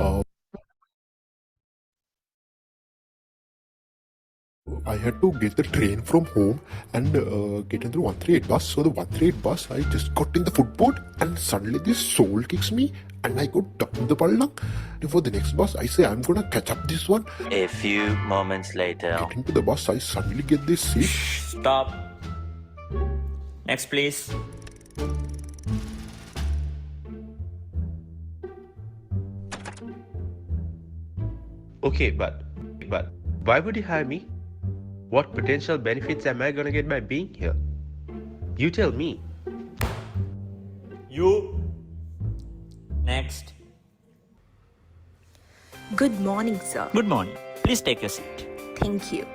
Uh, I had to get the train from home and get into the 138 bus. So the 138 bus, I just got in the footboard and suddenly this soul kicks me and I go down the pallang. Before the next bus, I say I'm gonna catch up this one. A few moments later. Get into the bus, I suddenly get this seat. Stop. Next, please. Okay, but why would you hire me? What potential benefits am I gonna get by being here? You tell me. You. Next. Good morning, sir. Good morning. Please take a seat. Thank you.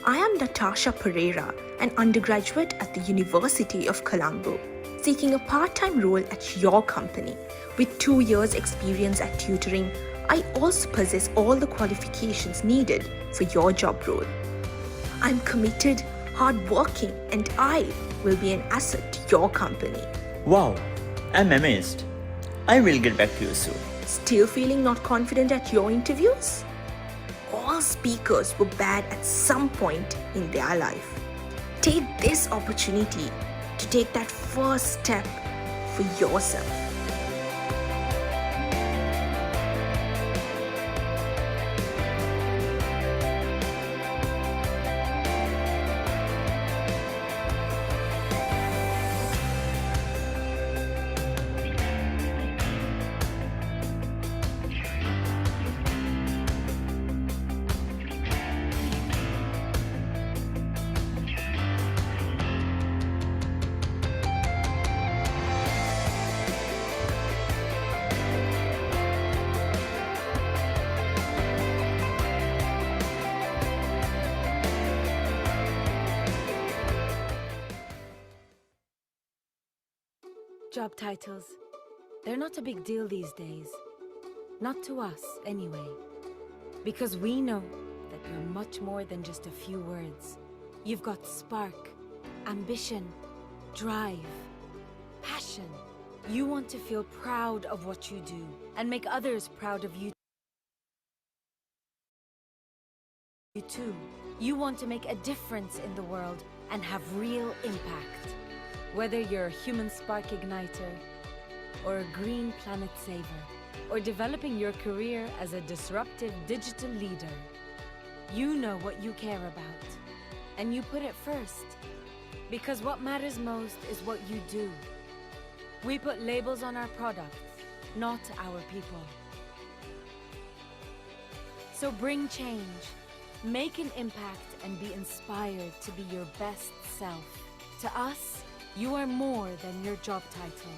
I am Natasha Pereira, an undergraduate at the University of Colombo, seeking a part-time role at your company. With 2 years experience at tutoring, I also possess all the qualifications needed for your job role. I'm committed, hardworking, and I will be an asset to your company. Wow. I'm amazed. I will get back to you soon. Still feeling not confident at your interviews? All speakers were bad at some point in their life. Take this opportunity to take that first step for yourself. Job titles, they're not a big deal these days. Not to us, anyway. Because we know that you're much more than just a few words. You've got spark, ambition, drive, passion. You want to feel proud of what you do and make others proud of you too. You want to make a difference in the world and have real impact. Whether you're a human spark igniter, or a green planet saver, or developing your career as a disruptive digital leader, you know what you care about, and you put it first. Because what matters most is what you do. We put labels on our products, not our people. So bring change, make an impact, and be inspired to be your best self. To us, you are more than your job title.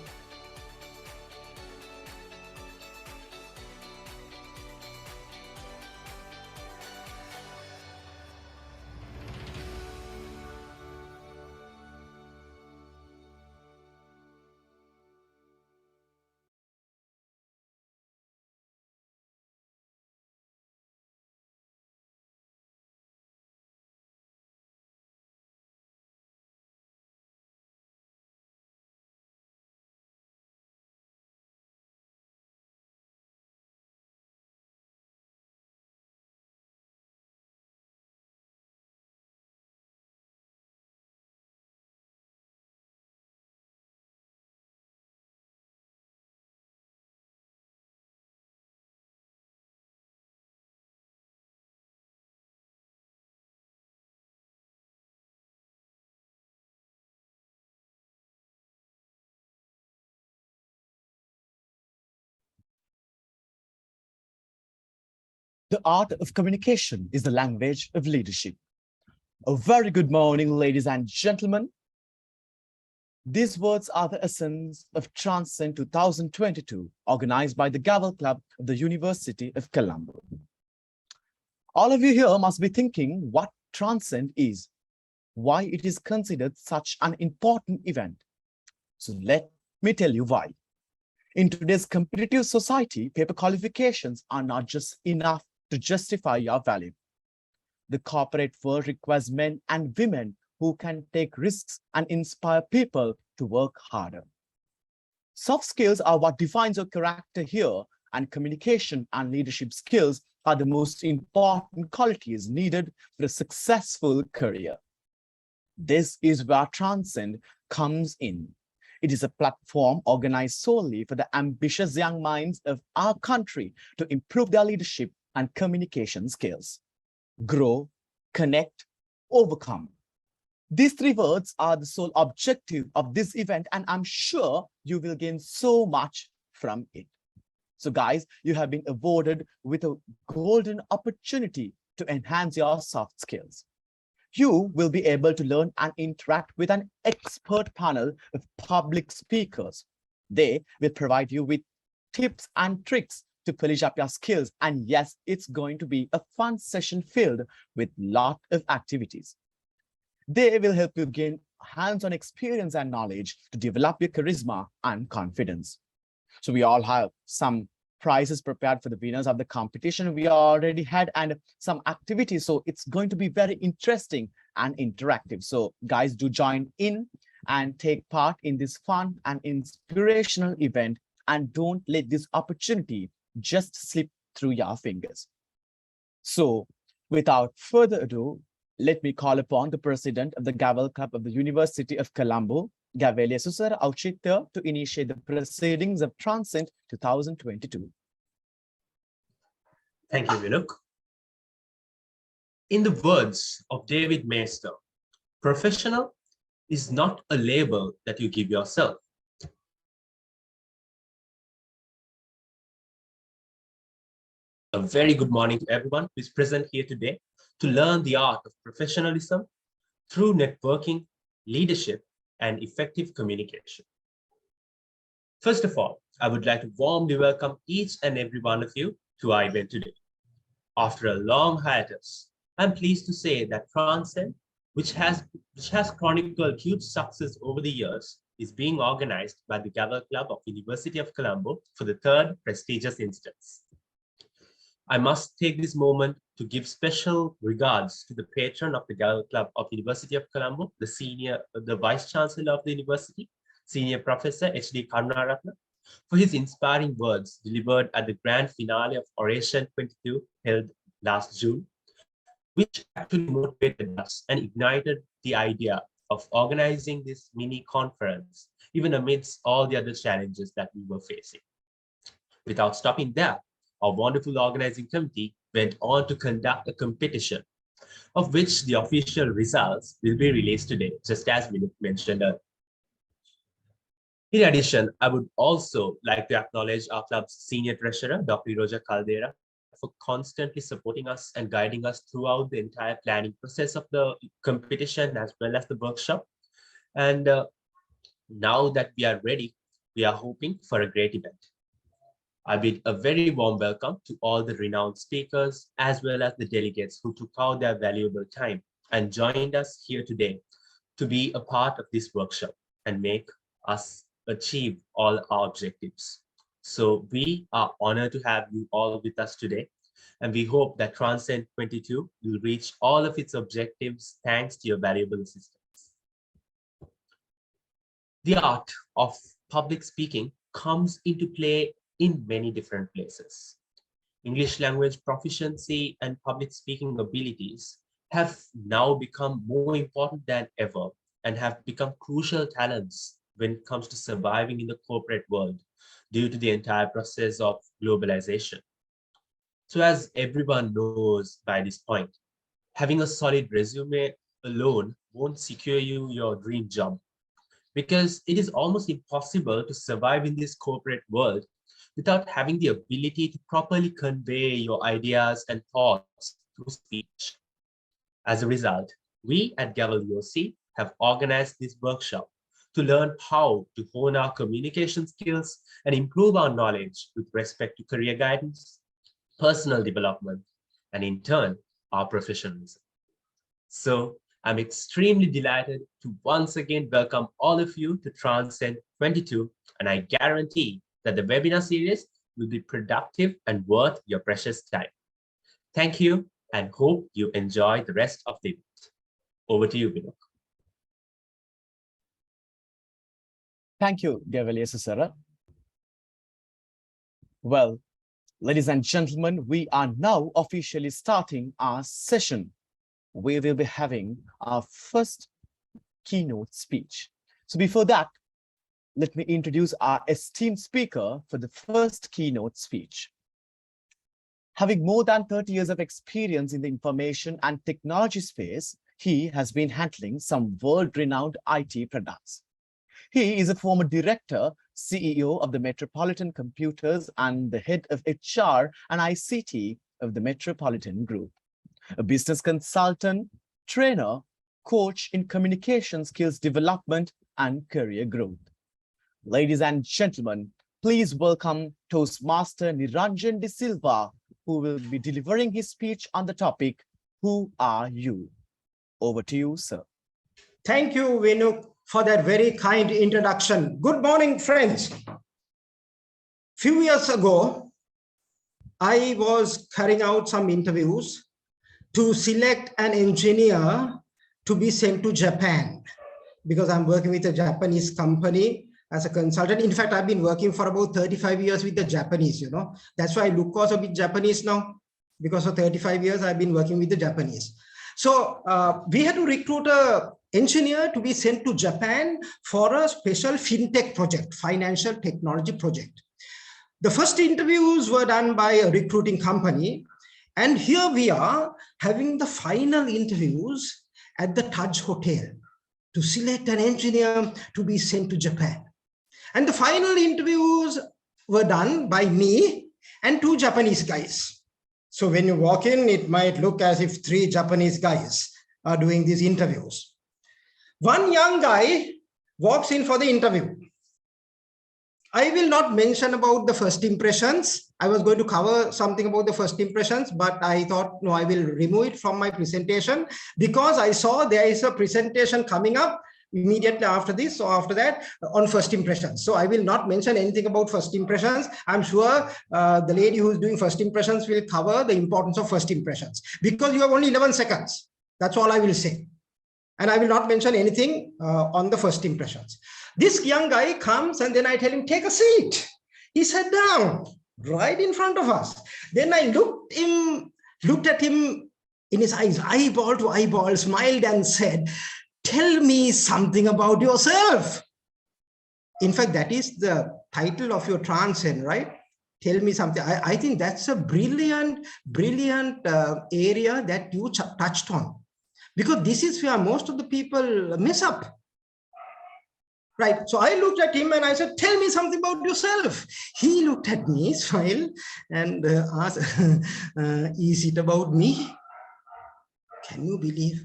The art of communication is the language of leadership. A very good morning, ladies and gentlemen. These words are the essence of Transcend 2022, organized by the Gavel Club of the University of Colombo. All of you here must be thinking what Transcend is, why it is considered such an important event. So let me tell you why. In today's competitive society, paper qualifications are not just enough to justify your value. The corporate world requires men and women who can take risks and inspire people to work harder. Soft skills are what defines your character here and communication and leadership skills are the most important qualities needed for a successful career. This is where Transcend comes in. It is a platform organized solely for the ambitious young minds of our country to improve their leadership and communication skills. Grow, connect, overcome. These three words are the sole objective of this event, and I'm sure you will gain so much from it. So guys, you have been awarded with a golden opportunity to enhance your soft skills. You will be able to learn and interact with an expert panel of public speakers. They will provide you with tips and tricks to polish up your skills. And yes, it's going to be a fun session filled with lot of activities. They will help you gain hands-on experience and knowledge to develop your charisma and confidence. So we all have some prizes prepared for the winners of the competition we already had and some activities. So it's going to be very interesting and interactive. So guys, do join in and take part in this fun and inspirational event, and don't let this opportunity just slip through your fingers. So without further ado, let me call upon the president of the Gavel Club of the University of Colombo, Gavelia Susara Auchitya, to initiate the proceedings of Transcend 2022. Thank you, Vinuk. In the words of David Maister, professional is not a label that you give yourself. A very good morning to everyone who is present here today to learn the art of professionalism through networking, leadership, and effective communication. First of all, I would like to warmly welcome each and every one of you to our event today. After a long hiatus, I'm pleased to say that Transcend, which has chronicled huge success over the years, is being organized by the Gavel Club of University of Colombo for the third prestigious instance. I must take this moment to give special regards to the patron of the Gavel Club of University of Colombo, the Vice Chancellor of the University, Senior Professor H.D. Karunaratna, for his inspiring words delivered at the grand finale of Oration 22 held last June, which actually motivated us and ignited the idea of organizing this mini conference, even amidst all the other challenges that we were facing. Without stopping there, our wonderful organizing committee went on to conduct a competition, of which the official results will be released today, just as we mentioned earlier. In addition, I would also like to acknowledge our club's senior treasurer, Dr. Roja Caldera, for constantly supporting us and guiding us throughout the entire planning process of the competition as well as the workshop. And now that we are ready, we are hoping for a great event. I bid a very warm welcome to all the renowned speakers as well as the delegates who took out their valuable time and joined us here today to be a part of this workshop and make us achieve all our objectives. So we are honored to have you all with us today, and we hope that Transcend 22 will reach all of its objectives thanks to your valuable assistance. The art of public speaking comes into play in many different places. English language proficiency and public speaking abilities have now become more important than ever and have become crucial talents when it comes to surviving in the corporate world due to the entire process of globalization. So as everyone knows by this point, having a solid resume alone won't secure you your dream job, because it is almost impossible to survive in this corporate world without having the ability to properly convey your ideas and thoughts through speech. As a result, we at Gavel UOC have organized this workshop to learn how to hone our communication skills and improve our knowledge with respect to career guidance, personal development, and in turn, our professionalism. So I'm extremely delighted to once again welcome all of you to Transcend 22, and I guarantee that the webinar series will be productive and worth your precious time. Thank you, and hope you enjoy the rest of the event. Over to you, Vinok. Thank you, Gavelia Susara. Well, Ladies and gentlemen, we are now officially starting our session. We will be having our first keynote speech. So before that, let me introduce our esteemed speaker for the first keynote speech. Having more than 30 years of experience in the information and technology space, he has been handling some world-renowned IT products. He is a former director, CEO of the Metropolitan Computers and the head of HR and ICT of the Metropolitan Group. A business consultant, trainer, coach in communication skills development and career growth. Ladies and gentlemen, please welcome Toastmaster Niranjan De Silva, who will be delivering his speech on the topic, Who Are You? Over to you, sir. Thank you, Venu, for that very kind introduction. Good morning, friends. Few years ago, I was carrying out some interviews to select an engineer to be sent to Japan because I'm working with a Japanese company as a consultant. In fact, I've been working for about 35 years with the Japanese, you know. That's why I look also a bit Japanese now, because for 35 years, I've been working with the Japanese. So we had to recruit an engineer to be sent to Japan for a special fintech project, financial technology project. The first interviews were done by a recruiting company. And here we are having the final interviews at the Taj Hotel to select an engineer to be sent to Japan. And the final interviews were done by me and two Japanese guys. So when you walk in, it might look as if three Japanese guys are doing these interviews. One young guy walks in for the interview. I will not mention about the first impressions. I was going to cover something about the first impressions, but I thought, no, I will remove it from my presentation because I saw there is a presentation coming up immediately after this or after that on first impressions. So I will not mention anything about first impressions. I'm sure the lady who is doing first impressions will cover the importance of first impressions because you have only 11 seconds. That's all I will say. And I will not mention anything on the first impressions. This young guy comes and then I tell him, take a seat. He sat down right in front of us. Then I looked at him in his eyes, eyeball to eyeball, smiled and said, tell me something about yourself. In fact, that is the title of your Transcend, right? Tell me something. I think that's a brilliant area that you touched on. Because this is where most of the people mess up. Right. So I looked at him and I said, tell me something about yourself. He looked at me, smiled, and asked, is it about me? Can you believe?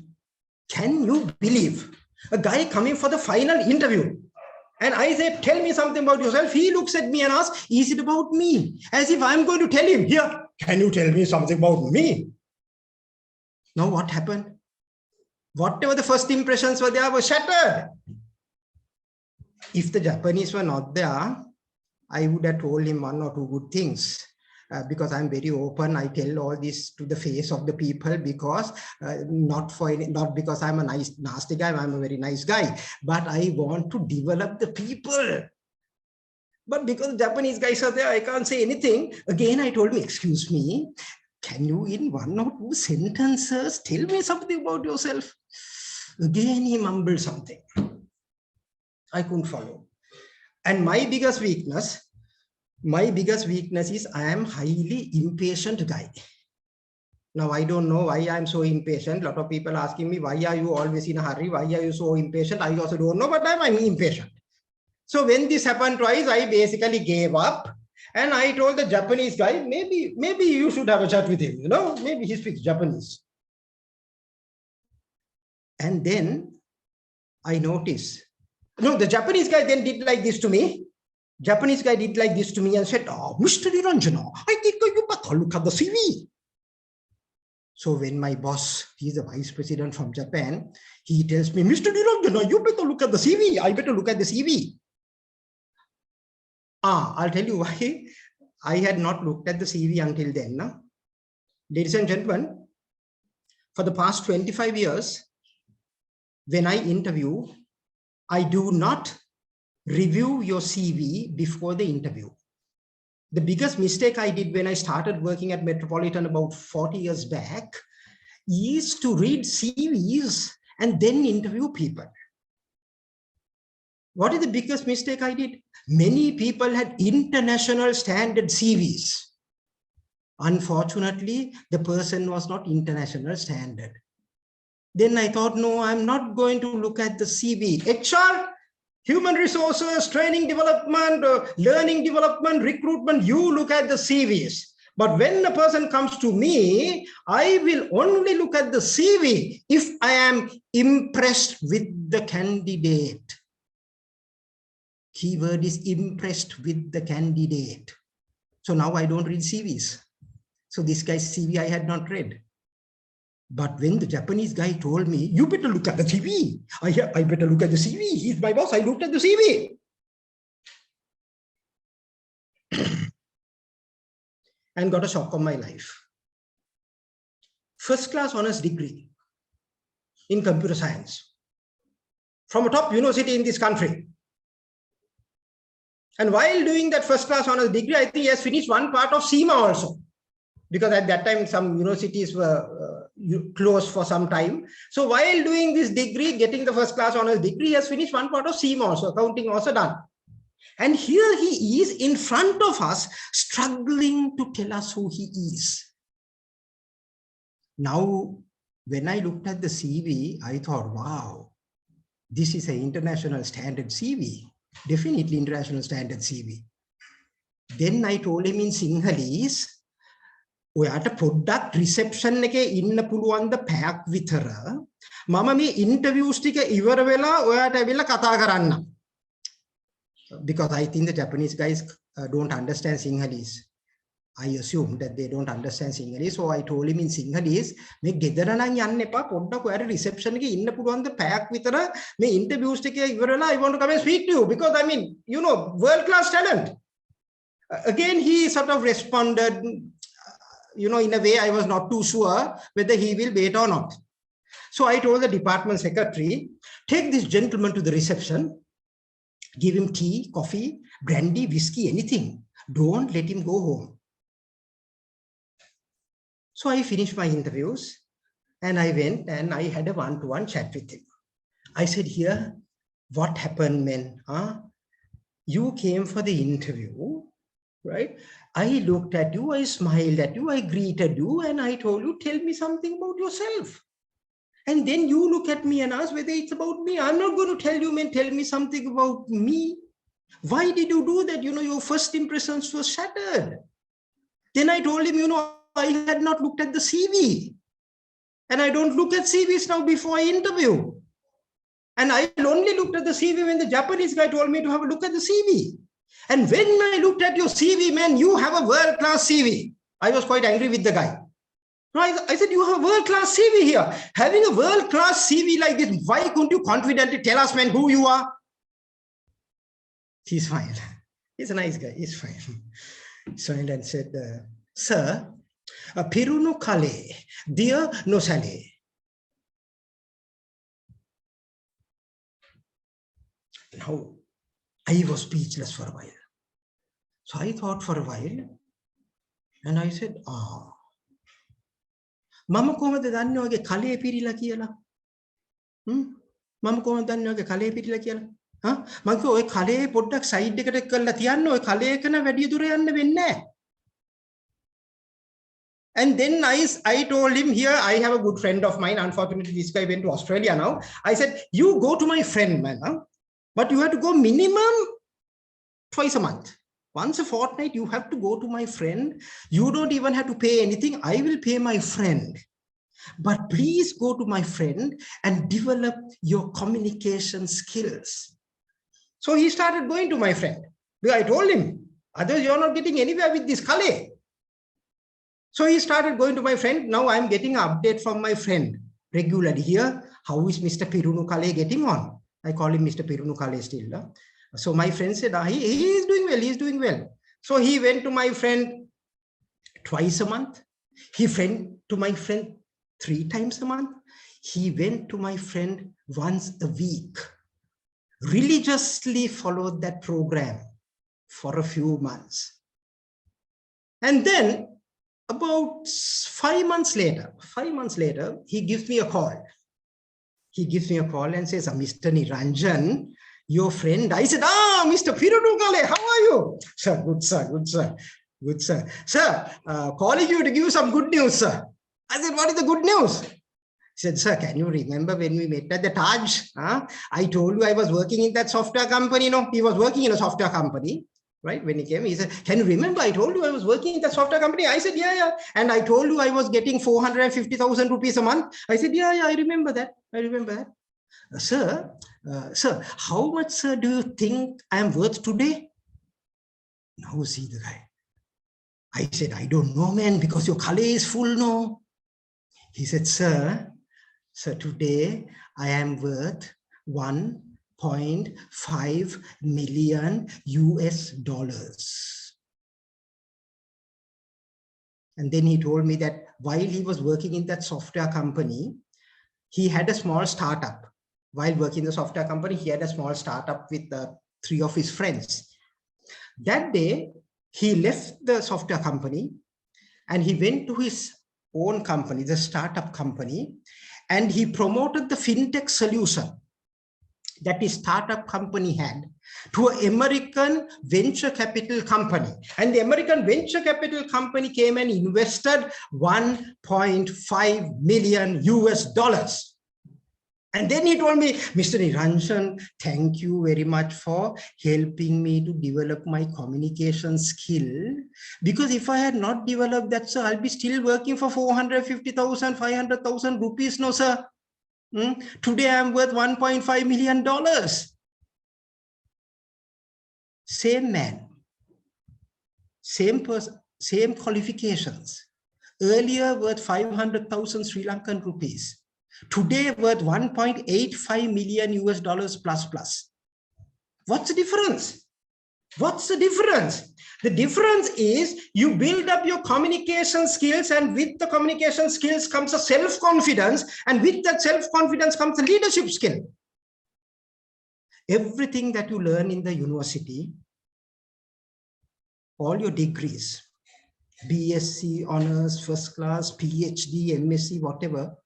Can you believe a guy coming for the final interview? And I said, tell me something about yourself. He looks at me and asks, is it about me? As if I'm going to tell him, here, can you tell me something about me? Now what happened? Whatever the first impressions were there were shattered. If the Japanese were not there, I would have told him one or two good things. Because I'm very open, I tell all this to the face of the people because not because I'm a nasty guy, I'm a very nice guy, but I want to develop the people. But because the Japanese guys are there, I can't say anything. Again, I told him, excuse me, can you in one or two sentences tell me something about yourself? Again, he mumbled something. I couldn't follow. And my biggest weakness is I am highly impatient guy. Now, I don't know why I'm so impatient. A lot of people asking me, why are you always in a hurry? Why are you so impatient? I also don't know, but I'm impatient. So when this happened twice, I basically gave up. And I told the Japanese guy, maybe you should have a chat with him. You know, maybe he speaks Japanese. And then I noticed, no, the Japanese guy then did like this to me. Japanese guy did like this to me and said, oh, Mr. Niranjana, I think you better look at the CV. So when my boss, he's the vice president from Japan, he tells me, Mr. Niranjana, you better look at the CV. I better look at the CV. I'll tell you why I had not looked at the CV until then. No? Ladies and gentlemen, for the past 25 years, when I interview, I do not review your CV before the interview. the biggest mistake I did when I started working at Metropolitan about 40 years back is to read CVs and then interview people. What is the biggest mistake I did? Many people had international standard CVs. Unfortunately, the person was not international standard. Then I thought, no, I'm not going to look at the CV. HR, human resources, training development, learning development, recruitment, you look at the CVs. But when a person comes to me, I will only look at the CV if I am impressed with the candidate. Keyword is impressed with the candidate. So now I don't read CVs. So this guy's CV I had not read. But when the Japanese guy told me, you better look at the CV. I better look at the CV. He's my boss. I looked at the CV. And got a shock of my life. First class honors degree in computer science from a top university in this country. And while doing that first class honors degree, I think he has finished one part of SEMA also. Because at that time, some universities were closed for some time. So while doing this degree, getting the first class honors degree, he has finished one part of SEMA also, accounting also done. And here he is in front of us, struggling to tell us who he is. Now, when I looked at the CV, I thought, wow, this is an international standard CV. Definitely international standard CV. Then I told him in Sinhalese, ඔයාට පොඩ්ඩක් reception එකේ ඉන්න පුළුවන් ද පැයක් විතර මම මේ interviews ටික ඉවර වෙලා ඔයාට ඇවිල්ලා කතා කරන්න. Because I think the Japanese guys don't understand Sinhalese. I assume that they don't understand Sinhalese. So I told him in Sinhalese, මේ ගෙදර නම් යන්න එපා පොඩ්ඩක් ඔයාට රිසෙප්ෂන් එකේ ඉන්න පුළුවන් ද පැයක් විතර මේ ඉන්ටර්විව්ස් ටික ඉවර වෙලා I want to come and speak to you because I mean, you know, world class talent. Again, he sort of responded, you know, in a way I was not too sure whether he will wait or not. So I told the department secretary, take this gentleman to the reception, give him tea, coffee, brandy, whiskey, anything. Don't let him go home. So I finished my interviews and I went and I had a one-to-one chat with him. I said, here, what happened, man? Huh? You came for the interview, right? I looked at you, I smiled at you, I greeted you, and I told you, tell me something about yourself. And then you look at me and ask whether it's about me. I'm not going to tell you, man, tell me something about me. Why did you do that? You know, your first impressions were shattered. Then I told him, you know, I had not looked at the CV. And I don't look at CVs now before I interview. And I only looked at the CV when the Japanese guy told me to have a look at the CV. And when I looked at your CV, man, you have a world-class CV. I was quite angry with the guy. No, I said, you have a world-class CV here. Having a world-class CV like this, why couldn't you confidently tell us, man, who you are? He's fine. He's a nice guy. He's fine. He smiled and said, sir, Pirunu Kale, dear no sale. Now, I was speechless for a while. So I thought for a while, and I said, Mama කොහොමද දන්නේ ඔයගේ කලේ පිරීලා කියලා? මම කොහොමද දන්නේ ඔයගේ කලේ පිරීලා කියලා? මම කිව්වා ඔය කලේ පොඩ්ඩක් සයිඩ් එකට කරලා තියන්න ඔය කලේ කන වැඩි දුර යන්න වෙන්නේ නැහැ. And then I told him, here I have a good friend of mine. Unfortunately, this guy went to Australia now. I said, you go to my friend, man. But you have to go minimum twice a month. Once a fortnight, you have to go to my friend. You don't even have to pay anything. I will pay my friend. But please go to my friend and develop your communication skills. So he started going to my friend. I told him, otherwise you're not getting anywhere with this Kale. So he started going to my friend. Now I'm getting an update from my friend regularly here. How is Mr. Pirunu Kale getting on? I call him Mr. Pirunu Kale still. So my friend said, he is doing well, he is doing well. So he went to my friend twice a month. He went to my friend 3 times a month. He went to my friend once a week. Religiously followed that program for a few months. And then about 5 months later, he gives me a call. He gives me a call and says, Mr. Niranjan, your friend. I said, Mr. Pirudugale, how are you? Sir, good, sir, good, sir. Good, sir. Sir, calling you to give some good news, sir. I said, what is the good news? He said, sir, can you remember when we met at the Taj? I told you I was working in that software company. No, he was working in a software company. Right, when he came, he said, can you remember I told you I was working in that software company? I said, yeah. And I told you I was getting 450,000 rupees a month. I said, yeah, I remember that. Sir, how much, sir, do you think I am worth today? No, see the guy. I said, I don't know, man, because your color is full, no. He said, sir, today I am worth 1.5 million US dollars. And then he told me that while he was working in that software company, he had a small startup. While working in the software company, he had a small startup with 3 of his friends. That day, he left the software company and he went to his own company, the startup company, and he promoted the fintech solution that his startup company had to an American venture capital company. And the American venture capital company came and invested 1.5 million US dollars. And then he told me, Mr. Niranjan, thank you very much for helping me to develop my communication skill. Because if I had not developed that, sir, I'll be still working for 450,000, 500,000 rupees. No, sir. Today I'm worth $1.5 million. Same man, same person, same qualifications. Earlier worth 500,000 Sri Lankan rupees. Today worth 1.85 million US dollars plus. What's the difference? What's the difference? The difference is you build up your communication skills, and with the communication skills comes a self-confidence, and with that self-confidence comes a leadership skill. Everything that you learn in the university, all your degrees, BSc, honors, first class, PhD, MSc, whatever,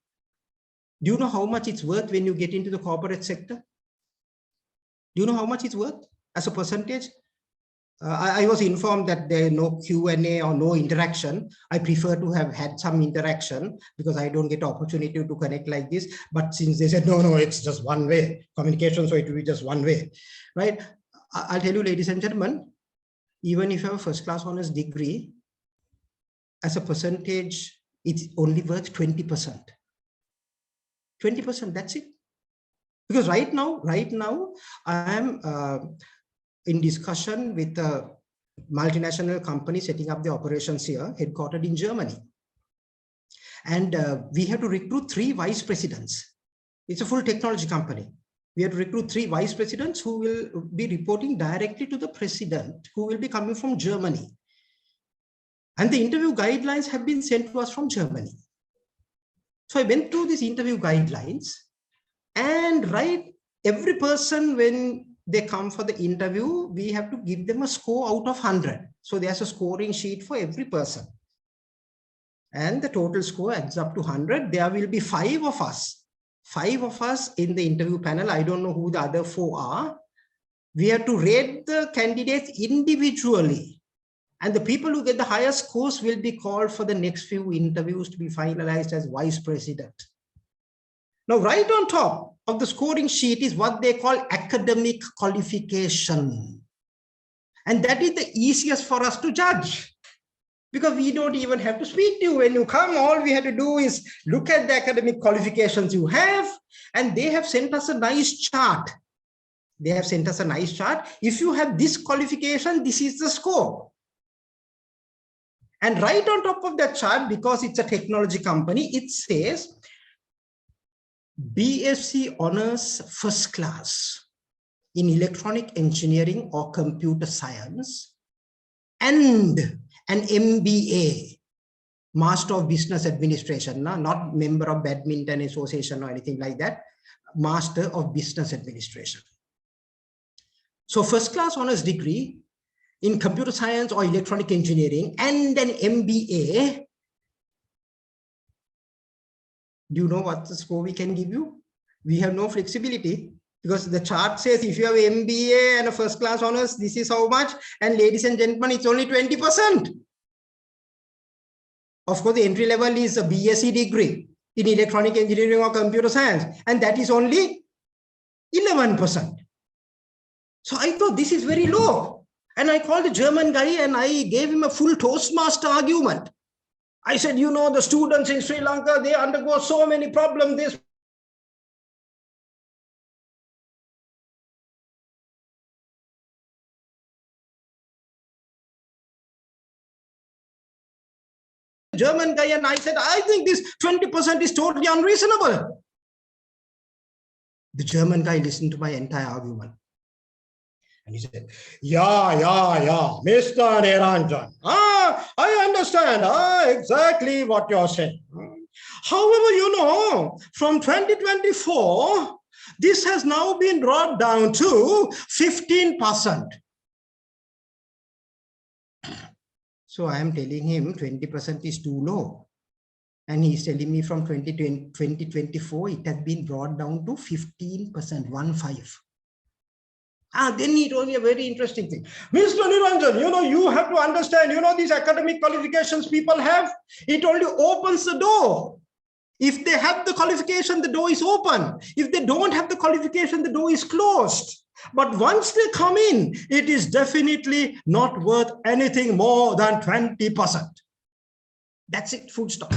do you know how much it's worth when you get into the corporate sector? Do you know how much it's worth as a percentage? I was informed that there is no Q&A or no interaction. I prefer to have had some interaction because I don't get opportunity to connect like this. But since they said, no, it's just one way communication, so it will be just one way, right? I'll tell you, ladies and gentlemen, even if you have a first class honors degree, as a percentage, it's only worth 20%. 20%, that's it. Because right now, I am in discussion with a multinational company setting up the operations here, headquartered in Germany. And we have to recruit 3 vice presidents. It's a full technology company. We have to recruit 3 vice presidents who will be reporting directly to the president, who will be coming from Germany. And the interview guidelines have been sent to us from Germany. So I went through these interview guidelines, and every person, when they come for the interview, we have to give them a score out of 100. So there's a scoring sheet for every person. And the total score adds up to 100. There will be 5 of us. 5 of us in the interview panel. I don't know who the other 4 are. We have to rate the candidates individually. And the people who get the highest scores will be called for the next few interviews to be finalized as vice president. Now, right on top of the scoring sheet is what they call academic qualification. And that is the easiest for us to judge, because we don't even have to speak to you. When you come, all we have to do is look at the academic qualifications you have, and they have sent us a nice chart. If you have this qualification, this is the score. And right on top of that chart, because it's a technology company, it says BSc Honors First Class in Electronic Engineering or Computer Science, and an MBA, Master of Business Administration, not member of Badminton Association or anything like that, Master of Business Administration. So first class honors degree in computer science or electronic engineering and an MBA, do you know what the score we can give you? We have no flexibility because the chart says if you have MBA and a first class honors, this is how much. And ladies and gentlemen, it's only 20%. Of course, the entry level is a BSc degree in electronic engineering or computer science, and that is only 11%. So I thought this is very low. And I called the German guy and I gave him a full Toastmaster argument. I said, you know, the students in Sri Lanka, they undergo so many problems. This German guy, and I said, I think this 20% is totally unreasonable. The German guy listened to my entire argument. And he said, yeah, Mr. Niranjan. I understand exactly what you're saying. However, you know, from 2024, this has now been brought down to 15%. So I am telling him 20% is too low. And he's telling me from 2024, it has been brought down to 15%, 1.5. Then he told me a very interesting thing. Mr. Niranjan, you know, you have to understand, you know, these academic qualifications people have, it only opens the door. If they have the qualification, the door is open. If they don't have the qualification, the door is closed. But once they come in, it is definitely not worth anything more than 20%. That's it, full stop.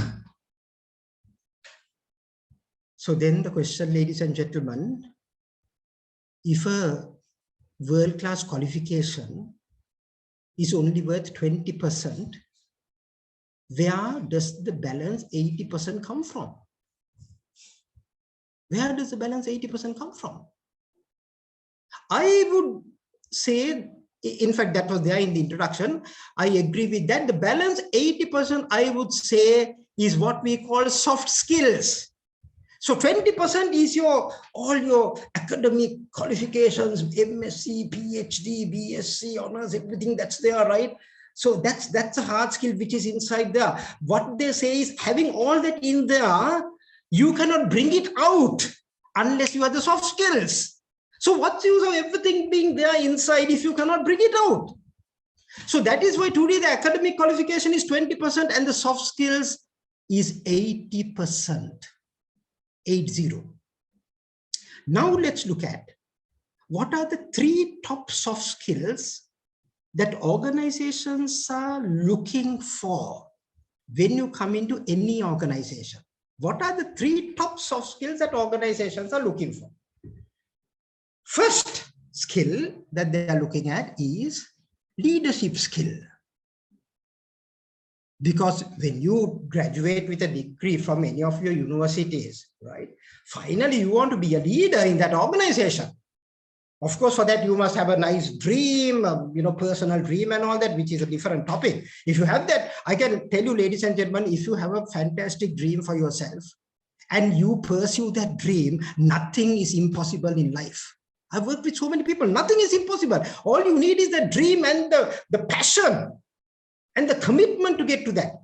So then the question, ladies and gentlemen, if a world-class qualification is only worth 20%, where does the balance 80% come from? Where does the balance 80% come from? I would say, in fact, that was there in the introduction. I agree with that. The balance 80%, I would say, is what we call soft skills. So 20% is all your academic qualifications, MSc, PhD, BSc, honors, everything that's there, right? So that's a hard skill which is inside there. What they say is having all that in there, you cannot bring it out unless you have the soft skills. So what's the use of everything being there inside if you cannot bring it out? So that is why today the academic qualification is 20% and the soft skills is 80%. 80. Now let's look at what are the 3 top soft skills that organizations are looking for when you come into any organization. What are the 3 top soft skills that organizations are looking for? First skill that they are looking at is leadership skill. Because when you graduate with a degree from any of your universities, right, finally you want to be a leader in that organization. Of course, for that you must have a nice dream, you know, personal dream and all that, which is a different topic. If you have that, I can tell you, ladies and gentlemen, if you have a fantastic dream for yourself and you pursue that dream, nothing is impossible in life. I've worked with so many people, nothing is impossible. All you need is the dream and the passion and the commitment to get to that,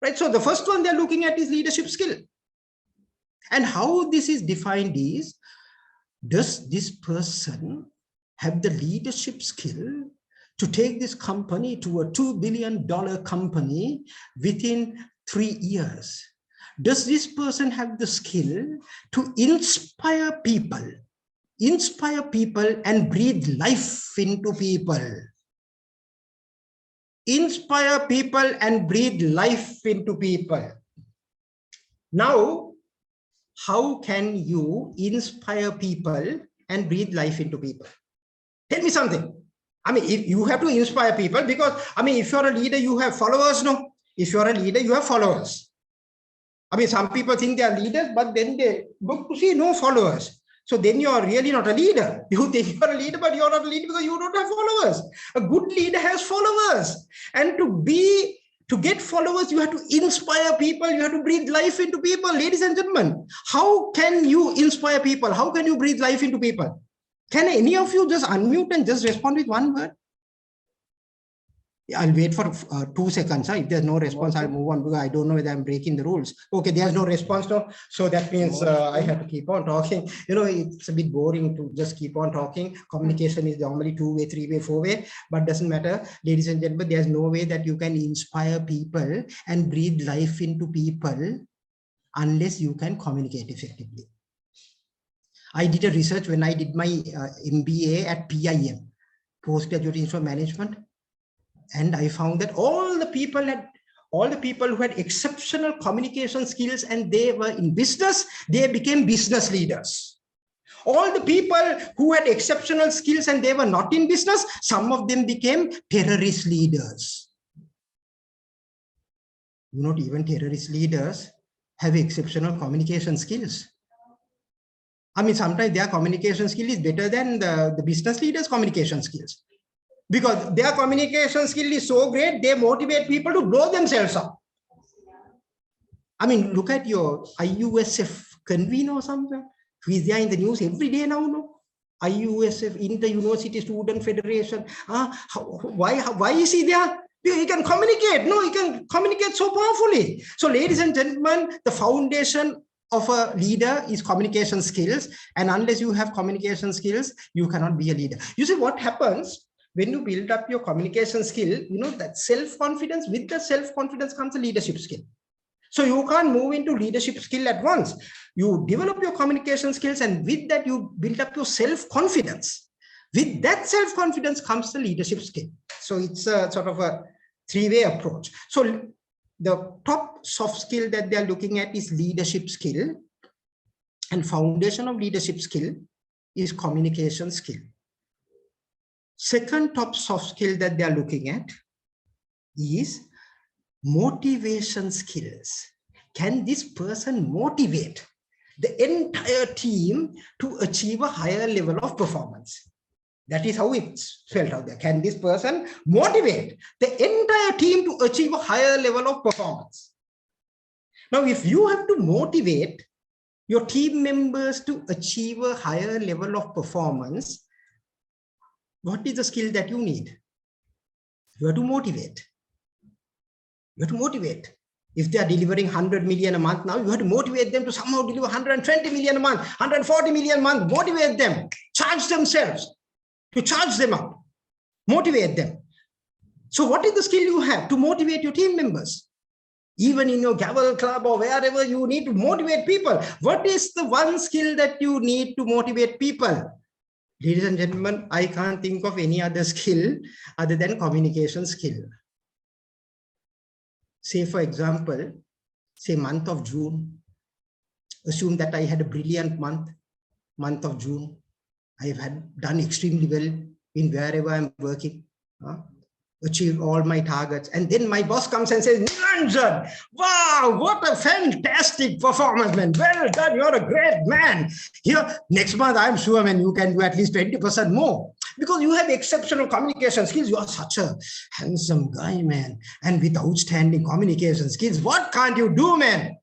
right? So the first one they're looking at is leadership skill. And how this is defined is, does this person have the leadership skill to take this company to a $2 billion company within 3 years? Does this person have the skill to inspire people and breathe life into people? Inspire people and breathe life into people. Now, how can you inspire people and breathe life into people? Tell me something. I mean, if you have to inspire people, because, I mean, if you're a leader, you have followers, no? If you're a leader, you have followers. I mean, some people think they are leaders, but then they look to see no followers. So then you are really not a leader. You think you are a leader, but you are not a leader because you don't have followers. A good leader has followers. And to get followers, you have to inspire people. You have to breathe life into people. Ladies and gentlemen, how can you inspire people? How can you breathe life into people? Can any of you just unmute and just respond with one word? I'll wait for 2 seconds. If there's no response, I'll move on because I don't know whether I'm breaking the rules. Okay, there's no response now. So that means I have to keep on talking. You know, it's a bit boring to just keep on talking. Communication is normally 2-way, 3-way, 4-way, but doesn't matter. Ladies and gentlemen, there's no way that you can inspire people and breathe life into people unless you can communicate effectively. I did a research when I did my MBA at PIM, Postgraduate Institute of Management. And I found that all the people who had exceptional communication skills and they were in business, they became business leaders. All the people who had exceptional skills and they were not in business, some of them became terrorist leaders. Not even terrorist leaders have exceptional communication skills. I mean, sometimes their communication skill is better than the business leaders' communication skills. Because their communication skill is so great, they motivate people to blow themselves up. I mean, look at your IUSF convener or something, who is there in the news every day now, no? IUSF, Inter-University Student Federation. Why is he there? He can communicate. No, he can communicate so powerfully. So, ladies and gentlemen, the foundation of a leader is communication skills. And unless you have communication skills, you cannot be a leader. You see what happens when you build up your communication skill, you know, that self-confidence, with the self-confidence comes a leadership skill. So you can't move into leadership skill at once. You develop your communication skills and with that you build up your self-confidence. With that self-confidence comes the leadership skill. So it's a sort of a 3-way approach. So the top soft skill that they're looking at is leadership skill, and foundation of leadership skill is communication skill. Second top soft skill that they are looking at is motivation skills. Can this person motivate the entire team to achieve a higher level of performance? That is how it's felt out there. Can this person motivate the entire team to achieve a higher level of performance? Now, if you have to motivate your team members to achieve a higher level of performance, what is the skill that you need? You have to motivate. You have to motivate. If they are delivering 100 million a month now, you have to motivate them to somehow deliver 120 million a month, 140 million a month. Motivate them. Charge themselves. To charge them up. Motivate them. So what is the skill you have to motivate your team members? Even in your gavel club or wherever you need to motivate people. What is the one skill that you need to motivate people? Ladies and gentlemen, I can't think of any other skill other than communication skill. Say, for example, say month of June. Assume that I had a brilliant month of June. I have done extremely well in wherever I'm working, achieved all my targets. And then my boss comes and says, Niranjan, wow, what a fantastic performance, man. Well done, you're a great man. Here, next month, I'm sure, man, you can do at least 20% more. Because you have exceptional communication skills. You are such a handsome guy, man. And with outstanding communication skills, what can't you do, man?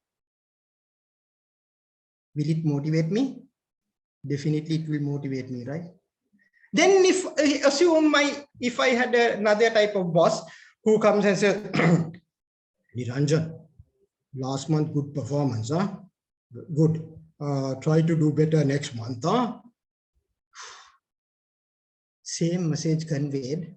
Will it motivate me? Definitely it will motivate me, right? Then if I had another type of boss who comes and says, Niranjan, last month good performance, huh? Good. Try to do better next month, huh? Same message conveyed.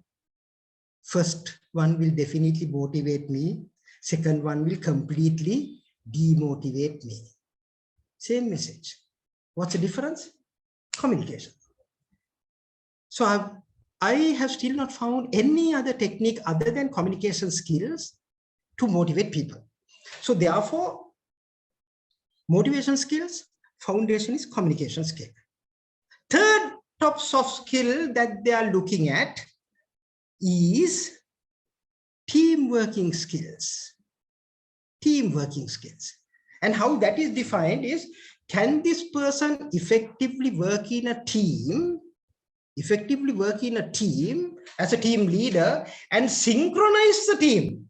First one will definitely motivate me. Second one will completely demotivate me. Same message. What's the difference? Communication. So I have still not found any other technique other than communication skills to motivate people. So therefore, motivation skills, foundation is communication skill. Third top soft skill that they are looking at is team working skills. Team working skills. And how that is defined is, can this person effectively work in a team as a team leader and synchronize the team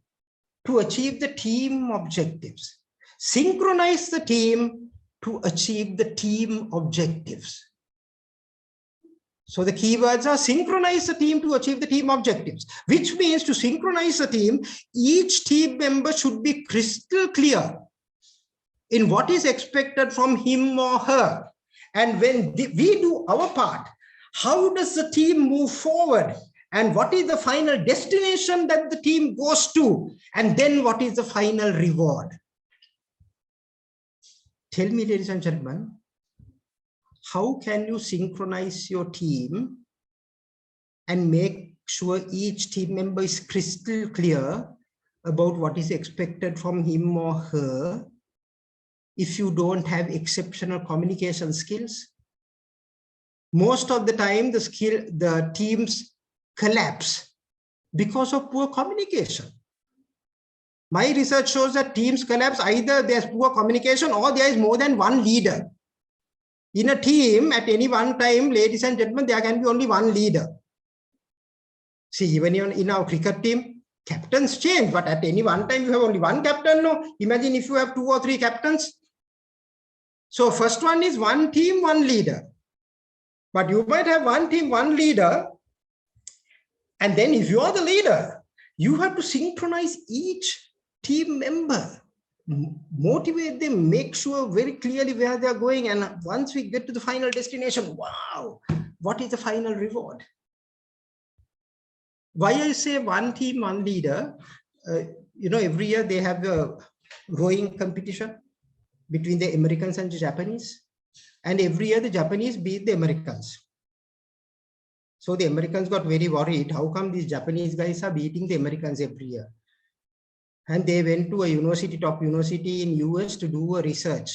to achieve the team objectives? Synchronize the team to achieve the team objectives. So the keywords are synchronize the team to achieve the team objectives, which means to synchronize the team, each team member should be crystal clear in what is expected from him or her. And when we do our part, how does the team move forward? And what is the final destination that the team goes to? And then what is the final reward? Tell me, ladies and gentlemen, how can you synchronize your team and make sure each team member is crystal clear about what is expected from him or her if you don't have exceptional communication skills? Most of the time, the teams collapse because of poor communication. My research shows that teams collapse either there's poor communication or there is more than one leader. In a team, at any one time, ladies and gentlemen, there can be only one leader. See, even in our cricket team, captains change, but at any one time, you have only one captain. No, imagine if you have 2 or 3 captains. So first one is one team, one leader. But you might have one team, one leader. And then if you are the leader, you have to synchronize each team member, motivate them, make sure very clearly where they're going. And once we get to the final destination, wow, what is the final reward? Why I say one team, one leader, every year they have the rowing competition between the Americans and the Japanese. And every year the Japanese beat the Americans. So the Americans got very worried. How come these Japanese guys are beating the Americans every year? And they went to a university, top university in US to do a research.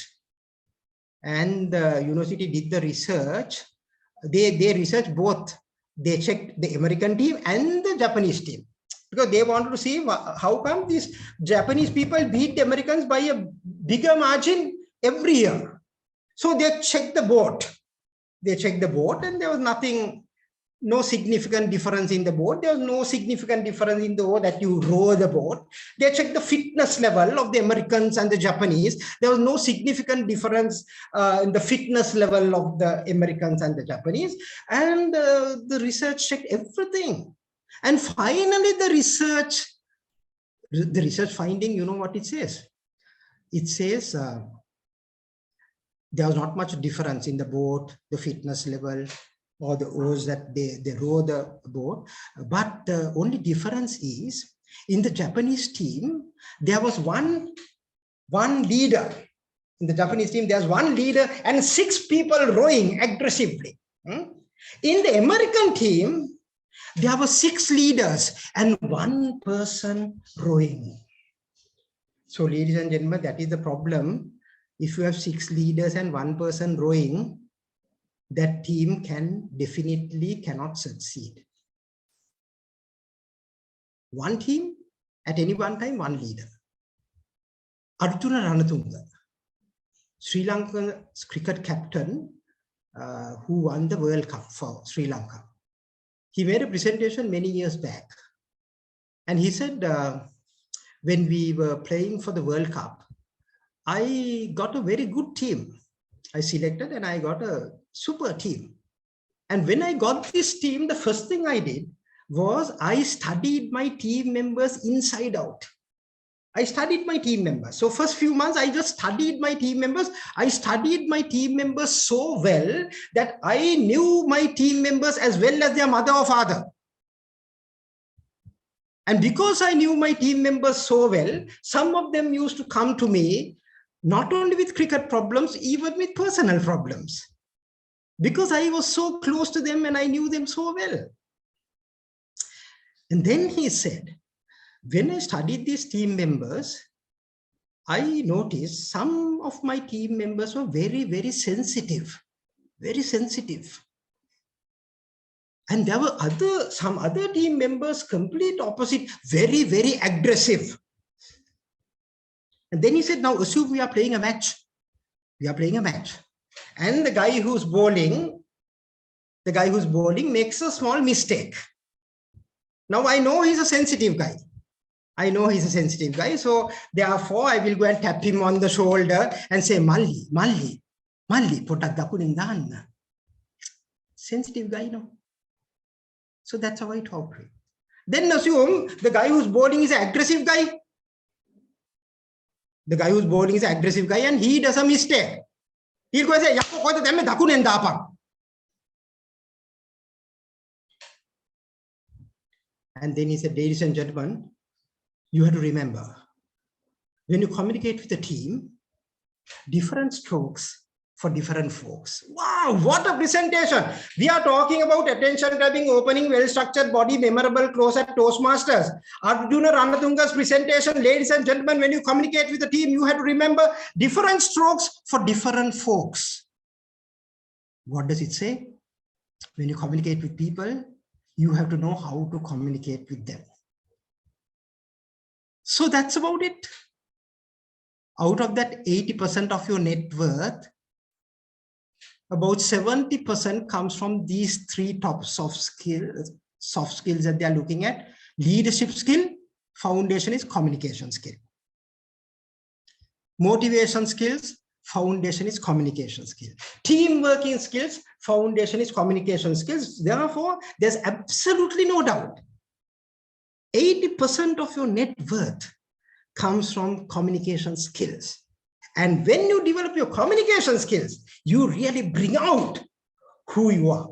And the university did the research. They researched both. They checked the American team and the Japanese team because they wanted to see how come these Japanese people beat the Americans by a bigger margin every year. So they checked the boat. They checked the boat and there was nothing, no significant difference in the boat. There was no significant difference in the way that you row the boat. They checked the fitness level of the Americans and the Japanese. There was no significant difference in the fitness level of the Americans and the Japanese. And the research checked everything. And finally, the research finding, you know what it says? It says there was not much difference in the boat, the fitness level, or the oars that they row the boat. But the only difference is in the Japanese team, there was one leader. In the Japanese team, there's one leader and 6 people rowing aggressively. In the American team, there were 6 leaders and 1 person rowing. So ladies and gentlemen, that is the problem. If you have 6 leaders and 1 person rowing, that team cannot succeed. One team, at any one time, one leader. Arjuna Ranatunga, Sri Lanka's cricket captain who won the World Cup for Sri Lanka. He made a presentation many years back. And he said, when we were playing for the World Cup, I got a very good team. I selected and I got a super team. And when I got this team, the first thing I did was I studied my team members inside out. I studied my team members. So first few months, I just studied my team members. I studied my team members so well that I knew my team members as well as their mother or father. And because I knew my team members so well, some of them used to come to me, not only with cricket problems, even with personal problems. Because I was so close to them and I knew them so well. And then he said, when I studied these team members, I noticed some of my team members were very, very sensitive, very sensitive. And there were some other team members, complete opposite, very, very aggressive. And then he said, now assume we are playing a match. We are playing a match. And the guy who's bowling makes a small mistake. Now I know he's a sensitive guy. So therefore I will go and tap him on the shoulder and say, Malli, potak dakuning daan. sensitive guy, no? So that's how I talk to him. Then assume the guy who's boarding is an aggressive guy. The guy who's boarding is an aggressive guy and he does a mistake. He'll go and say, Yako, koi to demme dhaku nen daapang. And then he said, ladies and gentlemen, you have to remember, when you communicate with a team, different strokes for different folks. Wow, what a presentation. We are talking about attention grabbing, opening, well-structured body, memorable close at Toastmasters. Arjuna Ranatunga's presentation, ladies and gentlemen, when you communicate with a team, you have to remember different strokes for different folks. What does it say? When you communicate with people, you have to know how to communicate with them. So that's about it. Out of that 80% of your net worth, about 70% comes from these three top soft skills that they are looking at. Leadership skill, foundation is communication skill. Motivation skills, foundation is communication skill. Team working skills, foundation is communication skills. Therefore, there's absolutely no doubt. 80% of your net worth comes from communication skills. And when you develop your communication skills, you really bring out who you are.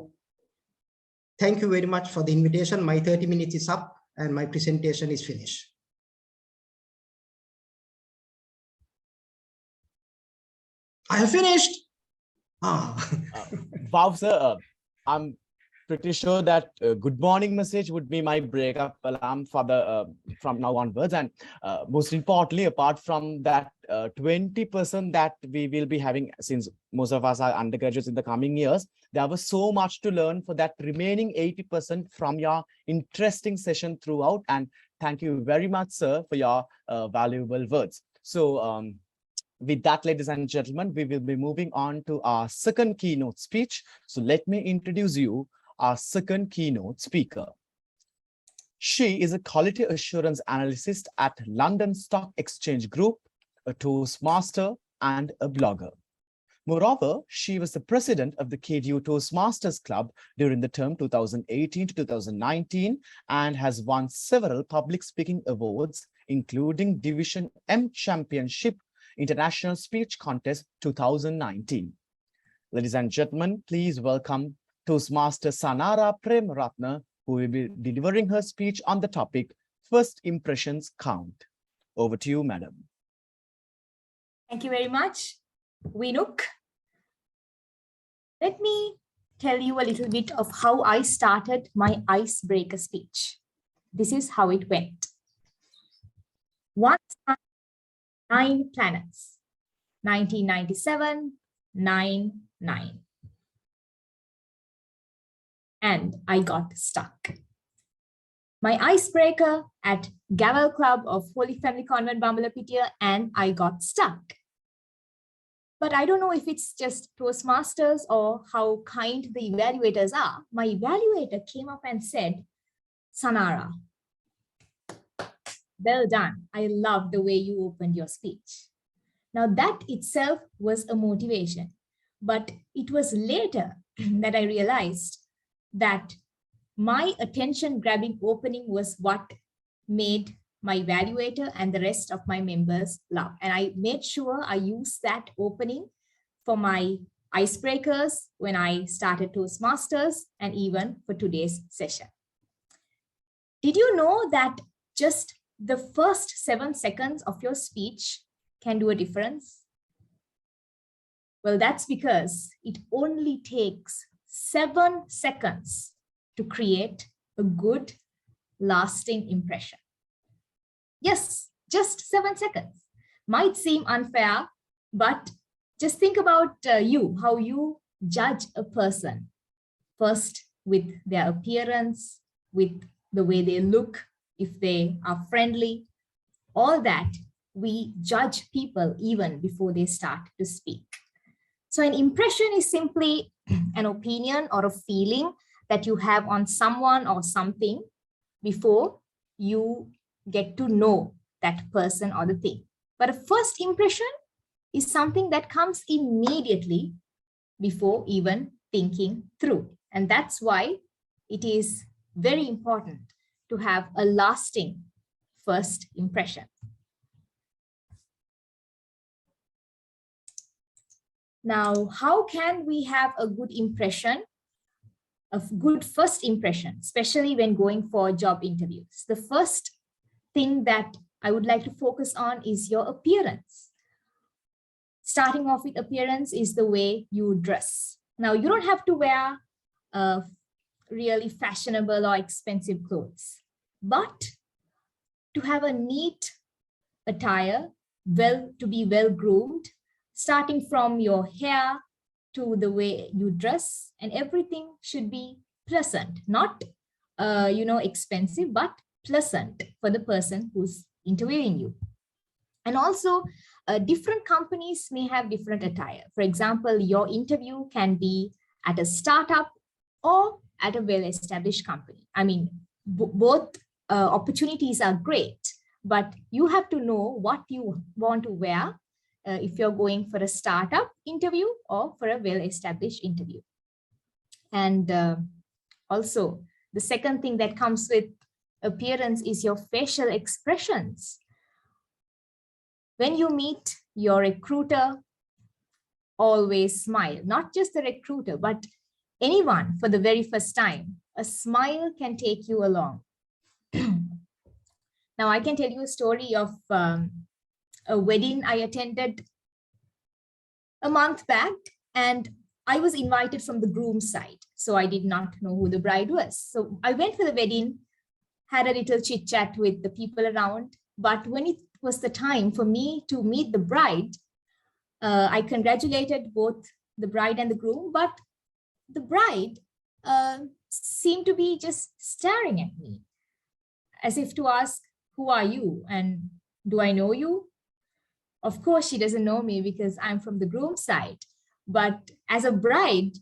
Thank you very much for the invitation. My 30 minutes is up and my presentation is finished. I have finished. Wow, sir. I'm pretty sure that good morning message would be my breakup alarm for the from now onwards. And most importantly, apart from that 20% that we will be having, since most of us are undergraduates in the coming years, there was so much to learn for that remaining 80% from your interesting session throughout. And thank you very much, sir, for your valuable words. So with that, ladies and gentlemen, we will be moving on to our second keynote speech. So let me introduce you our second keynote speaker. She is a quality assurance analyst at London Stock Exchange Group, a Toastmaster and a blogger. Moreover, she was the president of the KDU Toastmasters Club during the term 2018 to 2019 and has won several public speaking awards, including Division M Championship International Speech Contest 2019. Ladies and gentlemen, please welcome Toastmaster Sanara Premratna, who will be delivering her speech on the topic, First Impressions Count. Over to you, madam. Thank you very much, Vinuk. Let me tell you a little bit of how I started my icebreaker speech. This is how it went. One sun, 9 planets, 1997, 9-9. And I got stuck. My icebreaker at Gavel Club of Holy Family Convent, Bambalapitia, and I got stuck. But I don't know if it's just Toastmasters or how kind the evaluators are. My evaluator came up and said, Sanara, well done. I love the way you opened your speech. Now that itself was a motivation, but it was later that I realized that my attention-grabbing opening was what made my evaluator and the rest of my members laugh. And I made sure I used that opening for my icebreakers when I started Toastmasters and even for today's session. Did you know that just the first 7 seconds of your speech can do a difference? Well, that's because it only takes 7 seconds to create a good, lasting impression. Yes, just 7 seconds. Might seem unfair, but just think about you, how you judge a person. First, with their appearance, with the way they look, if they are friendly, all that, we judge people even before they start to speak. So an impression is simply an opinion or a feeling that you have on someone or something before you get to know that person or the thing. But a first impression is something that comes immediately before even thinking through. And that's why it is very important to have a lasting first impression. Now, how can we have a good impression, a good first impression, especially when going for job interviews? The first thing that I would like to focus on is your appearance. Starting off with appearance is the way you dress. Now, you don't have to wear really fashionable or expensive clothes, but to have a neat attire, to be well groomed, starting from your hair to the way you dress, and everything should be pleasant, not expensive, but pleasant for the person who's interviewing you. And also, different companies may have different attire. For example, your interview can be at a startup or at a well-established company. I mean, both opportunities are great, but you have to know what you want to wear if you're going for a startup interview or for a well-established interview. And also, the second thing that comes with appearance is your facial expressions. When you meet your recruiter, always smile. Not just the recruiter, but anyone for the very first time. A smile can take you along. Now, I can tell you a story of a wedding I attended a month back, and I was invited from the groom's side. So I did not know who the bride was. So I went for the wedding, had a little chit chat with the people around. But when it was the time for me to meet the bride, I congratulated both the bride and the groom, but the bride seemed to be just staring at me as if to ask, who are you? And do I know you? Of course, she doesn't know me because I'm from the groom side. But as a bride,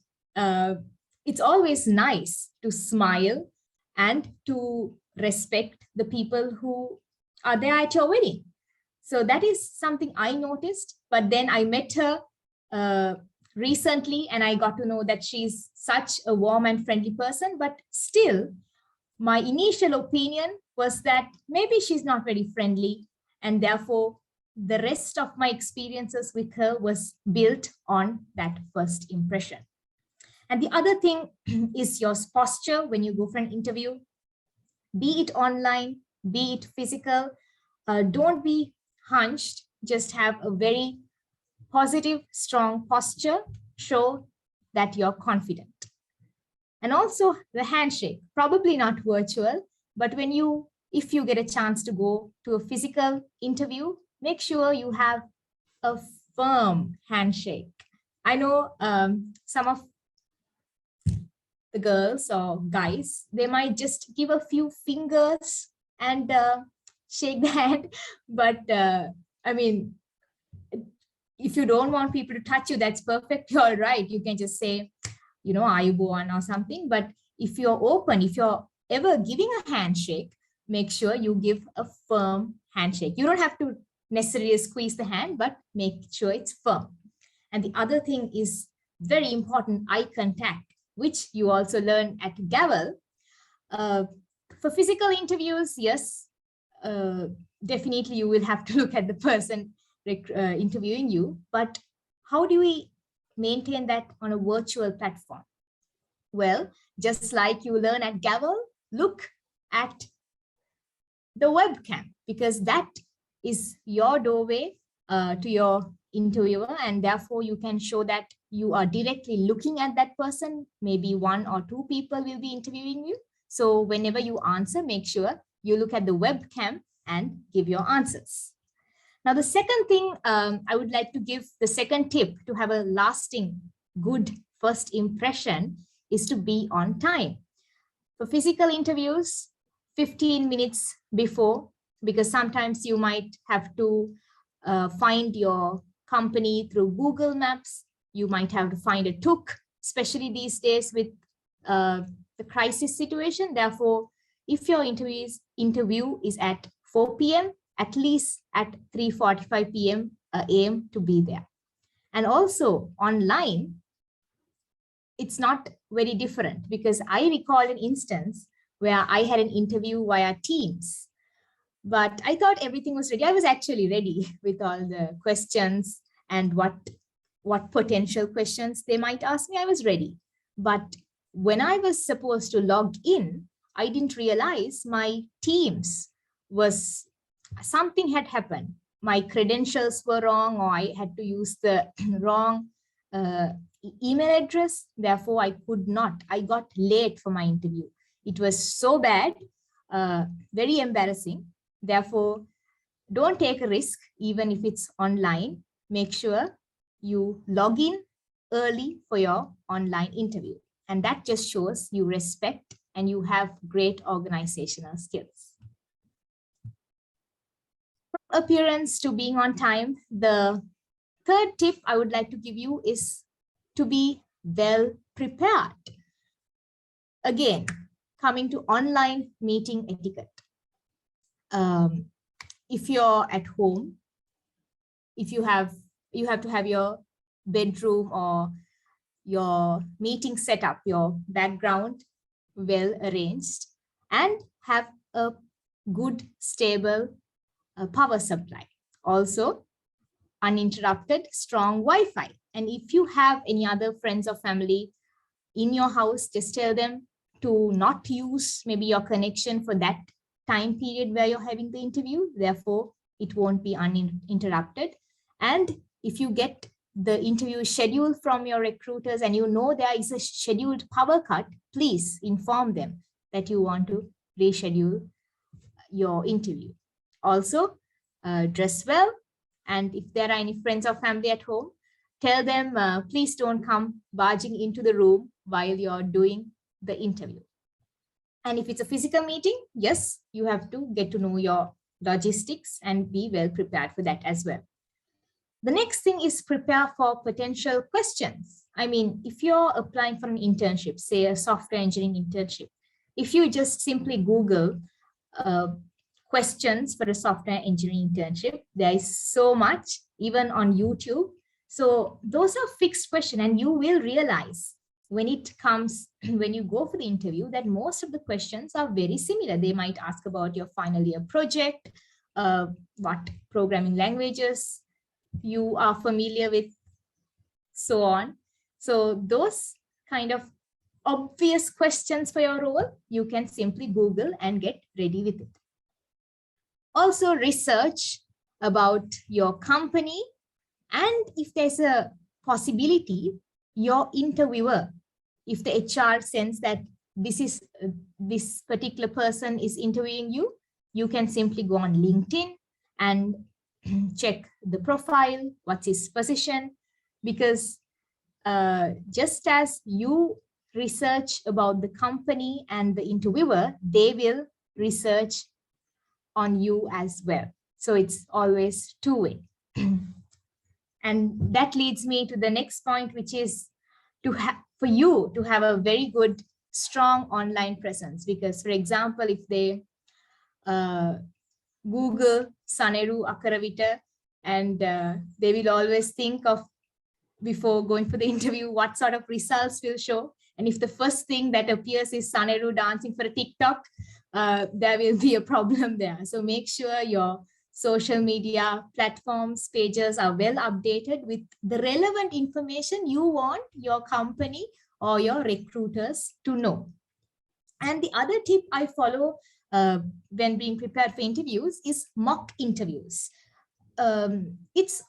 it's always nice to smile and to respect the people who are there at your wedding. So that is something I noticed. But then I met her recently and I got to know that she's such a warm and friendly person. But still, my initial opinion was that maybe she's not very friendly, and therefore the rest of my experiences with her was built on that first impression. And the other thing is your posture when you go for an interview, be it online, be it physical. Don't be hunched, just have a very positive, strong posture, show that you're confident. And also the handshake, probably not virtual, but if you get a chance to go to a physical interview, make sure you have a firm handshake. I know some of the girls or guys, they might just give a few fingers and shake the hand. But I mean, if you don't want people to touch you, that's perfectly all right. You can just say, Ayubowan or something. But if you're open, if you're ever giving a handshake, make sure you give a firm handshake. You don't have to necessarily squeeze the hand, but make sure it's firm. And the other thing is very important, eye contact, which you also learn at Gavel. For physical interviews, yes, definitely you will have to look at the person interviewing you. But how do we maintain that on a virtual platform? Well, just like you learn at Gavel, look at the webcam, because that is your doorway to your interviewer, and therefore you can show that you are directly looking at that person. Maybe 1 or 2 people will be interviewing you. So whenever you answer, make sure you look at the webcam and give your answers. Now, the second thing I would like to give, the second tip to have a lasting good first impression is to be on time. For physical interviews, 15 minutes before, because sometimes you might have to find your company through Google Maps. You might have to find a tuk, especially these days with the crisis situation. Therefore, if your interview is at 4 p.m., at least at 3:45 p.m. aim to be there. And also online, it's not very different, because I recall an instance where I had an interview via Teams, but I thought everything was ready. I was actually ready with all the questions and what potential questions they might ask me. I was ready. But when I was supposed to log in, I didn't realize my Teams was, something had happened. My credentials were wrong, or I had to use the wrong email address. Therefore, I got late for my interview. It was so bad, very embarrassing. Therefore, don't take a risk, even if it's online. Make sure you log in early for your online interview. And that just shows you respect and you have great organizational skills. From appearance to being on time, the third tip I would like to give you is to be well prepared. Again, coming to online meeting etiquette. If you're at home, if you have to have your bedroom or your meeting setup, your background well arranged, and have a good, stable power supply. Also, uninterrupted, strong Wi-Fi. And if you have any other friends or family in your house, just tell them to not use maybe your connection for that time period where you're having the interview. Therefore, it won't be uninterrupted. And if you get the interview scheduled from your recruiters and you know there is a scheduled power cut, please inform them that you want to reschedule your interview. Also, dress well. And if there are any friends or family at home, tell them, please don't come barging into the room while you're doing the interview. And if it's a physical meeting, yes, you have to get to know your logistics and be well prepared for that as well. The next thing is prepare for potential questions. I mean, if you're applying for an internship, say a software engineering internship, if you just simply Google questions for a software engineering internship, there is so much, even on YouTube. So those are fixed questions, and you will realize when you go for the interview that most of the questions are very similar. They might ask about your final year project, what programming languages you are familiar with, so on. So those kind of obvious questions for your role, you can simply Google and get ready with it. Also, research about your company, and if there's a possibility, your interviewer, if the HR sense that this particular person is interviewing you, you can simply go on LinkedIn and check the profile, what's his position, because just as you research about the company and the interviewer, they will research on you as well. So it's always two-way. And that leads me to the next point, which is for you to have a very good, strong online presence. Because, for example, if they Google Saneru Akaravita, and they will always think of, before going for the interview, what sort of results will show. And if the first thing that appears is Saneru dancing for a TikTok, there will be a problem there. So make sure your social media platforms, pages are well updated with the relevant information you want your company or your recruiters to know. And the other tip I follow when being prepared for interviews is mock interviews. It's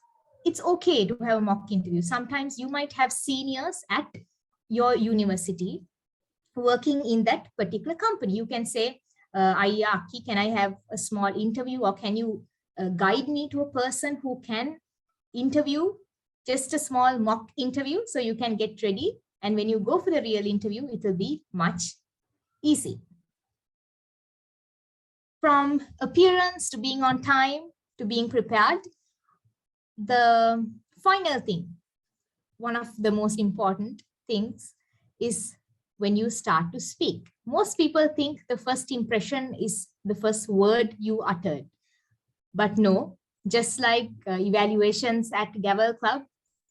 okay to have a mock interview. Sometimes you might have seniors at your university working in that particular company. You can say, Ayaki, can I have a small interview, or can you guide me to a person who can interview? Just a small mock interview so you can get ready. And when you go for the real interview, it will be much easy. From appearance to being on time to being prepared, the final thing, one of the most important things, is when you start to speak. Most people think the first impression is the first word you uttered. But no, just like evaluations at Gavel Club,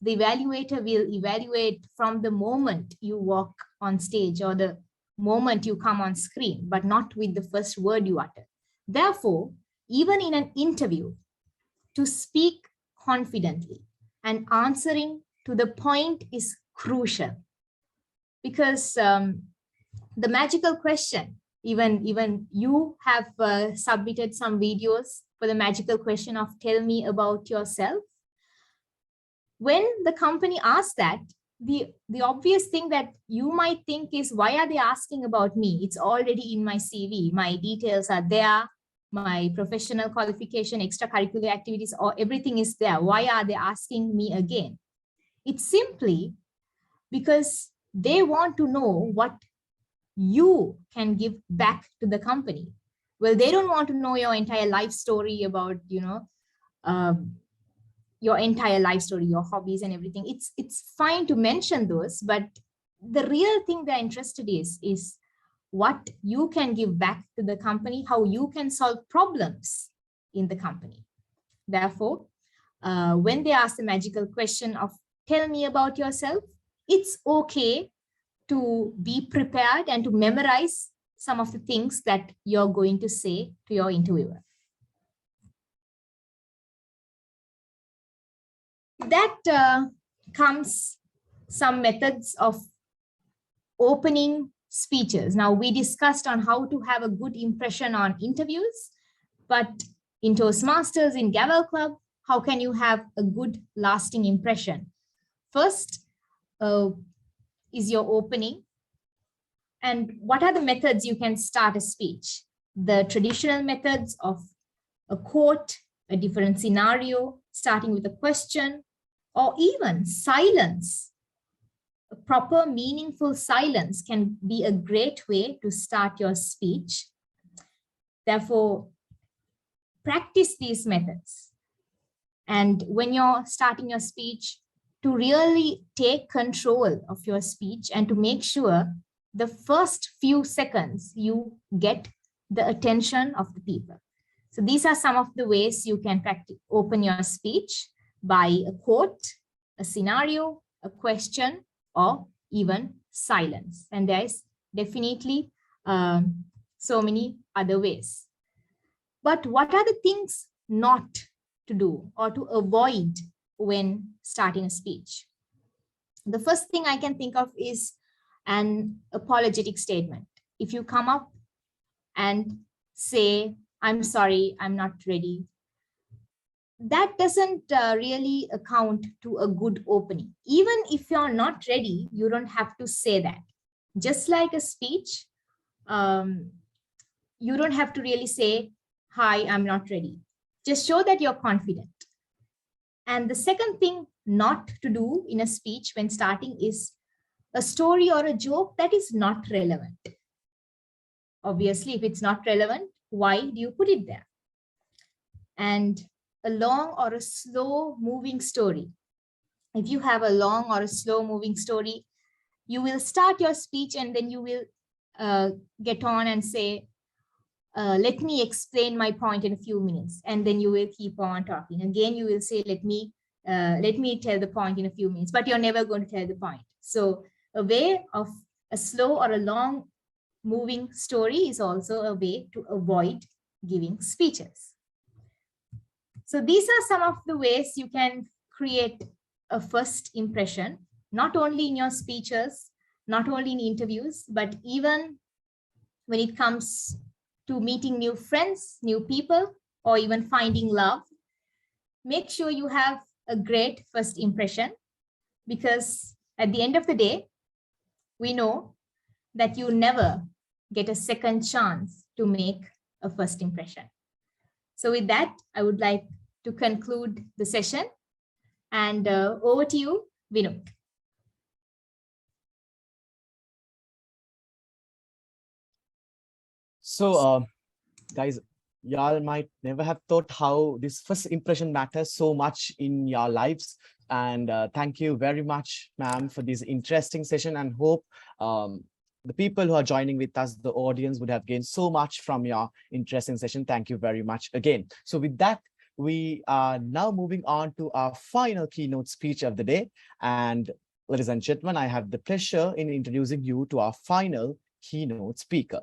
the evaluator will evaluate from the moment you walk on stage or the moment you come on screen, but not with the first word you utter. Therefore, even in an interview, to speak confidently and answering to the point is crucial, because the magical question, even you have submitted some videos for the magical question of tell me about yourself. When the company asks that, the obvious thing that you might think is, why are they asking about me? It's already in my CV. My details are there. My professional qualification, extracurricular activities, or everything is there. Why are they asking me again? It's simply because they want to know what you can give back to the company. Well, they don't want to know your entire life story about, your entire life story, your hobbies and everything. It's fine to mention those, but the real thing they're interested is what you can give back to the company, how you can solve problems in the company. Therefore, when they ask the magical question of tell me about yourself, it's okay to be prepared and to memorize some of the things that you're going to say to your interviewer. That comes some methods of opening speeches. Now, we discussed on how to have a good impression on interviews, but in Toastmasters, in Gavel Club, how can you have a good lasting impression? First is your opening. And what are the methods you can start a speech? The traditional methods of a quote, a different scenario, starting with a question, or even silence. A proper, meaningful silence can be a great way to start your speech. Therefore, practice these methods. And when you're starting your speech, to really take control of your speech and to make sure the first few seconds you get the attention of the people. So these are some of the ways you can open your speech, by a quote, a scenario, a question, or even silence. And there is definitely so many other ways. But what are the things not to do or to avoid when starting a speech? The first thing I can think of is an apologetic statement. If you come up and say, I'm sorry, I'm not ready, that doesn't really account to a good opening. Even if you're not ready, you don't have to say that. Just like a speech, you don't have to really say, hi, I'm not ready. Just show that you're confident. And the second thing not to do in a speech when starting is a story or a joke that is not relevant. Obviously, if it's not relevant, why do you put it there? And a long or a slow moving story. If you have a long or a slow moving story, you will start your speech and then you will get on and say, let me explain my point in a few minutes. And then you will keep on talking. Again, you will say, let me tell the point in a few minutes, but you're never going to tell the point. So a way of a slow or a long moving story is also a way to avoid giving speeches. So these are some of the ways you can create a first impression, not only in your speeches, not only in interviews, but even when it comes to meeting new friends, new people, or even finding love. Make sure you have a great first impression, because at the end of the day, we know that you never get a second chance to make a first impression. So with that, I would like to conclude the session, and over to you, Vinod. So, guys, y'all might never have thought how this first impression matters so much in your lives. And thank you very much, ma'am, for this interesting session, and hope the people who are joining with us, the audience, would have gained so much from your interesting session. Thank you very much again. So with that, we are now moving on to our final keynote speech of the day. And ladies and gentlemen, I have the pleasure in introducing you to our final keynote speaker.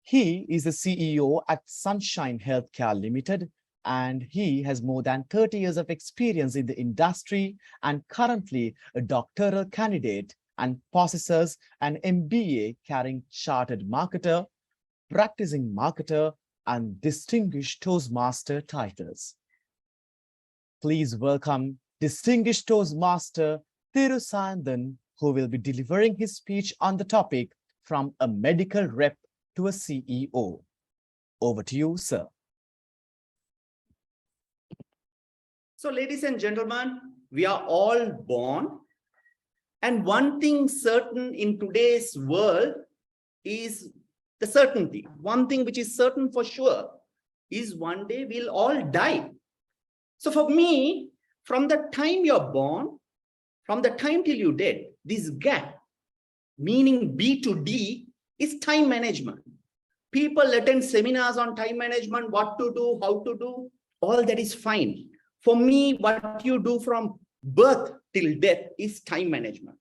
He is the CEO at Sunshine Healthcare Limited, and he has more than 30 years of experience in the industry and currently a doctoral candidate and possesses an MBA carrying Chartered Marketer, Practicing Marketer, and Distinguished Toastmaster titles. Please welcome Distinguished Toastmaster Thirusandan, who will be delivering his speech on the topic From a Medical Rep to a CEO. Over to you, sir. So, ladies and gentlemen, we are all born. And one thing certain in today's world is the certainty. One thing which is certain for sure is one day we'll all die. So for me, from the time you're born, from the time till you're dead, this gap, meaning B to D, is time management. People attend seminars on time management, what to do, how to do, all that is fine. For me, what you do from birth till death is time management.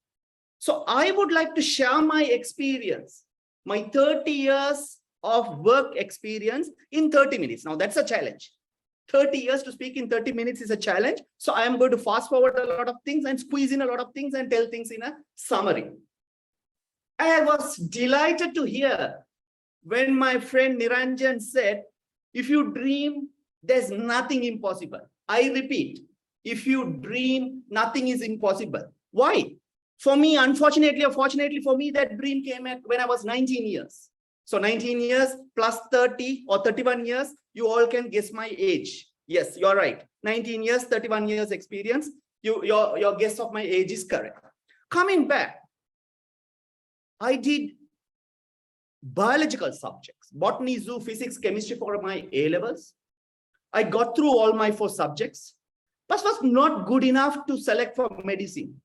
So I would like to share my experience, my 30 years of work experience in 30 minutes. Now that's a challenge. 30 years to speak in 30 minutes is a challenge. So I am going to fast forward a lot of things and squeeze in a lot of things and tell things in a summary. I was delighted to hear when my friend Niranjan said, if you dream, there's nothing impossible. I repeat, if you dream, nothing is impossible. Why? For me, unfortunately or fortunately for me, that dream came at when I was 19 years. So 19 years plus 30 or 31 years, you all can guess my age. Yes, you're right. 19 years, 31 years experience. Your guess of my age is correct. Coming back, I did biological subjects, botany, zoo, physics, chemistry for my A levels. I got through all my 4 subjects, but was not good enough to select for medicine.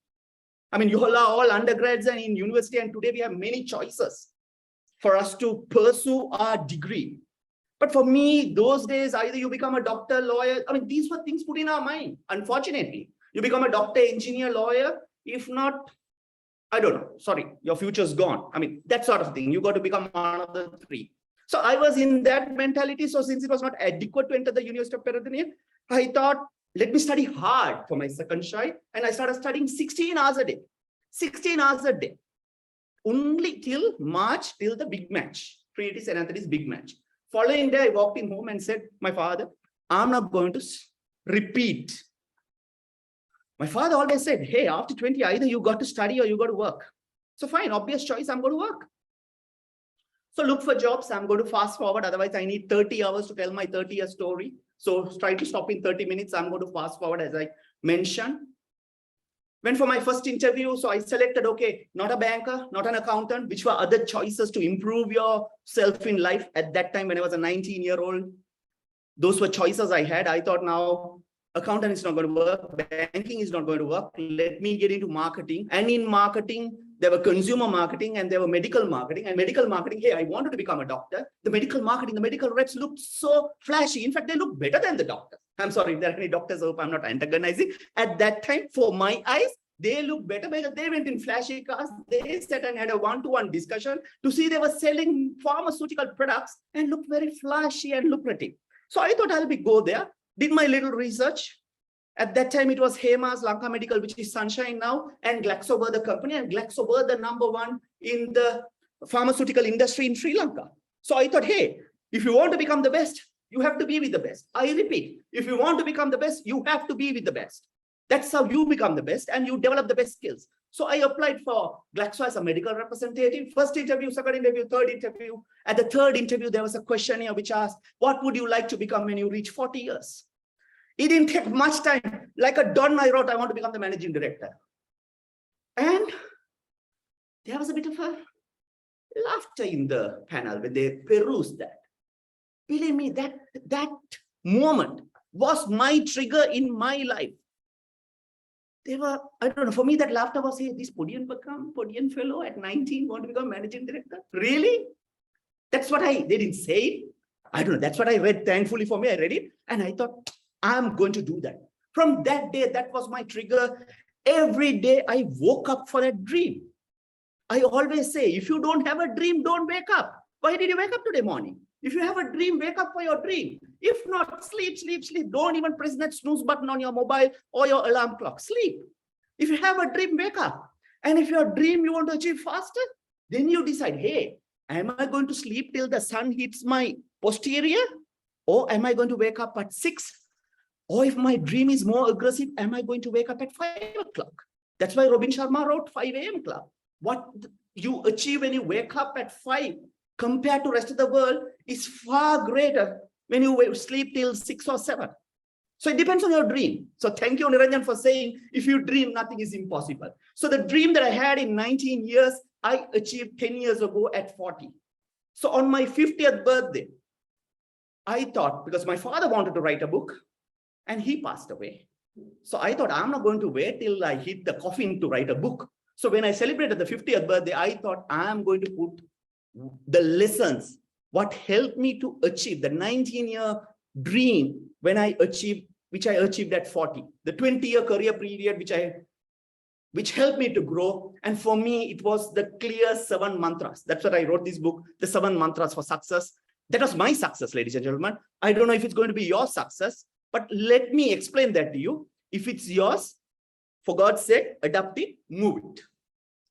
I mean, you all are all undergrads and in university, and today we have many choices for us to pursue our degree. But for me, those days, either you become a doctor, lawyer. I mean, these were things put in our mind. Unfortunately, you become a doctor, engineer, lawyer. If not, I don't know. Sorry, your future's gone. I mean, that sort of thing. You got to become one of the 3. So I was in that mentality. So since it was not adequate to enter the University of Peradeniya, I thought, let me study hard for my second choice. And I started studying 16 hours a day. 16 hours a day. Only till March, till the big match. Trinity St. Anthony's big match. Following day, I walked in home and said, my father, I'm not going to repeat. My father always said, hey, after 20, either you got to study or you got to work. So fine, obvious choice, I'm going to work. So look for jobs. I'm going to fast forward. Otherwise, I need 30 hours to tell my 30-year story. So try to stop in 30 minutes. I'm going to fast forward as I mentioned. Went for my first interview. So I selected, okay, not a banker, not an accountant, which were other choices to improve yourself in life. At that time, when I was a 19-year-old, those were choices I had. I thought now, accountant is not going to work. Banking is not going to work. Let me get into marketing. And in marketing, there were consumer marketing and there were medical marketing. And medical marketing, hey, I wanted to become a doctor. The medical marketing, the medical reps looked so flashy. In fact, they look better than the doctor. I'm sorry if there are any doctors, I hope I'm not antagonizing. At that time, for my eyes, they look better because they went in flashy cars. They sat and had a one-to-one discussion to see they were selling pharmaceutical products and looked very flashy and lucrative. So I thought I'll go there, did my little research. At that time, it was Hema's Lanka Medical, which is Sunshine now, and Glaxo were the company, and Glaxo were the #1 in the pharmaceutical industry in Sri Lanka. So I thought, hey, if you want to become the best, you have to be with the best. I repeat, if you want to become the best, you have to be with the best. That's how you become the best and you develop the best skills. So I applied for Glaxo as a medical representative. First interview, second interview, third interview. At the third interview, there was a questionnaire which asked, what would you like to become when you reach 40 years? It didn't take much time. Like a dawn, I wrote, I want to become the managing director. And there was a bit of a laughter in the panel when they perused that. Believe me, that moment was my trigger in my life. They were, I don't know, for me, that laughter was, hey, this Podian fellow at 19 want to become managing director? Really? That's what they didn't say it. I don't know. That's what I read. Thankfully for me, I read it. And I thought, I'm going to do that. From that day, that was my trigger. Every day I woke up for that dream. I always say, if you don't have a dream, don't wake up. Why did you wake up today morning? If you have a dream, wake up for your dream. If not, sleep, sleep, sleep. Don't even press that snooze button on your mobile or your alarm clock. Sleep. If you have a dream, wake up. And if your dream you want to achieve faster, then you decide, hey, am I going to sleep till the sun hits my posterior? Or am I going to wake up at 6? Or if my dream is more aggressive, am I going to wake up at 5 o'clock? That's why Robin Sharma wrote 5 a.m. Club. What you achieve when you wake up at 5 compared to rest of the world is far greater when you sleep till 6 or 7. So it depends on your dream. So thank you, Niranjan, for saying, if you dream, nothing is impossible. So the dream that I had in 19 years, I achieved 10 years ago at 40. So on my 50th birthday, I thought, because my father wanted to write a book and he passed away. So I thought, I'm not going to wait till I hit the coffin to write a book. So when I celebrated the 50th birthday, I thought I'm going to put the lessons, what helped me to achieve the 19-year dream when I achieved, which I achieved at 40, the 20-year career period, which helped me to grow. And for me, it was the clear 7 mantras. That's what I wrote this book, the 7 mantras for success. That was my success, ladies and gentlemen. I don't know if it's going to be your success, but let me explain that to you. If it's yours, for God's sake, adapt it, move it.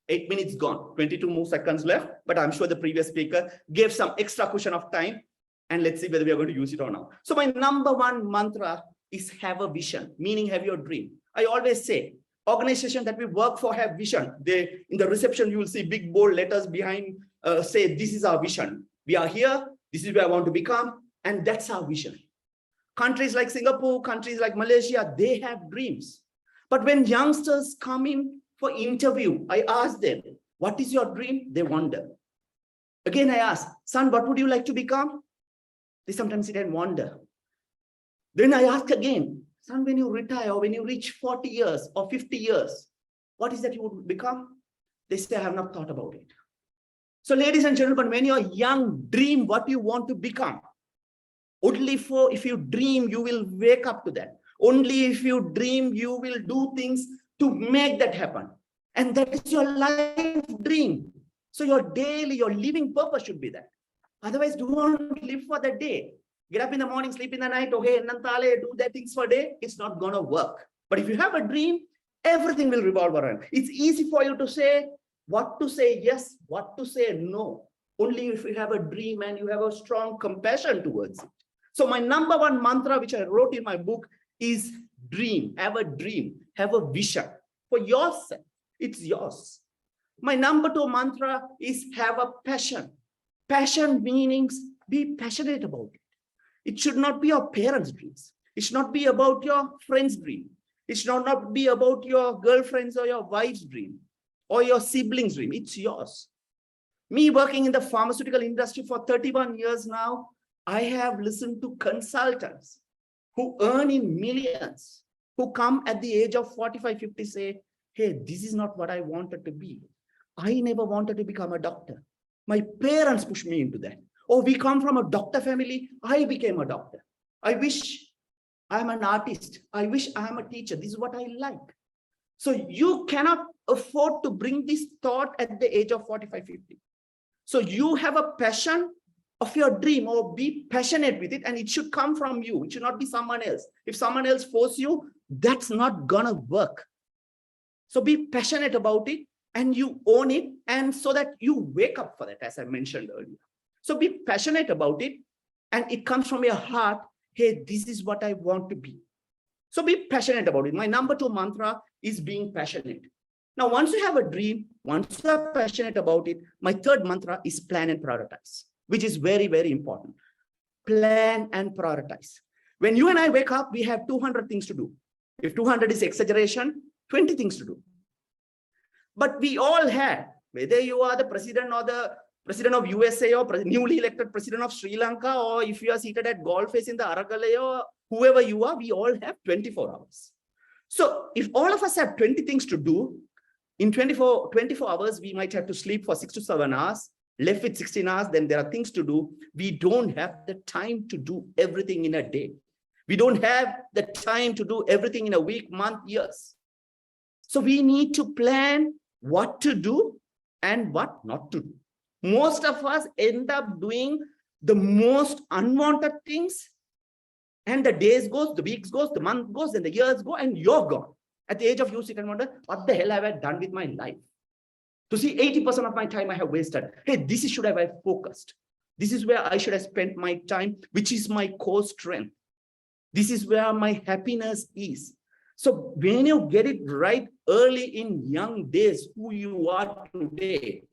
8 minutes gone, 22 more seconds left, but I'm sure the previous speaker gave some extra cushion of time, and let's see whether we are going to use it or not. So my number 1 mantra is have a vision, meaning have your dream. I always say, organizations that we work for have vision. In the reception, you will see big bold letters behind, say, this is our vision. We are here, this is where I want to become, and that's our vision. Countries like Singapore, countries like Malaysia, they have dreams. But when youngsters come in for interview, I ask them, what is your dream? They wonder. Again, I ask, son, what would you like to become? They sometimes sit and wonder. Then I ask again, son, when you retire or when you reach 40 years or 50 years, what is that you would become? They say, I have not thought about it. So ladies and gentlemen, when you're young, dream what you want to become. Only if you dream, you will wake up to that. Only if you dream, you will do things to make that happen. And that is your life dream. So your living purpose should be that. Otherwise, don't live for the day. Get up in the morning, sleep in the night, okay, nantale, do that things for a day. It's not going to work. But if you have a dream, everything will revolve around. It's easy for you to say what to say yes, what to say no. Only if you have a dream and you have a strong compassion towards it. So my number 1 mantra, which I wrote in my book, is dream. Have a dream. Have a vision for yourself. It's yours. My number 2 mantra is have a passion. Passion meanings be passionate about it. It should not be your parents' dreams. It should not be about your friend's dream. It should not be about your girlfriend's or your wife's dream or your sibling's dream. It's yours. Me working in the pharmaceutical industry for 31 years now, I have listened to consultants who earn in millions, who come at the age of 45, 50, say, hey, this is not what I wanted to be. I never wanted to become a doctor. My parents pushed me into that. Oh, we come from a doctor family. I became a doctor. I wish I'm an artist. I wish I'm a teacher. This is what I like. So you cannot afford to bring this thought at the age of 45, 50. So you have a passion of your dream, or be passionate with it, and it should come from you. It should not be someone else. If someone else force you, that's not gonna work. So be passionate about it and you own it, and so that you wake up for that, as I mentioned earlier. So be passionate about it, and it comes from your heart. Hey, this is what I want to be. So be passionate about it. My number 2 mantra is being passionate. Now, once you have a dream, once you are passionate about it, my 3rd mantra is plan and prioritize, which is very, very important. Plan and prioritize. When you and I wake up, we have 200 things to do. If 200 is exaggeration, 20 things to do. But we all have, whether you are the president or the president of USA or newly elected president of Sri Lanka, or if you are seated at golf face in the Aragale, or whoever you are, we all have 24 hours. So if all of us have 20 things to do, in 24 hours, we might have to sleep for 6 to 7 hours. left with 16 hours, then there are things to do. We don't have the time to do everything in a day. We don't have the time to do everything in a week, month, years. So we need to plan what to do and what not to do. Most of us end up doing the most unwanted things, and the days goes, the weeks goes, the month goes, and the years go, and you're gone. At the age of you sit and wonder, what the hell have I done with my life? To see 80% of my time I have wasted. Hey, this is should have I focused. This is where I should have spent my time, which is my core strength. This is where my happiness is. So when you get it right early in young days, who you are today,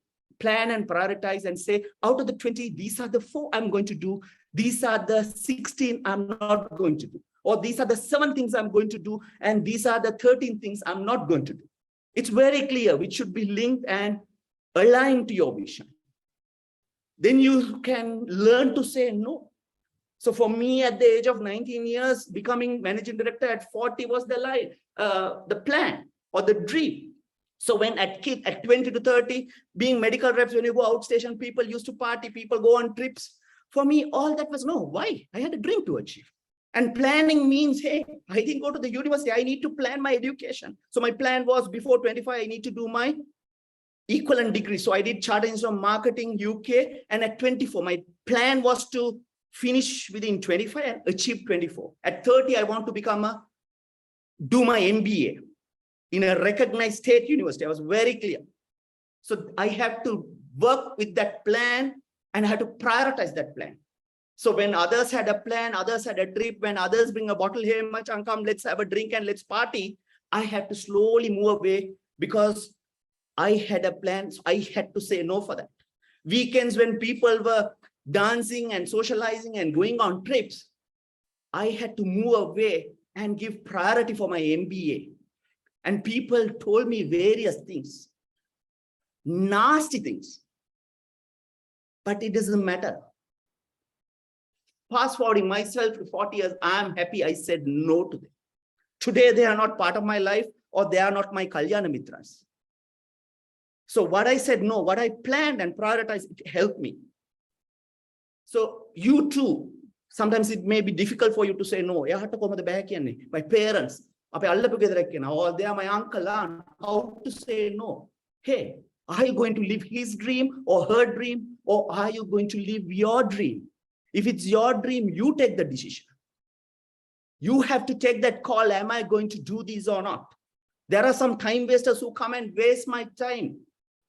plan and prioritize and say, out of the 20, these are the 4 I'm going to do. These are the 16 I'm not going to do. Or these are the 7 things I'm going to do. And these are the 13 things I'm not going to do. It's very clear, which should be linked and aligned to your vision. Then you can learn to say no. So for me, at the age of 19 years, becoming managing director at 40 was the plan or the dream. So when at 20 to 30, being medical reps, when you go outstation, people used to party, people go on trips. For me, all that was no. Why? I had a dream to achieve. And planning means, hey, I didn't go to the university. I need to plan my education. So my plan was before 25, I need to do my equivalent degree. So I did Chartered Institute of Marketing, UK. And at 24, my plan was to finish within 25 and achieve 24. At 30, I want to do my MBA in a recognized state university. I was very clear. So I have to work with that plan and I have to prioritize that plan. So when others had a plan, others had a trip, when others bring a bottle here, come, let's have a drink and let's party, I had to slowly move away because I had a plan. So I had to say no for that. Weekends when people were dancing and socializing and going on trips, I had to move away and give priority for my MBA. And people told me various things, nasty things, but it doesn't matter. Fast forwarding myself to 40 years, I'm happy I said no to them. Today, they are not part of my life or they are not my Kalyana Mitras. So what I said no, what I planned and prioritized, it helped me. So you too, sometimes it may be difficult for you to say no. My parents, or they are my uncle, aunt, how to say no? Hey, are you going to live his dream or her dream, or are you going to live your dream? If it's your dream, you take the decision. You have to take that call. Am I going to do this or not? There are some time wasters who come and waste my time.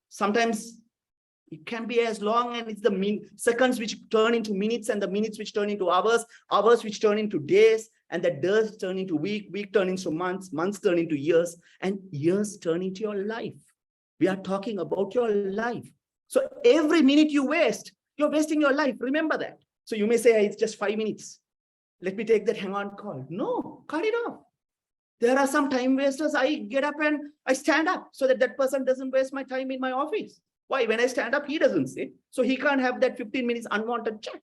Sometimes it can be as long, and it's the seconds which turn into minutes, and the minutes which turn into hours, hours which turn into days, and the days turn into week turn into months, months turn into years, and years turn into your life. We are talking about your life. So every minute you waste, you're wasting your life. Remember that. So you may say, hey, it's just 5 minutes. Let me take that hang-on call. No, cut it off. There are some time wasters. I get up and I stand up so that that person doesn't waste my time in my office. Why? When I stand up, he doesn't sit. So he can't have that 15 minutes unwanted chat.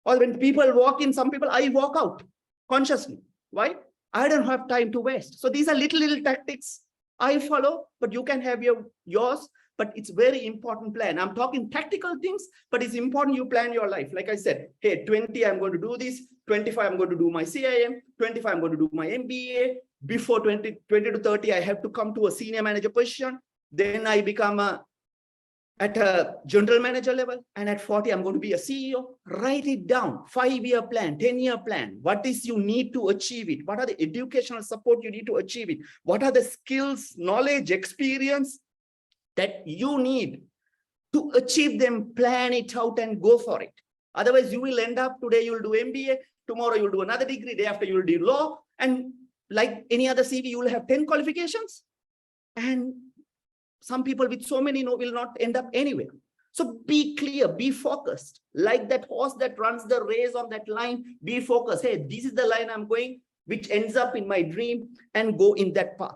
Or when people walk in, some people, I walk out consciously. Why? I don't have time to waste. So these are little tactics I follow, but you can have yours. But it's very important plan. I'm talking tactical things, but it's important you plan your life. Like I said, hey, 20, I'm going to do this. 25, I'm going to do my CIM. 25, I'm going to do my MBA. Before 20 to 30, I have to come to a senior manager position. Then I become at a general manager level. And at 40, I'm going to be a CEO. Write it down. 5-year plan, 10-year plan. What is you need to achieve it? What are the educational support you need to achieve it? What are the skills, knowledge, experience that you need to achieve them? Plan it out and go for it. Otherwise, you will end up, today you'll do MBA, tomorrow you'll do another degree, day after you'll do law. And like any other CV, you will have 10 qualifications. And some people with so many will not end up anywhere. So be clear, be focused. Like that horse that runs the race on that line, be focused. Hey, this is the line I'm going, which ends up in my dream, and go in that path.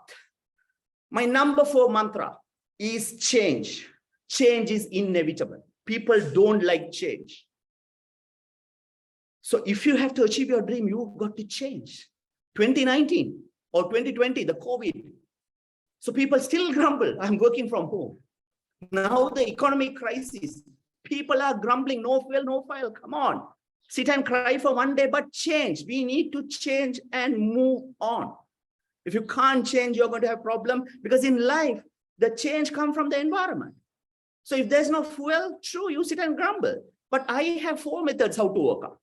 My number 4 mantra is change. Change is inevitable. People don't like change. So if you have to achieve your dream, you've got to change. 2019 or 2020, the COVID. So people still grumble, I'm working from home. Now the economic crisis, People are grumbling, no fuel, no file. Come on. Sit and cry for one day, but change. We need to change and move on. If you can't change, you're going to have a problem, because in life, the change comes from the environment. So if there's no fuel, true, you sit and grumble. But I have 4 methods how to overcome.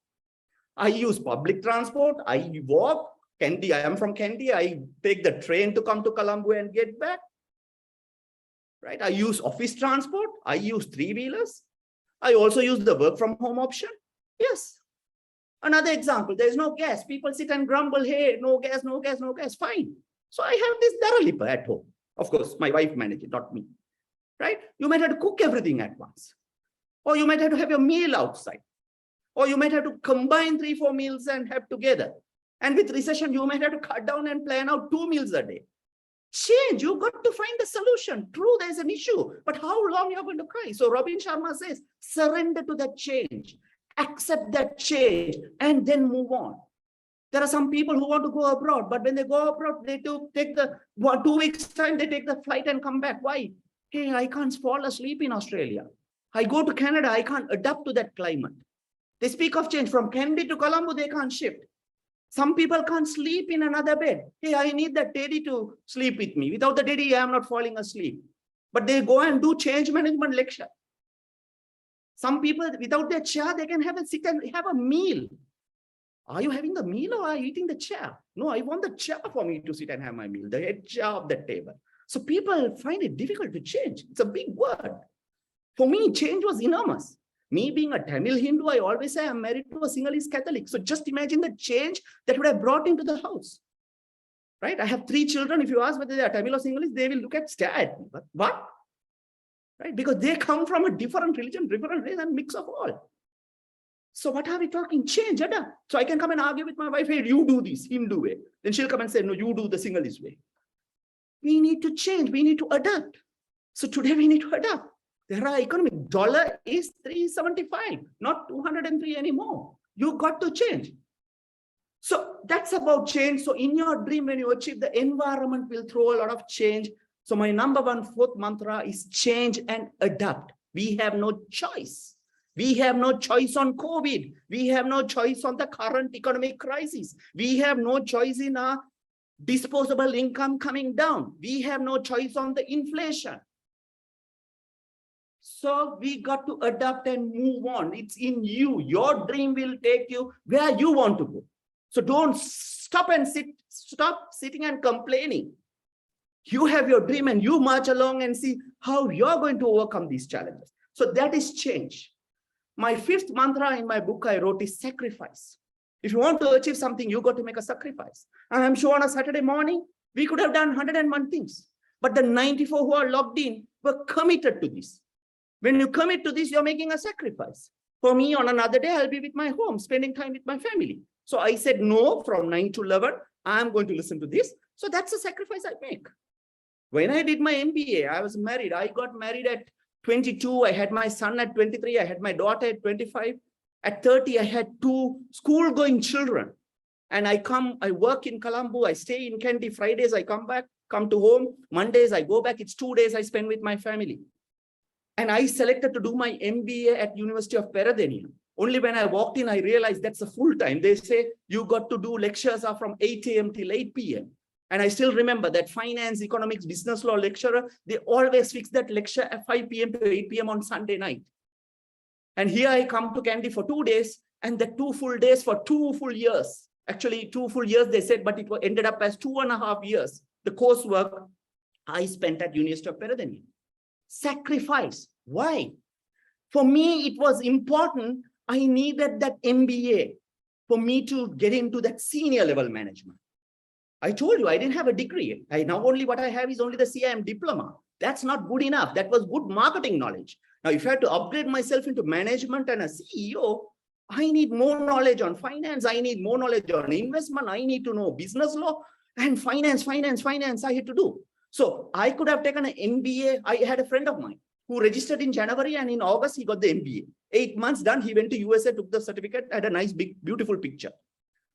I use public transport. I walk. Kandy, I am from Kandy. I take the train to come to Colombo and get back. Right? I use office transport. I use 3-wheelers. I also use the work from home option. Yes. Another example, there's no gas. People sit and grumble, hey, no gas, no gas, no gas. Fine. So I have this Daralipa at home. Of course, my wife managed it, not me. Right? You might have to cook everything at once. Or you might have to have your meal outside. Or you might have to combine 3-4 meals and have together. And with recession, you might have to cut down and plan out 2 meals a day. Change, you got to find a solution. True, there's an issue, but how long you're going to cry? So Robin Sharma says, surrender to that change, accept that change, and then move on. There are some people who want to go abroad, but when they go abroad, they take the 2 weeks time, they take the flight and come back. Why? Hey, I can't fall asleep in Australia. I go to Canada, I can't adapt to that climate. They speak of change from Kandy to Colombo, they can't shift. Some people can't sleep in another bed. Hey, I need that daddy to sleep with me. Without the daddy, I am not falling asleep. But they go and do change management lecture. Some people, without their chair, they can sit and have a meal. Are you having the meal or are you eating the chair? No, I want the chair for me to sit and have my meal, the head chair of the table. So people find it difficult to change. It's a big word. For me, change was enormous. Me being a Tamil Hindu, I always say I'm married to a Sinhalese Catholic. So just imagine the change that would have brought into the house. Right? I have 3 children. If you ask whether they are Tamil or Sinhalese, they will stare at me. But what? Right? Because they come from a different religion, different race, and mix of all. So what are we talking? Change, adapt. So I can come and argue with my wife, hey, you do this Hindu way. Then she'll come and say, no, you do the Sinhalese way. We need to change. We need to adapt. So today we need to adapt. There are economic. Dollar is 375, not 203 anymore. You got to change. So that's about change. So in your dream, when you achieve, the environment will throw a lot of change. So my number 1 4th mantra is change and adapt. We have no choice. We have no choice on COVID. We have no choice on the current economic crisis. We have no choice in our disposable income coming down. We have no choice on the inflation. So we got to adapt and move on. It's in you. Your dream will take you where you want to go. So don't stop sitting and complaining. You have your dream and you march along and see how you're going to overcome these challenges. So that is change. My 5th mantra in my book I wrote is sacrifice. If you want to achieve something, you got to make a sacrifice. And I'm sure on a Saturday morning, we could have done 101 things. But the 94 who are logged in were committed to this. When you commit to this, you're making a sacrifice. For me, on another day, I'll be with my home, spending time with my family. So I said no from 9 to 11. I'm going to listen to this. So that's a sacrifice I make. When I did my MBA, I was married. I got married at 22. I had my son at 23. I had my daughter at 25. At 30, I had 2 school-going children. And I work in Colombo. I stay in Kandy. Fridays, I come back, come to home. Mondays, I go back. It's 2 days I spend with my family. And I selected to do my MBA at University of Peradeniya. Only when I walked in, I realized that's a full time. They say you got to do lectures are from 8 a.m. till 8 p.m. And I still remember that finance, economics, business law lecturer, they always fix that lecture at 5 p.m. to 8 p.m. on Sunday night. And here I come to Kandy for 2 days, and the 2 full days for 2 full years. Actually, 2 full years, they said, but it ended up as 2.5 years. The coursework I spent at University of Peradeniya. Sacrifice. Why? For me, it was important. I needed that MBA for me to get into that senior level management. I told you I didn't have a degree. Now only what I have is only the CIM diploma. That's not good enough. That was good marketing knowledge. Now, if I had to upgrade myself into management and a CEO, I need more knowledge on finance. I need more knowledge on investment. I need to know business law and finance I had to do. So I could have taken an MBA. I had a friend of mine who registered in January, and in August, he got the MBA. 8 months done, he went to USA, took the certificate, had a nice, big, beautiful picture.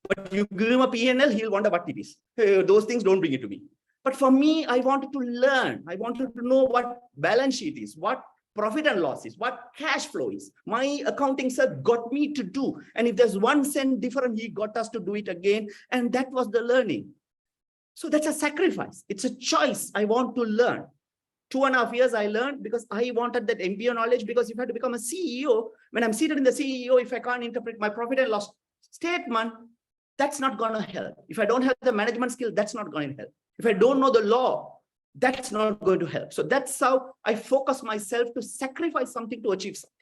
But you give him a P&L, he'll wonder what it is. Those things don't bring it to me. But for me, I wanted to learn. I wanted to know what balance sheet is, what profit and loss is, what cash flow is. My accounting sir got me to do. And if there's 1 cent different, he got us to do it again. And that was the learning. So that's a sacrifice. It's a choice. I want to learn. 2.5 years I learned because I wanted that MBA knowledge, because if I had to become a CEO, when I'm seated in the CEO, if I can't interpret my profit and loss statement, that's not going to help. If I don't have the management skill, that's not going to help. If I don't know the law, that's not going to help. So that's how I focus myself to sacrifice something to achieve something.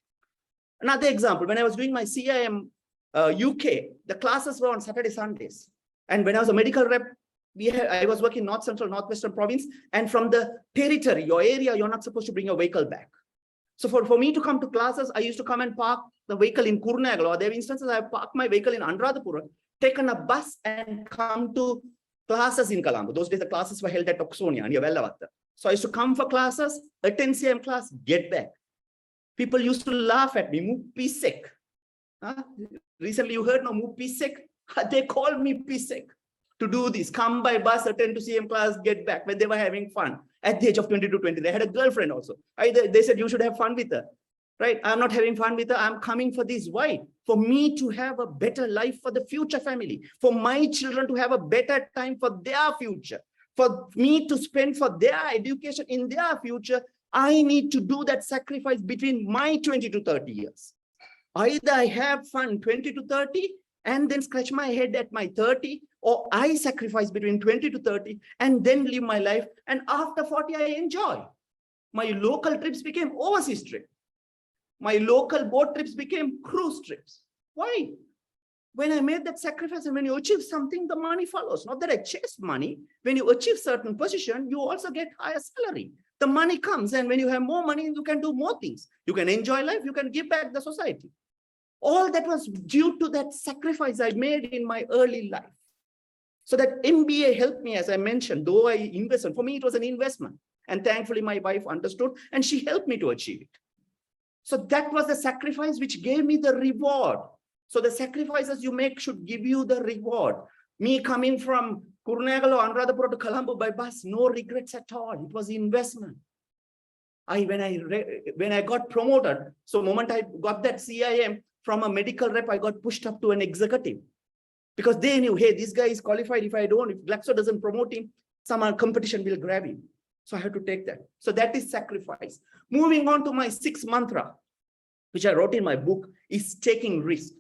Another example, when I was doing my CIM UK, the classes were on Saturday, Sundays. And when I was a medical rep, I was working North Central, Northwestern province, and from the territory, your area, you're not supposed to bring your vehicle back. So for me to come to classes, I used to come and park the vehicle in Kurnagal, or there were instances I parked my vehicle in Anuradhapura, taken a bus and come to classes in Colombo. Those days the classes were held at Oxonia near Vellavatta. So I used to come for classes, attend CM class, get back. People used to laugh at me, "Mu pisek." Recently you heard, no, "Mu pisek." They called me pisek to do this, come by bus, attend to CM class, get back, when they were having fun. At the age of 20 to 20, they had a girlfriend also. They said, "You should have fun with her." Right? I'm not having fun with her. I'm coming for this. Why? For me to have a better life for the future family, for my children to have a better time for their future, for me to spend for their education in their future. I need to do that sacrifice between my 20 to 30 years. Either I have fun 20 to 30 and then scratch my head at my 30, or I sacrifice between 20 to 30 and then live my life. And after 40, I enjoy. My local trips became overseas trips. My local boat trips became cruise trips. Why? When I made that sacrifice, and when you achieve something, the money follows. Not that I chase money. When you achieve certain position, you also get higher salary. The money comes, and when you have more money, you can do more things. You can enjoy life. You can give back the society. All that was due to that sacrifice I made in my early life. So that MBA helped me, as I mentioned, though I invested. For me, it was an investment. And thankfully, my wife understood, and she helped me to achieve it. So that was the sacrifice which gave me the reward. So the sacrifices you make should give you the reward. Me coming from Kurnagal or Anuradhapura to Colombo by bus, no regrets at all. It was investment. When I got promoted, so the moment I got that CIM from a medical rep, I got pushed up to an executive. Because they knew, hey, this guy is qualified. If Glaxo doesn't promote him, some competition will grab him. So I had to take that. So that is sacrifice. Moving on to my 6th mantra, which I wrote in my book, is taking risk.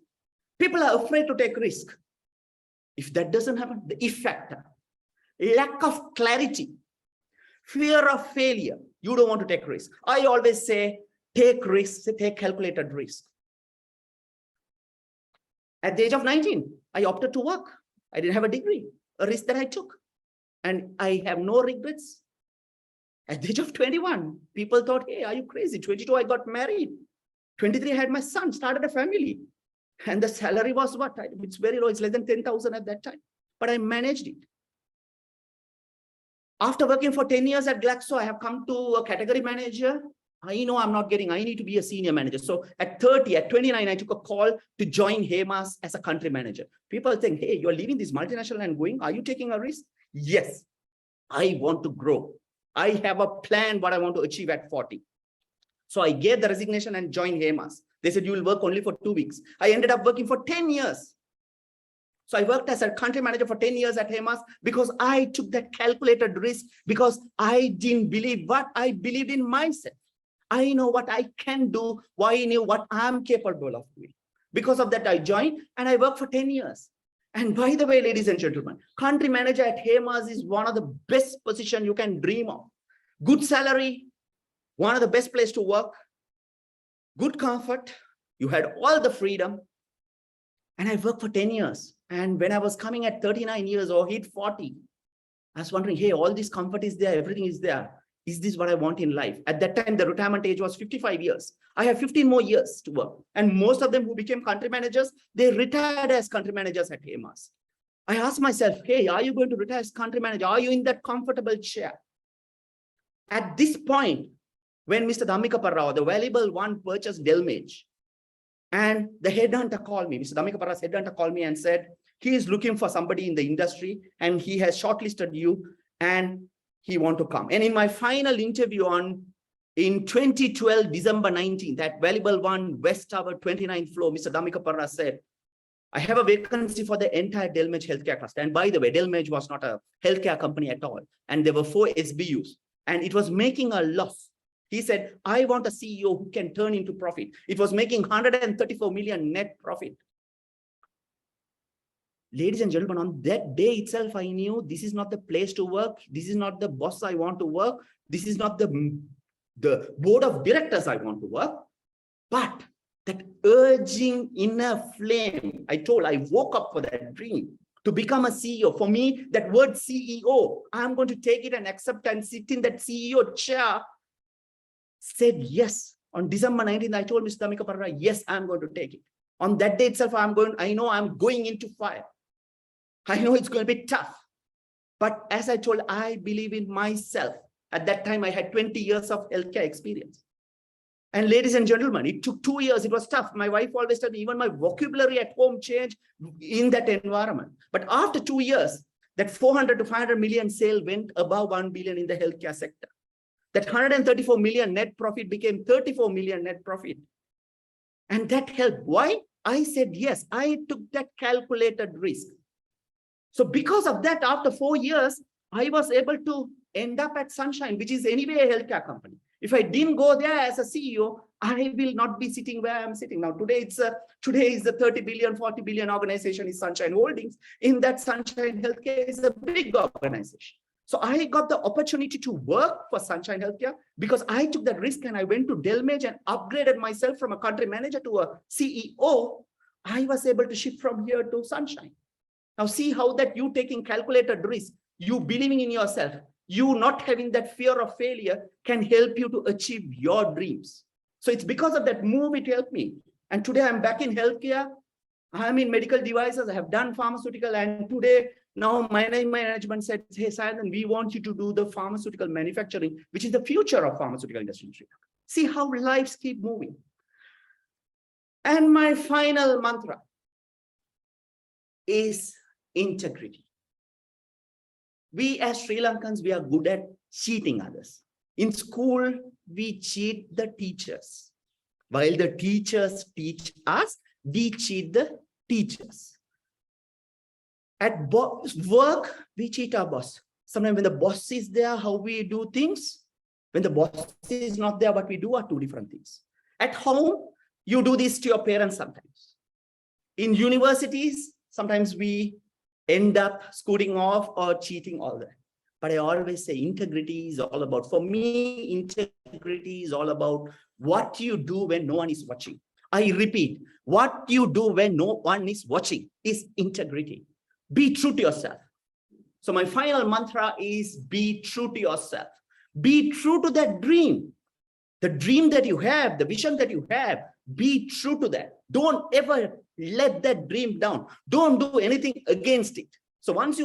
People are afraid to take risk. If that doesn't happen, the if factor, lack of clarity, fear of failure, you don't want to take risk. I always say, take risks, take calculated risk. At the age of 19, I opted to work. I didn't have a degree, a risk that I took. And I have no regrets. At the age of 21, people thought, hey, are you crazy? 22, I got married. 23, I had my son, started a family. And the salary was what? It's very low. It's less than 10,000 at that time. But I managed it. After working for 10 years at Glaxo, I have come to a category manager. I know I'm not getting, I need to be a senior manager. So at 30, at 29, I took a call to join Hemas as a country manager. People think, hey, you're leaving this multinational and going, are you taking a risk? Yes, I want to grow. I have a plan what I want to achieve at 40. So I gave the resignation and joined Hemas. They said, you will work only for 2 weeks. I ended up working for 10 years. So I worked as a country manager for 10 years at Hemas because I took that calculated risk, because I didn't believe what I believed in myself. I know what I can do, why I knew what I'm capable of doing. Because of that, I joined and I worked for 10 years. And by the way, ladies and gentlemen, country manager at Hemas is one of the best positions you can dream of. Good salary, one of the best places to work, good comfort, you had all the freedom. And I worked for 10 years. And when I was coming at 39 years or hit 40, I was wondering, hey, all this comfort is there, everything is there. Is this what I want in life? At that time, the retirement age was 55 years. I have 15 more years to work. And most of them who became country managers, they retired as country managers at Hemas. I asked myself, hey, are you going to retire as country manager? Are you in that comfortable chair? At this point, when Mr. Dhammika Parrao, the valuable one, purchased Delmage, and the headhunter called me, Mr. Dhammika Parrao's headhunter called me and said, he is looking for somebody in the industry and he has shortlisted you and he wants to come. And in my final interview on In 2012, December 19th, that valuable one, West Tower, 29th floor, Mr. Damika Parra said, I have a vacancy for the entire Delmage healthcare cluster. And by the way, Delmage was not a healthcare company at all. And there were 4 SBUs and it was making a loss. He said, I want a CEO who can turn into profit. It was making 134 million net profit. Ladies and gentlemen, on that day itself, I knew this is not the place to work. This is not the boss I want to work. This is not the board of directors I want to work. But that urging inner flame, I woke up for that dream to become a CEO. For me, that word CEO, I'm going to take it and accept and sit in that CEO chair. Said yes. On December 19th, I told Mr. Damika Parra, yes, I'm going to take it. On that day itself, I know I'm going into fire. I know it's going to be tough. But as I told, I believe in myself. At that time, I had 20 years of healthcare experience. And ladies and gentlemen, it took 2 years. It was tough. My wife always told me, even my vocabulary at home changed in that environment. But after 2 years, that 400 to 500 million sale went above 1 billion in the healthcare sector. That 134 million net profit became 34 million net profit. And that helped. Why? I said, yes, I took that calculated risk. So because of that, after 4 years, I was able to end up at Sunshine, which is anyway a healthcare company. If I didn't go there as a CEO, I will not be sitting where I'm sitting now. Today is the 30 billion, 40 billion organization is Sunshine Holdings. In that, Sunshine Healthcare is a big organization. So I got the opportunity to work for Sunshine Healthcare because I took that risk and I went to Delmage and upgraded myself from a country manager to a CEO. I was able to shift from here to Sunshine. Now see how that you taking calculated risk, you believing in yourself, you not having that fear of failure can help you to achieve your dreams. So it's because of that move, it helped me. And today I'm back in healthcare. I'm in medical devices. I have done pharmaceutical. And today, now my management said, hey, Sayandan, we want you to do the pharmaceutical manufacturing, which is the future of pharmaceutical industry. See how lives keep moving. And my final mantra is integrity. We as Sri Lankans, we are good at cheating others. In school, we cheat the teachers. While the teachers teach us, we cheat the teachers. At work, we cheat our boss. Sometimes when the boss is there, how we do things. When the boss is not there, what we do are 2 different things. At home, you do this to your parents sometimes. In universities, sometimes we end up scooting off or cheating all that. But I always say integrity is all about, for me, integrity is all about what you do when no one is watching. I repeat, what you do when no one is watching is integrity. Be true to yourself. So my final mantra is be true to yourself. Be true to that dream. The dream that you have, the vision that you have, be true to that. Don't ever let that dream down. Don't do anything against it. So once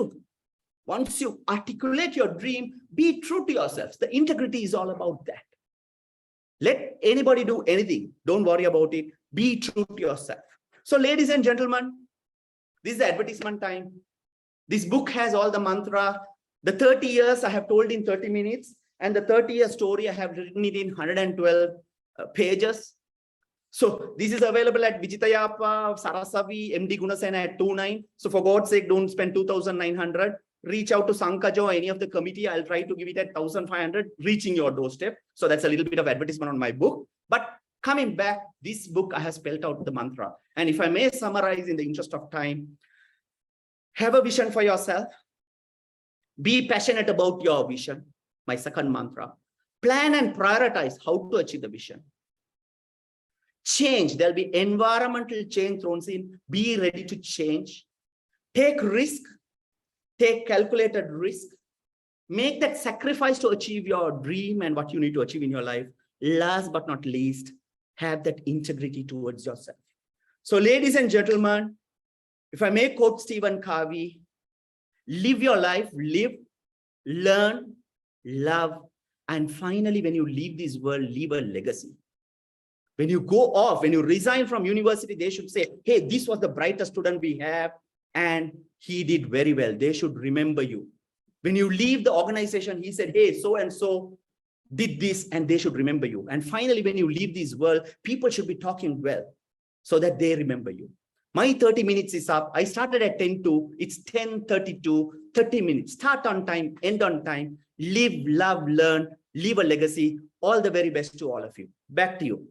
you articulate your dream, be true to yourselves. The integrity is all about that. Let anybody do anything. Don't worry about it. Be true to yourself. So ladies and gentlemen, this is the advertisement time. This book has all the mantra. The 30 years I have told in 30 minutes, and the 30-year story I have written it in 112 pages. So this is available at Vijitayapa, Sarasavi, MD Gunasena at 29. So for God's sake, don't spend 2,900. Reach out to Sankaj or any of the committee. I'll try to give it at 1,500, reaching your doorstep. So that's a little bit of advertisement on my book. But coming back, this book, I have spelled out the mantra. And if I may summarize in the interest of time, have a vision for yourself. Be passionate about your vision. My second mantra. Plan and prioritize how to achieve the vision. Change. There'll be environmental change thrown in. Be ready to change. Take risk. Take calculated risk. Make that sacrifice to achieve your dream and what you need to achieve in your life. Last but not least, have that integrity towards yourself. So ladies and gentlemen, if I may quote Stephen Covey, live your life, live, learn, love, and finally, when you leave this world, leave a legacy. When you go off, when you resign from university, they should say, hey, this was the brightest student we have, and he did very well. They should remember you. When you leave the organization, he said, hey, so-and-so did this and they should remember you. And finally, when you leave this world, people should be talking well so that they remember you. My 30 minutes is up. I started at 10 to, it's 10:32, 30 minutes. Start on time, end on time, live, love, learn, leave a legacy. All the very best to all of you. Back to you.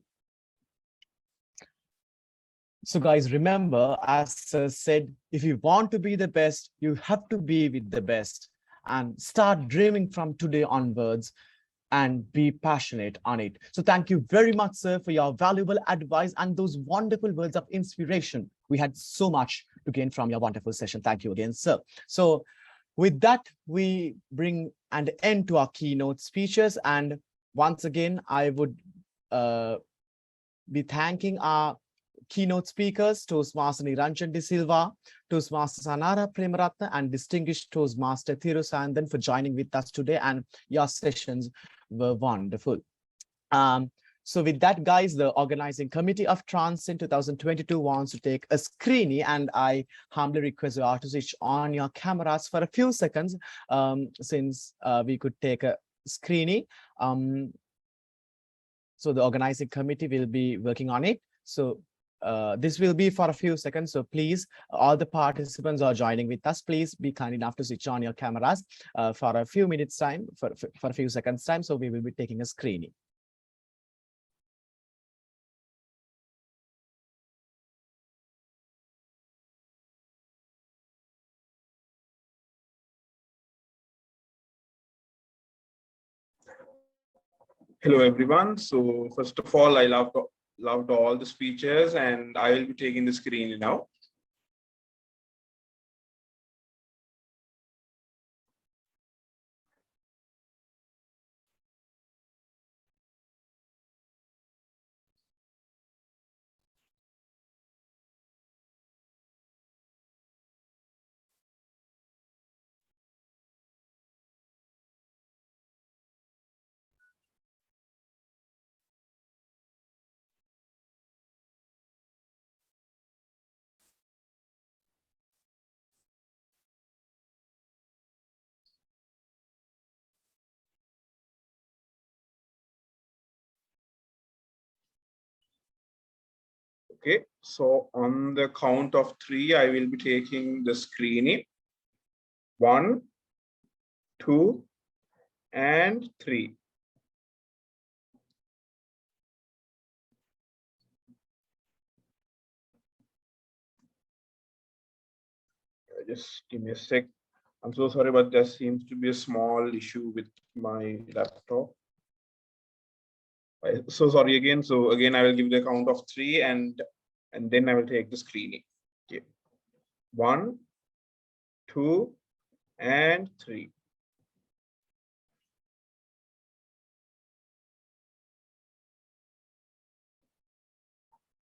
So guys, remember, as Sir said, if you want to be the best, you have to be with the best and start dreaming from today onwards and be passionate on it. So thank you very much, sir, for your valuable advice and those wonderful words of inspiration. We had so much to gain from your wonderful session. Thank you again, sir. So with that, we bring an end to our keynote speeches. And once again, I would be thanking our keynote speakers, Toastmaster Niranjan De Silva, Toastmaster Sanara Premaratna, and distinguished Toastmaster Thirusandan for joining with us today. And your sessions were wonderful. So with that, guys, the organizing committee of Transcend 2022 wants to take a screening, and I humbly request you all to switch on your cameras for a few seconds, since we could take a screening. So the organizing committee will be working on it. So this will be for a few seconds. So please, all the participants are joining with us. Please be kind enough to switch on your cameras for a few minutes time, for a few seconds time. So we will be taking a screening. Hello, everyone. So first of all, I loved all the speeches, and I will be taking the screen now. Okay, so on the count of 3, I will be taking the screening. 1, 2, and 3. Just give me a sec. I'm so sorry, but there seems to be a small issue with my laptop. So sorry again. So again, I will give the count of 3, and then I will take the screening. Okay. 1, 2, and 3.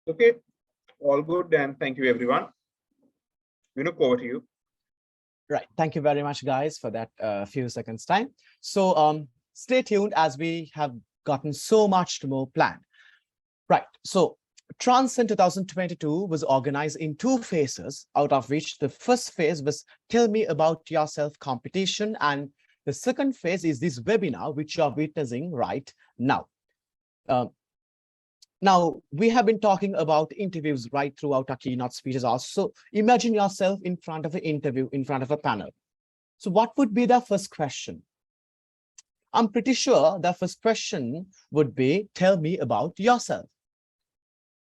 Okay, all good, and thank you, everyone. Vinuk, over to you. Right. Thank you very much, guys, for that few seconds time. So stay tuned, as we have gotten so much more planned. Right. So Transcend 2022 was organized in 2 phases, out of which the first phase was Tell Me About Yourself competition, and the second phase is this webinar, which you are witnessing right now. Now, we have been talking about interviews right throughout our keynote speeches also. Imagine yourself in front of an interview, in front of a panel. So what would be the first question? I'm pretty sure the first question would be, tell me about yourself.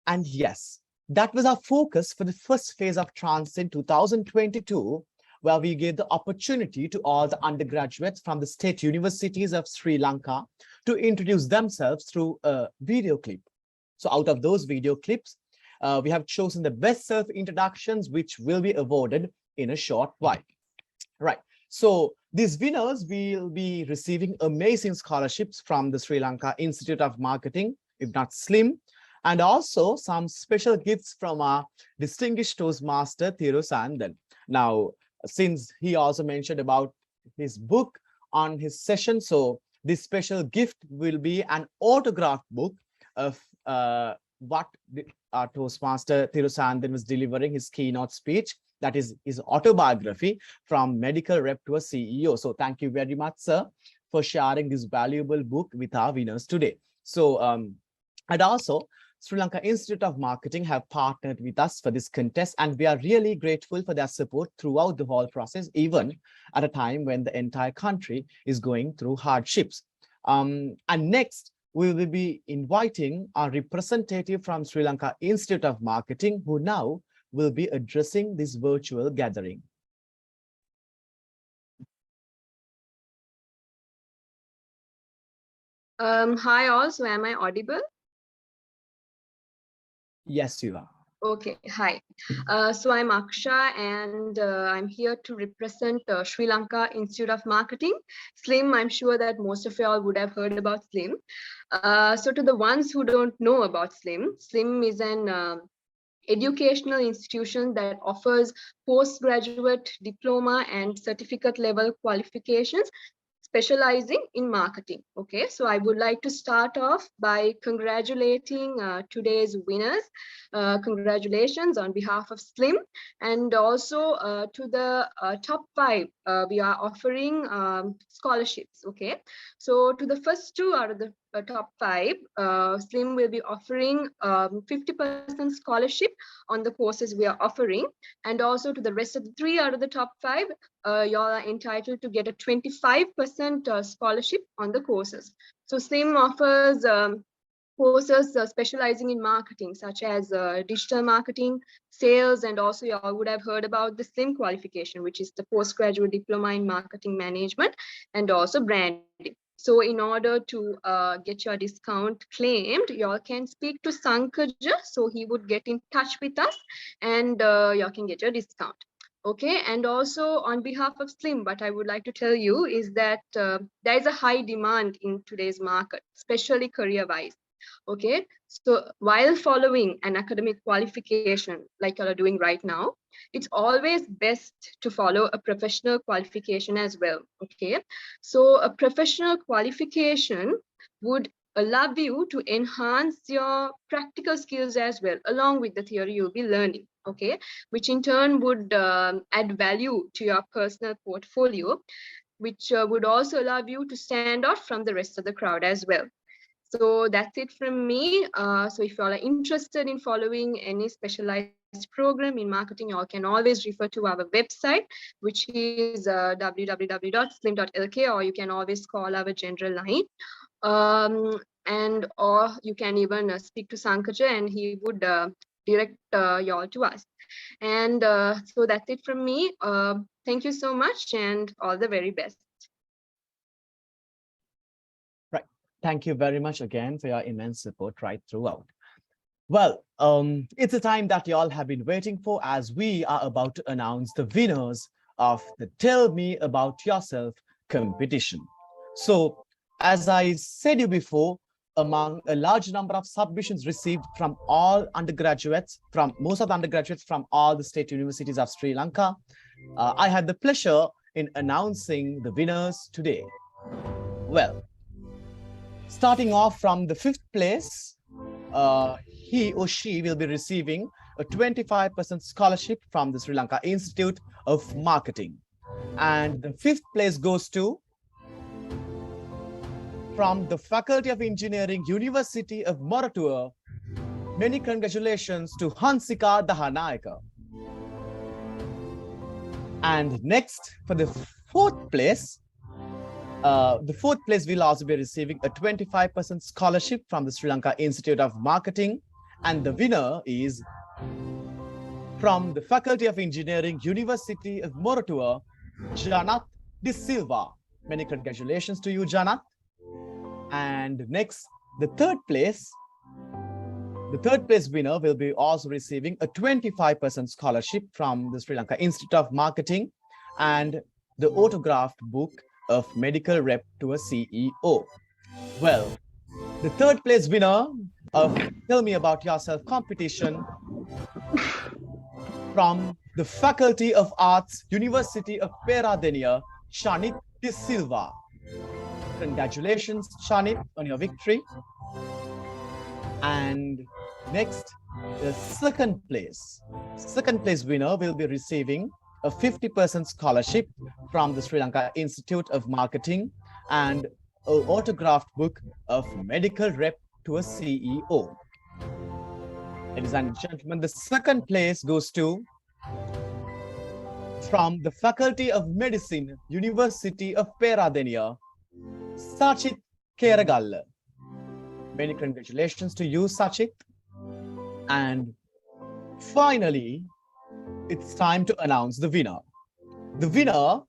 And yes, that was our focus for the first phase of Transcend 2022, where we gave the opportunity to all the undergraduates from the state universities of Sri Lanka to introduce themselves through a video clip. So out of those video clips, we have chosen the best self-introductions, which will be awarded in a short while. Right. So these winners will be receiving amazing scholarships from the Sri Lanka Institute of Marketing, if not SLIM, and also some special gifts from our distinguished Toastmaster Thirusandan. Now, since he also mentioned about his book on his session, so this special gift will be an autographed book of what our Toastmaster Thirusandan was delivering his keynote speech, that is his autobiography, From Medical Rep to a CEO. So thank you very much, sir, for sharing this valuable book with our winners today. So, and also, Sri Lanka Institute of Marketing have partnered with us for this contest, and we are really grateful for their support throughout the whole process, even at a time when the entire country is going through hardships. And next, we will be inviting our representative from Sri Lanka Institute of Marketing, who now will be addressing this virtual gathering. Hi all, so am I audible? Yes, you are. Okay, hi. So I'm Aksha and I'm here to represent Sri Lanka Institute of Marketing. SLIM, I'm sure that most of y'all would have heard about SLIM. So to the ones who don't know about SLIM, SLIM is an educational institution that offers postgraduate diploma and certificate level qualifications specializing in marketing. Okay, so I would like to start off by congratulating today's winners. Congratulations on behalf of SLIM, and also to the top 5, we are offering scholarships. Okay, so to the first 2 out of the top 5, SLIM will be offering 50% scholarship on the courses we are offering, and also to the rest of the 3 out of the top 5, y'all are entitled to get a 25% scholarship on the courses. So SLIM offers courses specializing in marketing, such as digital marketing, sales, and also y'all would have heard about the SLIM qualification, which is the postgraduate diploma in marketing management and also branding. So in order to get your discount claimed, y'all can speak to Sankaja, so he would get in touch with us and y'all can get your discount. Okay, and also on behalf of SLIM, what I would like to tell you is that there is a high demand in today's market, especially career-wise. Okay, so while following an academic qualification like you are doing right now, it's always best to follow a professional qualification as well. Okay, so a professional qualification would allow you to enhance your practical skills as well, along with the theory you'll be learning. Okay, which in turn would add value to your personal portfolio, which would also allow you to stand out from the rest of the crowd as well. So that's it from me. So if you all are interested in following any specialized program in marketing, you all can always refer to our website, which is www.slim.lk, or you can always call our general line. And or you can even speak to Sankaja and he would direct y'all to us. And so that's it from me. Thank you so much and all the very best. Right. Thank you very much again for your immense support right throughout. Well, it's a time that you all have been waiting for, as we are about to announce the winners of the Tell Me About Yourself competition. So, as I said you before, among a large number of submissions received from all undergraduates, from most of the undergraduates from all the state universities of Sri Lanka, I had the pleasure in announcing the winners today. Well, starting off from the 5th place, he or she will be receiving a 25% scholarship from the Sri Lanka Institute of Marketing. And the 5th place goes to, from the Faculty of Engineering, University of Moratuwa. Many congratulations to Hansika Dahanayaka. And next, for the 4th place, will also be receiving a 25% scholarship from the Sri Lanka Institute of Marketing. And the winner is from the Faculty of Engineering, University of Moratuwa, Janat De Silva. Many congratulations to you, Janat. And next, the 3rd place winner will be also receiving a 25% scholarship from the Sri Lanka Institute of Marketing and the autographed book of Medical Rep to a CEO. Well, the 3rd place winner of Tell Me About Yourself competition from the Faculty of Arts, University of Peradeniya, Shanit De Silva. Congratulations, Shanit, on your victory. And next, the 2nd place winner will be receiving a 50% scholarship from the Sri Lanka Institute of Marketing and an autographed book of medical rep to a CEO. Ladies and gentlemen, the second place goes to from the Faculty of Medicine, University of Peradeniya, Sachit Keragalla. Many congratulations to you, Sachit. And finally, it's time to announce the winner. The winner,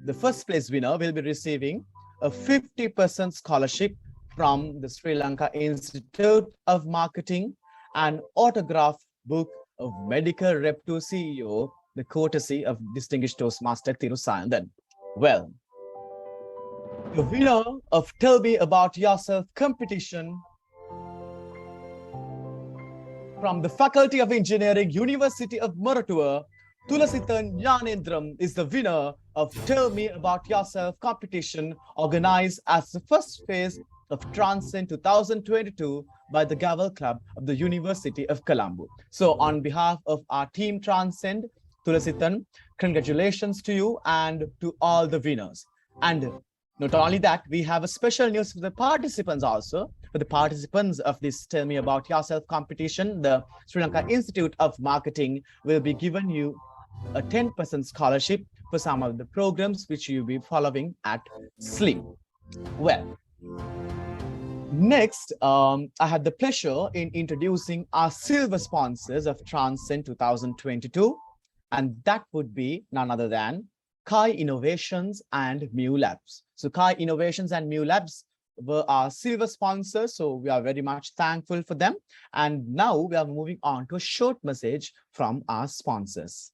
the first place winner, will be receiving a 50% scholarship from the Sri Lanka Institute of Marketing, an autographed book of medical rep to CEO, the courtesy of distinguished Toastmaster Thiru Sayandan. Well, the winner of Tell Me About Yourself competition from the Faculty of Engineering, University of Moratuwa, Tulasithan Yanendram is the winner of Tell Me About Yourself competition organized as the first phase of Transcend 2022 by the Gavel Club of the University of Colombo. So on behalf of our team Transcend, Tulasithan, congratulations to you and to all the winners. And not only that, we have a special news for the participants also. For the participants of this Tell Me About Yourself competition, the Sri Lanka Institute of Marketing will be giving you a 10% scholarship for some of the programs which you'll be following at SLIM. Well, next, I had the pleasure in introducing our silver sponsors of Transcend 2022, and that would be none other than Kai Innovations and Mu Labs. So Kai Innovations and Mu Labs were our silver sponsors, so we are very much thankful for them. And now we are moving on to a short message from our sponsors.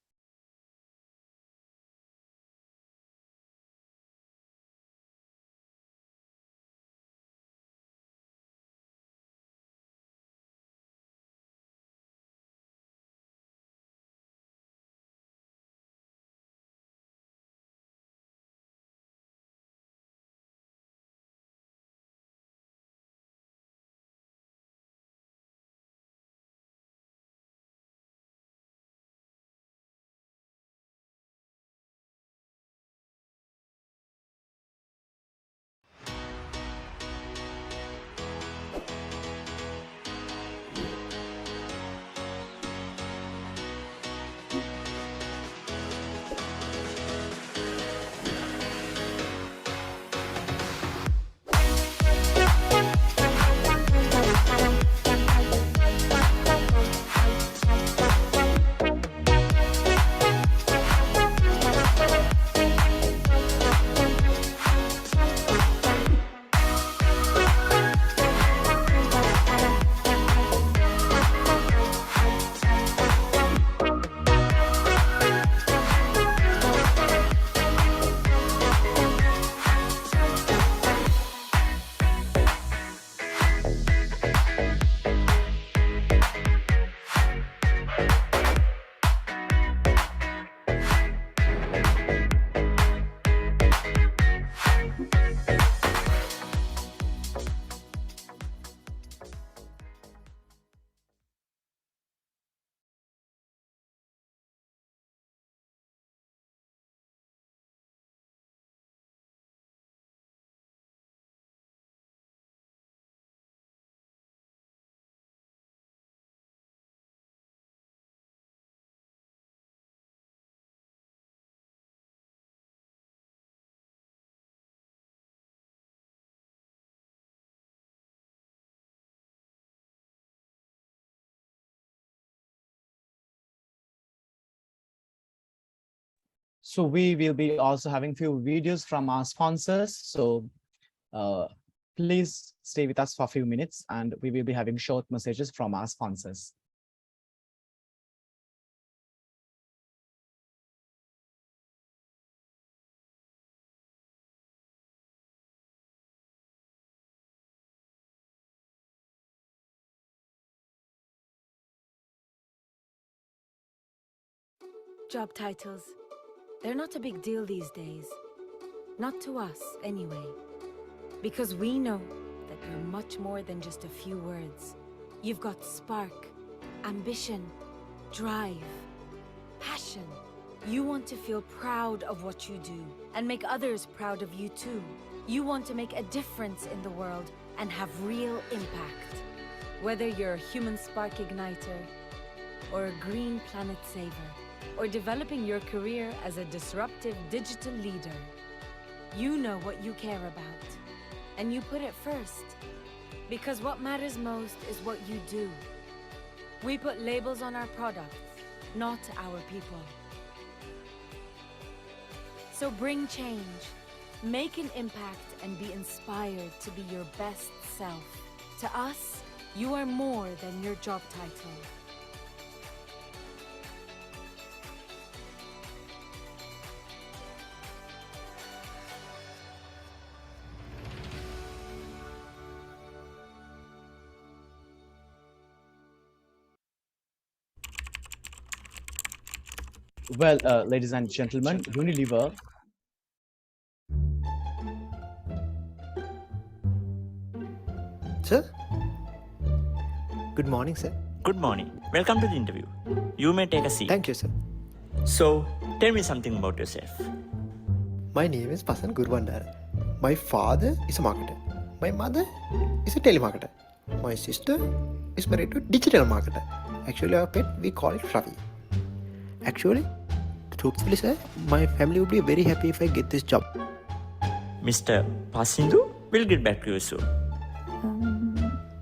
So we will be also having few videos from our sponsors. So please stay with us for a few minutes and we will be having short messages from our sponsors. Job titles, they're not a big deal these days. Not to us, anyway. Because we know that you're much more than just a few words. You've got spark, ambition, drive, passion. You want to feel proud of what you do and make others proud of you too. You want to make a difference in the world and have real impact. Whether you're a human spark igniter, or a green planet saver, or developing your career as a disruptive digital leader, you know what you care about, and you put it first. Because what matters most is what you do. We put labels on our products, not our people. So bring change, make an impact, and be inspired to be your best self. To us, you are more than your job title. Well, ladies and gentlemen, Unilever. Sir? Good morning, sir. Good morning. Welcome to the interview. You may take a seat. Thank you, sir. So, tell me something about yourself. My name is Pasan Guruvandara. My father is a marketer. My mother is a telemarketer. My sister is married to a digital marketer. Actually, our pet, we call it Fluffy. Actually, truthfully, sir, my family would be very happy if I get this job. Mr. Pasindu, we'll get back to you soon.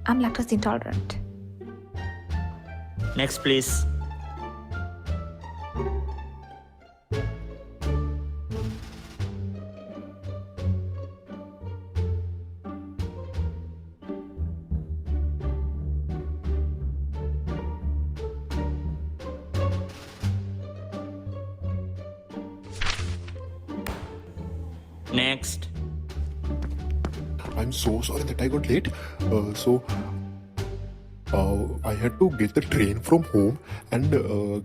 I'm lactose intolerant. Next, please. Next. I'm so sorry that I got late. I had to get the train from home and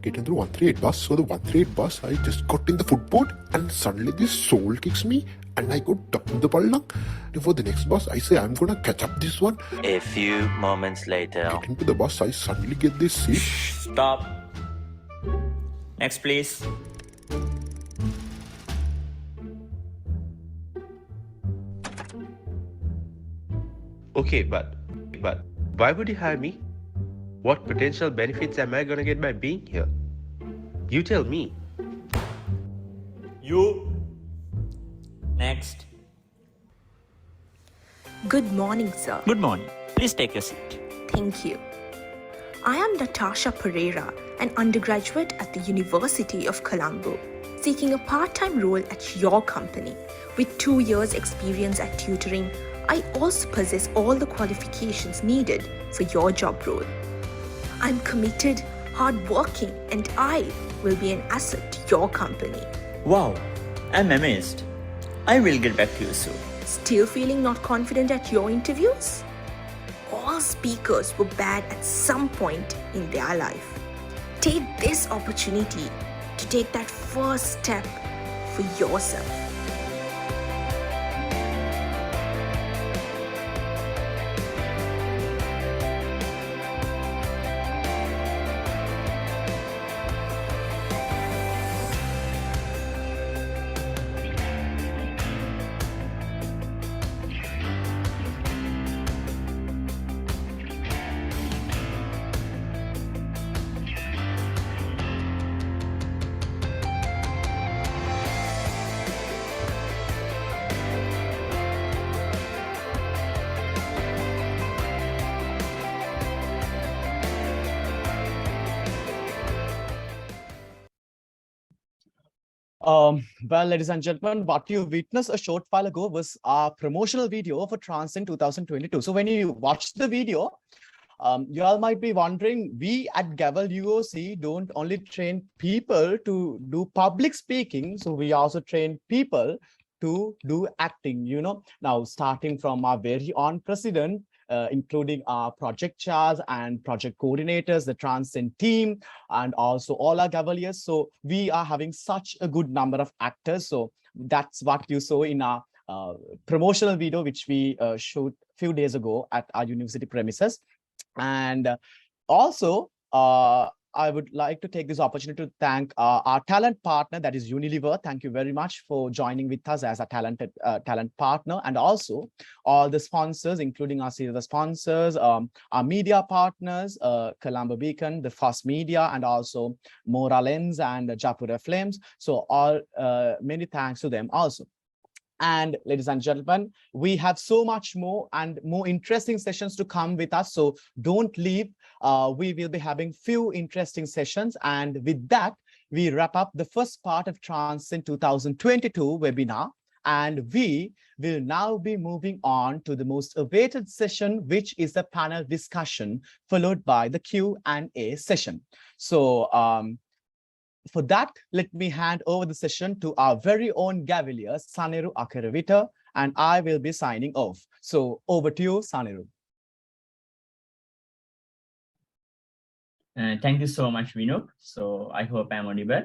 get into the 138 bus. So the 138 bus, I just got in the footboard and suddenly this soul kicks me and I go down the pallang. For the next bus, I say I'm gonna catch up this one. A few moments later. Get into the bus, I suddenly get this seat. Stop. Next, please. Okay, but why would you hire me? What potential benefits am I gonna get by being here? You tell me. You. Next. Good morning, sir. Good morning. Please take your seat. Thank you. I am Natasha Pereira, an undergraduate at the University of Colombo, seeking a part-time role at your company. With 2 years experience at tutoring, I also possess all the qualifications needed for your job role. I'm committed, hardworking, and I will be an asset to your company. Wow, I'm amazed. I will get back to you soon. Still feeling not confident at your interviews? All speakers were bad at some point in their life. Take this opportunity to take that first step for yourself. Well, ladies and gentlemen, what you witnessed a short while ago was our promotional video for Transcend 2022. So when you watch the video, you all might be wondering, we at Gavel UOC don't only train people to do public speaking, so we also train people to do acting, Now, starting from our very own president, including our project chairs and project coordinators, the Transcend team, and also all our Gavaliers. So we are having such a good number of actors. So that's what you saw in our promotional video, which we showed a few days ago at our university premises. And also, I would like to take this opportunity to thank our talent partner, that is Unilever. Thank you very much for joining with us as a talent partner, and also all the sponsors, including our serial sponsors, our media partners, Colombo Beacon, the Fast Media, and also Mora Lens and Japura Flames. So all many thanks to them also. And ladies and gentlemen, we have so much more and more interesting sessions to come with us. So don't leave. We will be having few interesting sessions. And with that, we wrap up the first part of Transcend 2022 webinar. And we will now be moving on to the most awaited session, which is the panel discussion, followed by the Q&A session. So for that, let me hand over the session to our very own Gavilier, Saneru Akaravita, and I will be signing off. So over to you, Saneru. Thank you so much, Vinuk. So I hope I'm audible.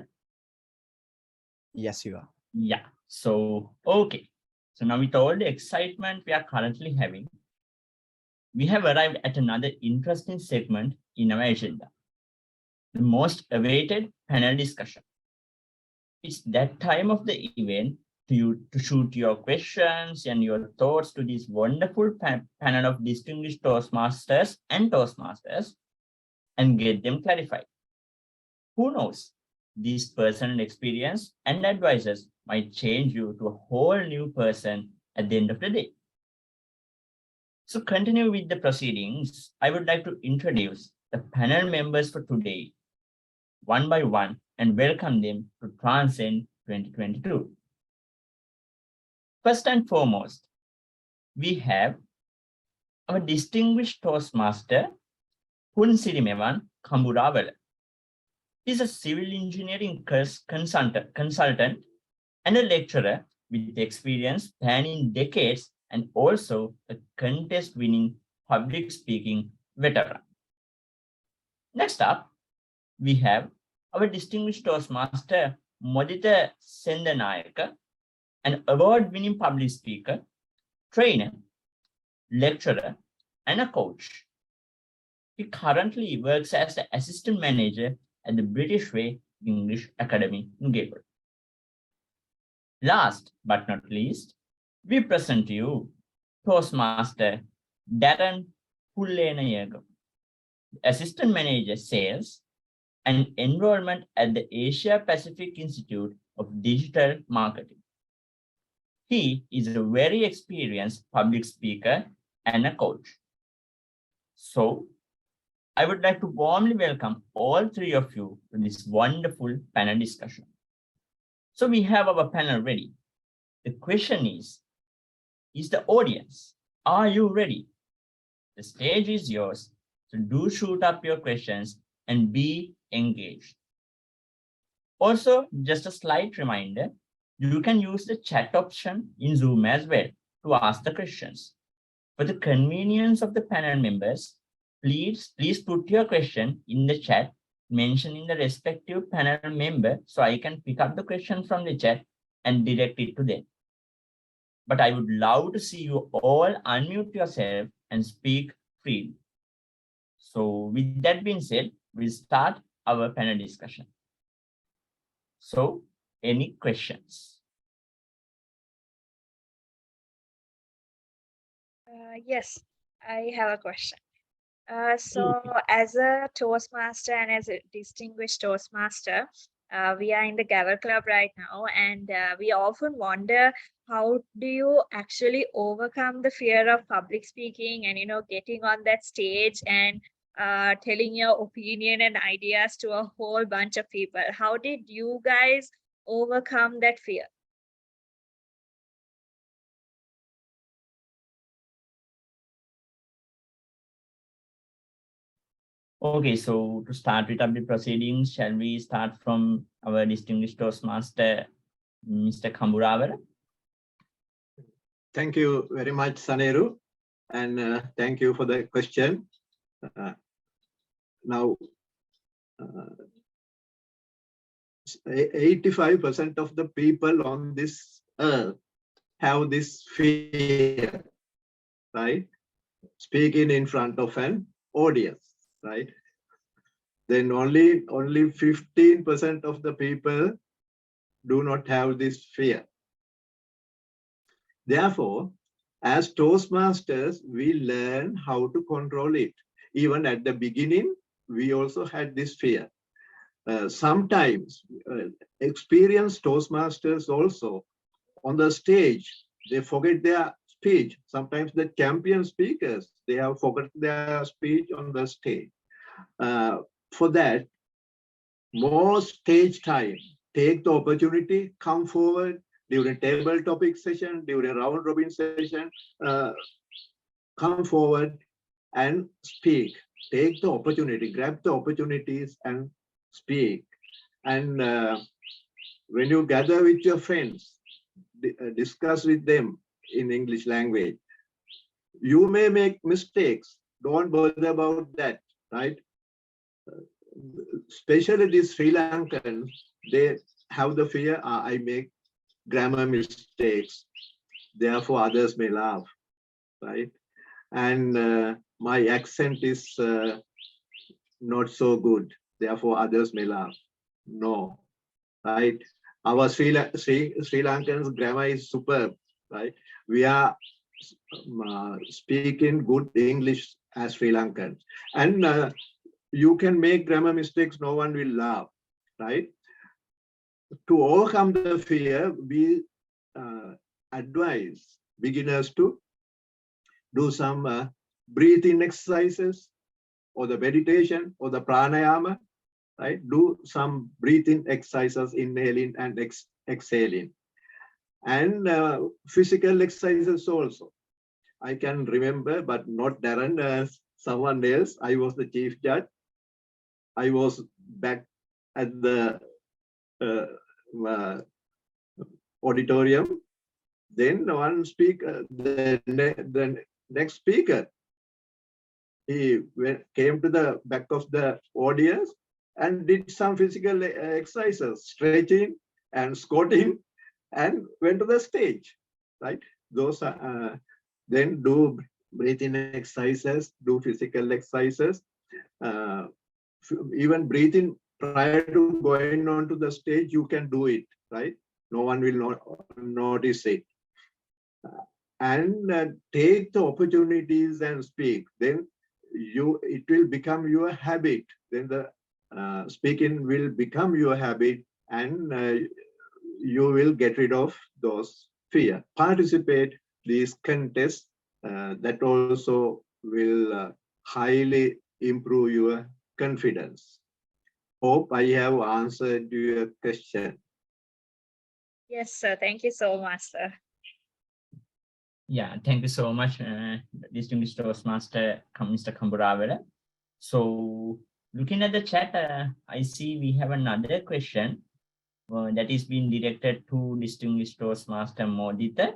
Yes, you are. Yeah. So, okay. So now with all the excitement we are currently having, we have arrived at another interesting segment in our agenda. The most awaited panel discussion. It's that time of the event to shoot your questions and your thoughts to this wonderful panel of distinguished Toastmasters and Toastmasters and get them clarified. Who knows? This personal experience and advices might change you to a whole new person at the end of the day. So continue with the proceedings. I would like to introduce the panel members for today, one by one, and welcome them to Transcend 2022. First and foremost, we have our distinguished Toastmaster, Punsirimevan Kamburawala. He's a civil engineering consultant and a lecturer with experience spanning decades and also a contest-winning public speaking veteran. Next up, we have our distinguished Toastmaster, Modita Sendanayaka, an award-winning public speaker, trainer, lecturer, and a coach. He currently works as the assistant manager at the British Way English Academy in Gabriel. Last but not least, we present to you Toastmaster Darren Pullenayagam, assistant manager sales and enrollment at the Asia Pacific Institute of Digital Marketing. He is a very experienced public speaker and a coach. So, I would like to warmly welcome all three of you to this wonderful panel discussion. So we have our panel ready. The question is the audience, are you ready? The stage is yours, so do shoot up your questions and be engaged. Also, just a slight reminder, you can use the chat option in Zoom as well to ask the questions. For the convenience of the panel members, please put your question in the chat, mentioning the respective panel member so I can pick up the question from the chat and direct it to them. But I would love to see you all unmute yourself and speak freely. So with that being said, we'll start our panel discussion. So, any questions? Yes, I have a question. So as a Toastmaster and as a distinguished Toastmaster, we are in the Gavel Club right now, and we often wonder, how do you actually overcome the fear of public speaking and, getting on that stage and telling your opinion and ideas to a whole bunch of people? How did you guys overcome that fear? Okay, so to start with the proceedings, shall we start from our distinguished Toastmaster, Mr. Kamburawala? Thank you very much, Saneru, and thank you for the question. Now, 85% of the people on this earth have this fear, right? Speaking in front of an audience, right? then only 15% of the people do not have this fear. Therefore, as Toastmasters, we learn how to control it. Even at the beginning, we also had this fear. Sometimes experienced Toastmasters also on the stage, they forget their speech. Sometimes the champion speakers, they have forgotten their speech on the stage. For that, more stage time, take the opportunity, come forward during table topic session, during round robin session, come forward and speak. Take the opportunity, grab the opportunities and speak. And when you gather with your friends, discuss with them in English language. You may make mistakes. Don't bother about that, right? Especially these Sri Lankans, they have the fear, I make grammar mistakes, therefore others may laugh, right? And my accent is not so good, therefore others may laugh. No, right? Our Sri Lankans grammar is superb, right? We are speaking good English as Sri Lankans. And you can make grammar mistakes, no one will laugh, right? To overcome the fear, we advise beginners to do some breathing exercises or the meditation or the pranayama, right? Do some breathing exercises, inhaling and exhaling. And physical exercises also. I can remember, but not Darren, someone else. I was the chief judge. I was back at the auditorium. Then one speaker, the next speaker, he came to the back of the audience and did some physical exercises, stretching and squatting, and went to the stage, right? Those are, then do breathing exercises, do physical exercises, even breathing prior to going onto the stage, you can do it, right? No one will not notice it. And take the opportunities and speak. Then it will become your habit. Then the speaking will become your habit, and you will get rid of those fear. Participate these contests. That also will highly improve your confidence. Hope I have answered your question. Yes, sir. Thank you so much, sir. Yeah, thank you so much, distinguished Toastmaster, Mr. Kamburavela. So, looking at the chat, I see we have another question that is being directed to distinguished Toastmaster Modita.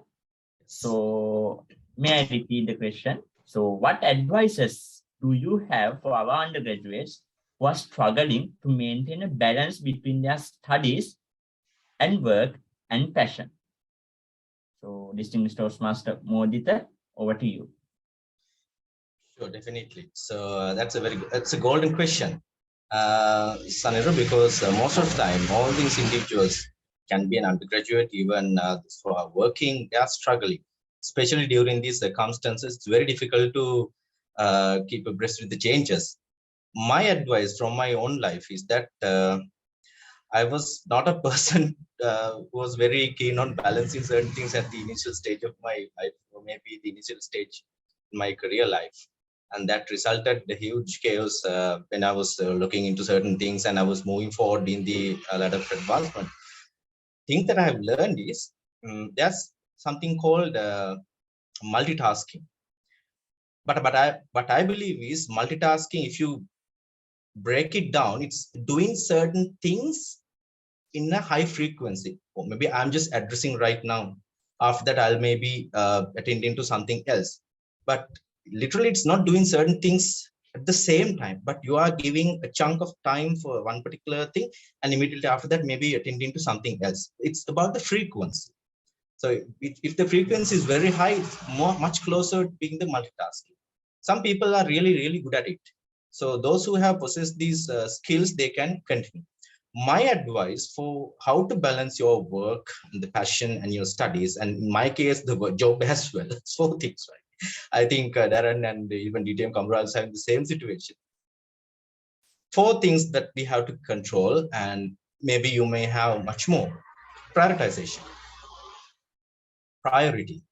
So, may I repeat the question? So, what advices do you have for our undergraduates who are struggling to maintain a balance between their studies and work and passion? So, distinguished Toastmaster Modita, over to you. Sure, definitely. So that's a golden question, Saniro, because most of the time, all these individuals can be an undergraduate, even for working, they are struggling, especially during these circumstances. It's very difficult to keep abreast with the changes. My advice from my own life is that I was not a person who was very keen on balancing certain things at the initial stage of my life, or maybe the initial stage in my career life. And that resulted in a huge chaos when I was looking into certain things and I was moving forward in the ladder of advancement. Thing that I have learned is there's something called multitasking. But I believe is multitasking, if you break it down, it's doing certain things in a high frequency. Or maybe I'm just addressing right now. After that, I'll maybe attending to something else. But literally, it's not doing certain things at the same time, but you are giving a chunk of time for one particular thing, and immediately after that, maybe attending to something else. It's about the frequency. So if the frequency is very high, it's much closer to being the multitasking. Some people are really, really good at it. So those who have possessed these skills, they can continue. My advice for how to balance your work, the passion, and your studies, and in my case, the job as well. 4 things, right? I think Darren and even DTM Kamra also have the same situation. 4 things that we have to control, and maybe you may have much more. Prioritization, priority,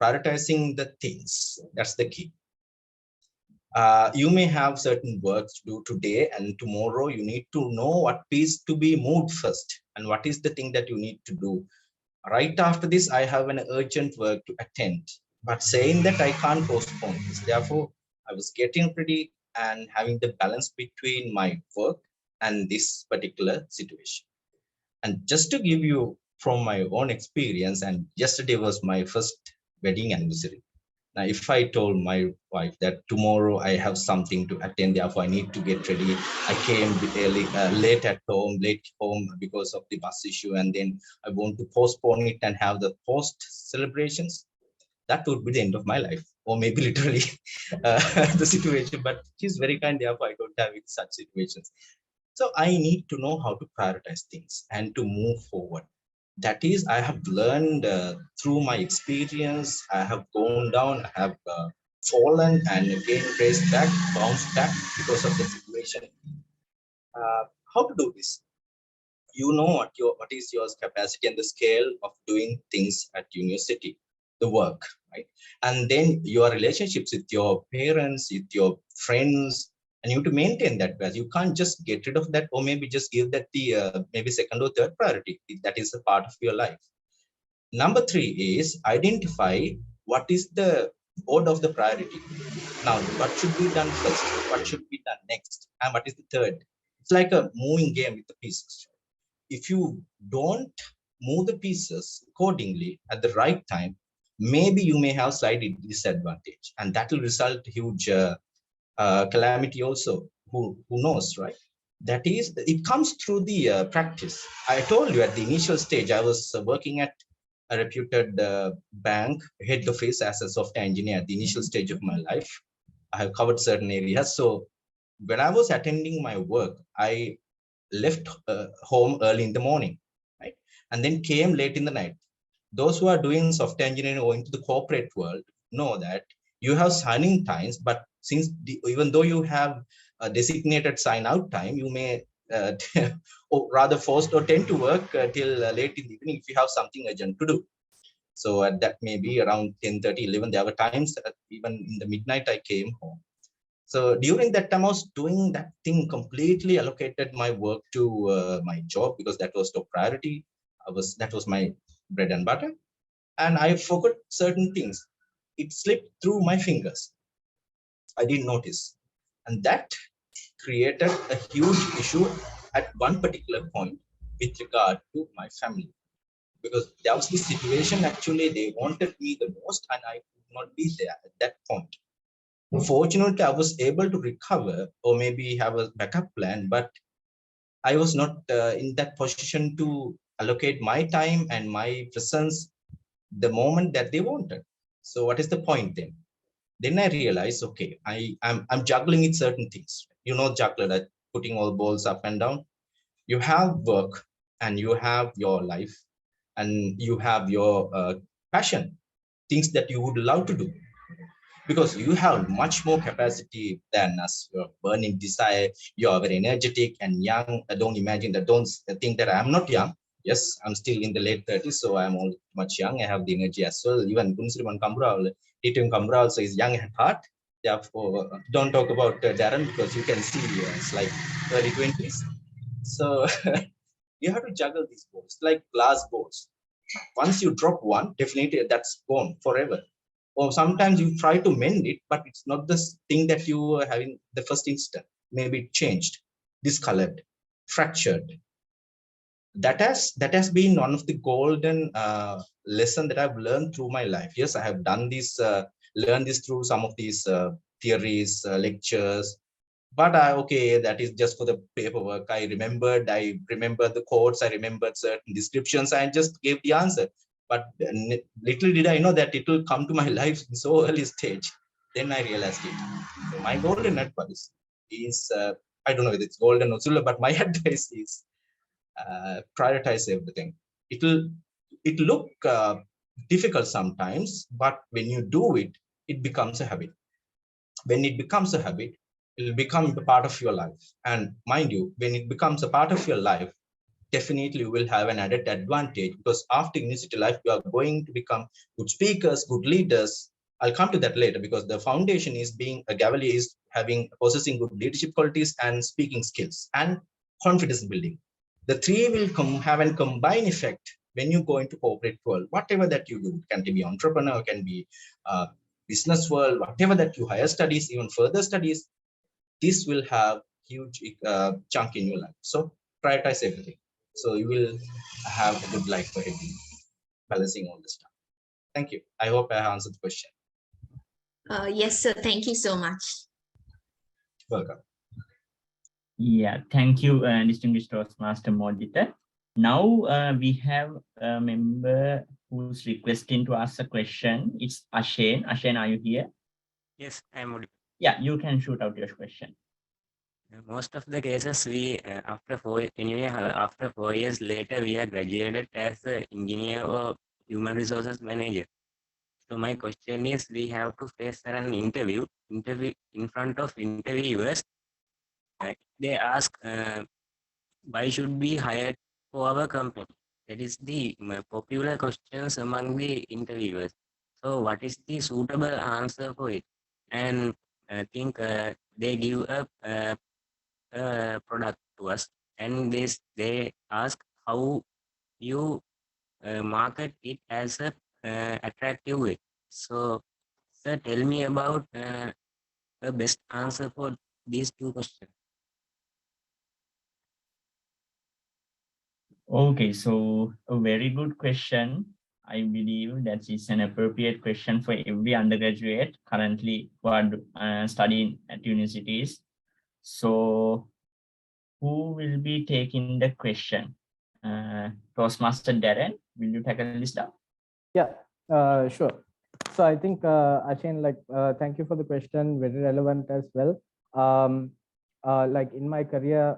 prioritizing the things. That's the key. You may have certain work to do today, and tomorrow you need to know what is to be moved first and what is the thing that you need to do. Right after this, I have an urgent work to attend, but saying that I can't postpone this. Therefore, I was getting ready and having the balance between my work and this particular situation. And just to give you from my own experience, and yesterday was my first wedding anniversary. Now, if I told my wife that tomorrow I have something to attend, therefore I need to get ready. I came early, late home because of the bus issue, and then I want to postpone it and have the post celebrations. That would be the end of my life, or maybe literally the situation. But she's very kind, therefore I don't have such situations. So I need to know how to prioritize things and to move forward. That is, I have learned through my experience. I have gone down, I have fallen, and again raised back, bounced back because of the situation. How to do this? You know what is your capacity and the scale of doing things at university, the work, right? And then your relationships with your parents, with your friends, and you have to maintain that balance. You can't just get rid of that, or maybe just give that the maybe second or third priority. That is a part of your life. Number 3 is identify what is the order of the priority. Now, what should be done first? What should be done next? And what is the third? It's like a moving game with the pieces. If you don't move the pieces accordingly at the right time, maybe you may have slight disadvantage, and that will result huge calamity also. Who knows, right? That is, it comes through the practice. I told you at the initial stage, I was working at a reputed bank head office as a software engineer at the initial stage of my life. I have covered certain areas. So when I was attending my work, I left home early in the morning, right? And then came late in the night. Those who are doing software engineering or into the corporate world know that you have signing times, but since even though you have a designated sign out time, you may or rather forced or tend to work till late in the evening if you have something urgent to do. So that may be around 10:30, 11. There were times even in the midnight I came home. So during that time, I was doing that thing, completely allocated my work to my job because that was top priority. That was my bread and butter, and I forgot certain things. It slipped through my fingers. I didn't notice, and that created a huge issue at one particular point with regard to my family, because there was this situation. Actually, they wanted me the most, and I could not be there at that point. Fortunately, I was able to recover or maybe have a backup plan, but I was not in that position to allocate my time and my presence the moment that they wanted. So what is the point then? Then I realized, okay, I'm juggling with certain things. You know, juggler, that putting all balls up and down. You have work and you have your life and you have your passion, things that you would love to do, because you have much more capacity than us. You're burning desire, you're very energetic and young. Don't imagine that, don't think that I'm not young. Yes, I'm still in the late 30s, so I'm all much young. I have the energy as well. Even Gunsriman Kamra, Titum Kamra also is young at heart. Therefore, don't talk about Darren, because you can see it's like early 20s. So you have to juggle these balls, like glass balls. Once you drop one, definitely that's gone forever. Or sometimes you try to mend it, but it's not the thing that you were having the first instant. Maybe it changed, discolored, fractured. That has been one of the golden lesson that I've learned through my life. Yes, I have done this, learned this through some of these theories, lectures. But okay, that is just for the paperwork. I remembered the quotes, I remembered certain descriptions, I just gave the answer. But little did I know that it will come to my life in so early stage. Then I realized it. So my golden advice is, I don't know whether it's golden or silver, but my advice is prioritize everything. It look difficult sometimes, but when you do it, it becomes a habit. When it becomes a habit, it will become a part of your life. And mind you, when it becomes a part of your life, definitely you will have an added advantage, because after university life, you are going to become good speakers, good leaders. I'll come to that later, because the foundation is being a Cavalier is possessing good leadership qualities and speaking skills and confidence building. The three will have a combined effect when you go into corporate world. Whatever that you do, can be entrepreneur, can be business world, whatever that you higher studies, even further studies, this will have huge chunk in your life. So prioritize everything. So you will have a good life ahead, balancing all this stuff. Thank you. I hope I have answered the question. Yes, sir. Thank you so much. Welcome. Yeah, thank you, distinguished Toastmaster Modita. Now we have a member who's requesting to ask a question. It's Ashen. Ashen, are you here? Yes, I'm audible. Yeah, you can shoot out your question. Most of the cases we after 4 years later we are graduated as an engineer or human resources manager. So my question is, we have to face an interview in front of interviewers. They ask why should we hire for our company? That is the popular questions among the interviewers. So what is the suitable answer for it? And I think they give a product to us, and they ask how you market it as a attractive way. So sir, tell me about the best answer for these two questions. Okay, so a very good question. I believe that is an appropriate question for every undergraduate currently who are studying at universities. So who will be taking the question? Toastmaster Darren, will you tackle this down? Yeah, sure. So I think, Ashin, thank you for the question, very relevant as well. Like in my career,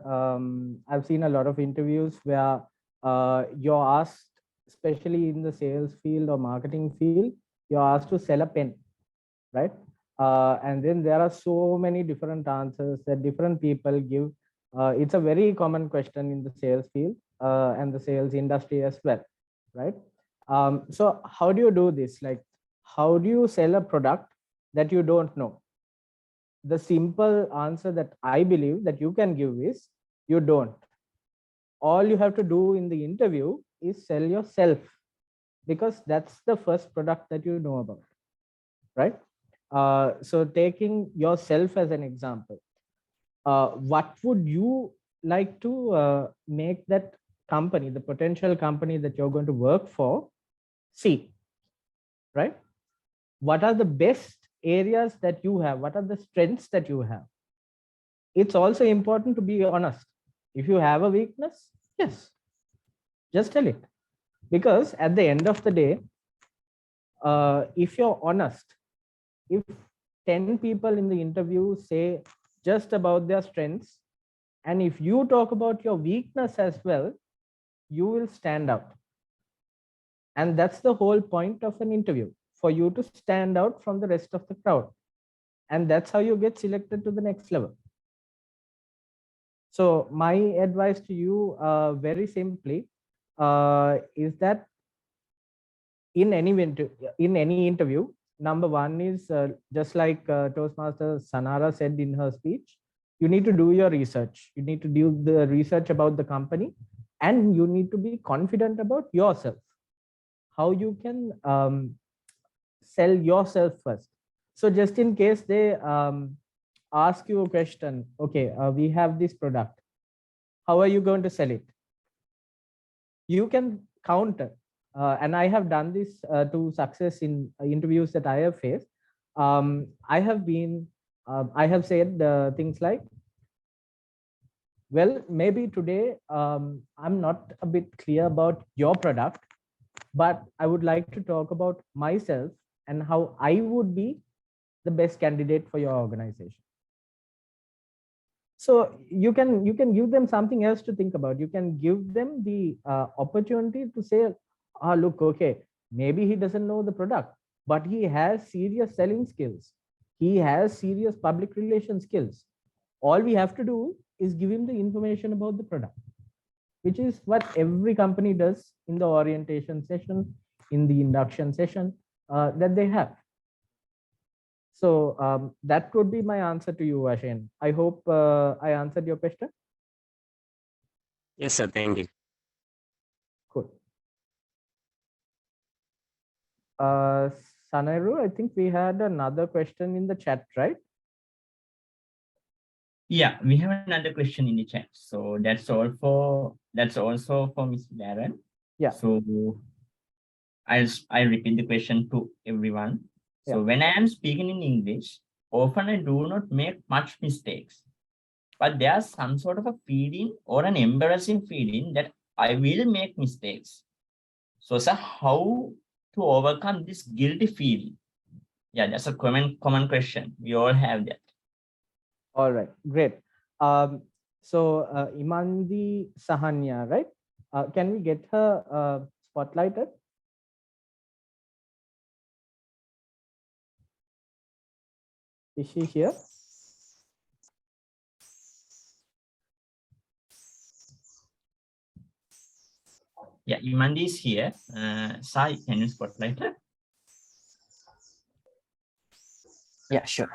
I've seen a lot of interviews where you're asked, especially in the sales field or marketing field, you're asked to sell a pen, right? And then there are so many different answers that different people give. It's a very common question in the sales field and the sales industry as well, right? So how do you do this? Like, how do you sell a product that you don't know? The simple answer that I believe that you can give is you don't. All you have to do in the interview is sell yourself, because that's the first product that you know about, right? So taking yourself as an example, what would you like to make that company, the potential company that you're going to work for, see, right? What are the best areas that you have? What are the strengths that you have? It's also important to be honest. If you have a weakness, yes, just tell it. Because at the end of the day, if you're honest, if 10 people in the interview say just about their strengths, and if you talk about your weakness as well, you will stand out. And that's the whole point of an interview, for you to stand out from the rest of the crowd. And that's how you get selected to the next level. So my advice to you, very simply, is that in any interview, number one is just like Toastmaster Sanara said in her speech, you need to do your research. You need to do the research about the company, and you need to be confident about yourself, how you can sell yourself first. So just in case they ask you a question, okay, we have this product, how are you going to sell it? You can counter. And I have done this to success in interviews that I have faced. I have said things like, well, maybe today I'm not a bit clear about your product, but I would like to talk about myself and how I would be the best candidate for your organization. So you can give them something else to think about. You can give them the opportunity to say, look, okay, maybe he doesn't know the product, but he has serious selling skills. He has serious public relation skills. All we have to do is give him the information about the product, which is what every company does in the orientation session, in the induction session that they have. So that would be my answer to you, Ashen. I hope I answered your question. Yes, sir. Thank you. Cool. Sanairu, I think we had another question in the chat, right? Yeah, we have another question in the chat. So that's also for Miss Darren. Yeah. So I'll repeat the question to everyone. So when I am speaking in English, often I do not make much mistakes, but there's some sort of a feeling or an embarrassing feeling that I will make mistakes. So sir, how to overcome this guilty feeling? Yeah, that's a common question. We all have that. All right, great. So Imandi Sahanya, right? Can we get her spotlighted? Is she here? Yeah, Imandi is here. Sai, can you spotlight her? Yeah, sure.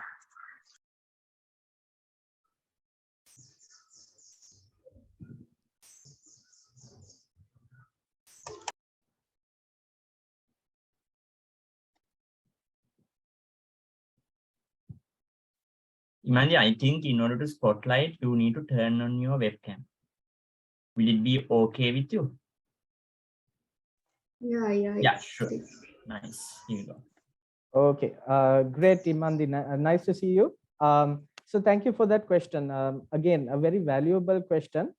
Imandi, I think in order to spotlight, you need to turn on your webcam. Will it be okay with you? Yeah, sure. Nice. Here you go. Okay, great, Imandi. Nice to see you. So thank you for that question. Again, a very valuable question.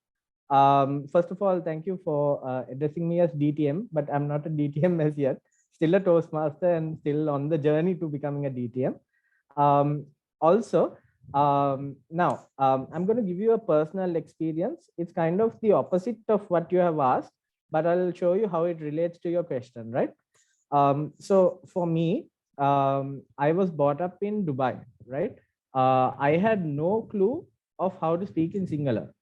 First of all, thank you for addressing me as DTM, but I'm not a DTM as yet. Still a Toastmaster and still on the journey to becoming a DTM. Now, I'm going to give you a personal experience. It's kind of the opposite of what you have asked, but I'll show you how it relates to your question, right? So for me, I was brought up in Dubai, right? I had no clue of how to speak in Sinhala,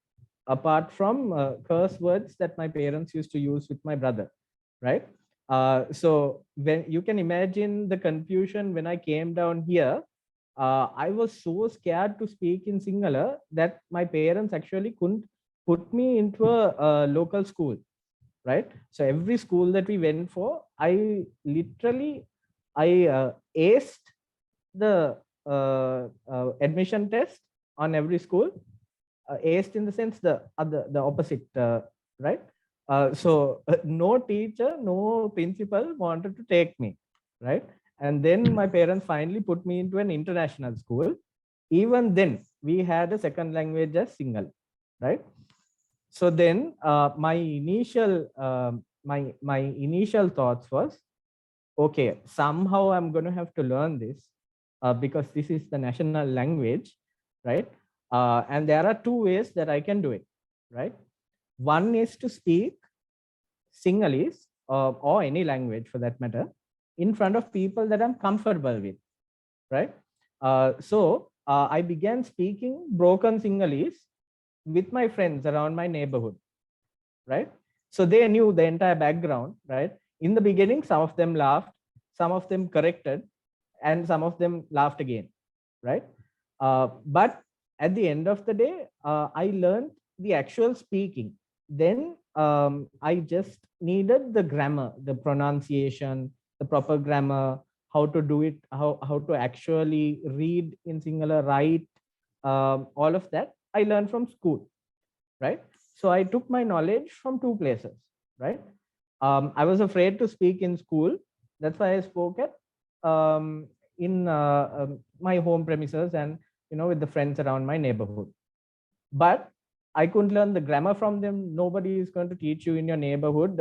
apart from curse words that my parents used to use with my brother, right? So when you can imagine the confusion when I came down here, I was so scared to speak in Sinhala that my parents actually couldn't put me into a local school, right? So every school that we went for, I aced the admission test on every school. Aced in the sense the opposite, right? So no teacher, no principal wanted to take me, right? And then my parents finally put me into an international school. Even then, we had a second language as Sinhala, right? So then my initial thoughts was, okay, somehow I'm going to have to learn this because this is the national language, right? And there are two ways that I can do it, right? One is to speak Sinhalese or any language for that matter in front of people that I'm comfortable with, right? So I began speaking broken Sinhalese with my friends around my neighborhood, right? So they knew the entire background, right? In the beginning, some of them laughed, some of them corrected, and some of them laughed again, right? But at the end of the day, I learned the actual speaking. Then I just needed the grammar, the pronunciation, the proper grammar, how to do it, how to actually read in Sinhala, write, all of that I learned from school, right? So I took my knowledge from two places, right? I was afraid to speak in school. That's why I spoke at in my home premises and with the friends around my neighborhood. But I couldn't learn the grammar from them. Nobody is going to teach you in your neighborhood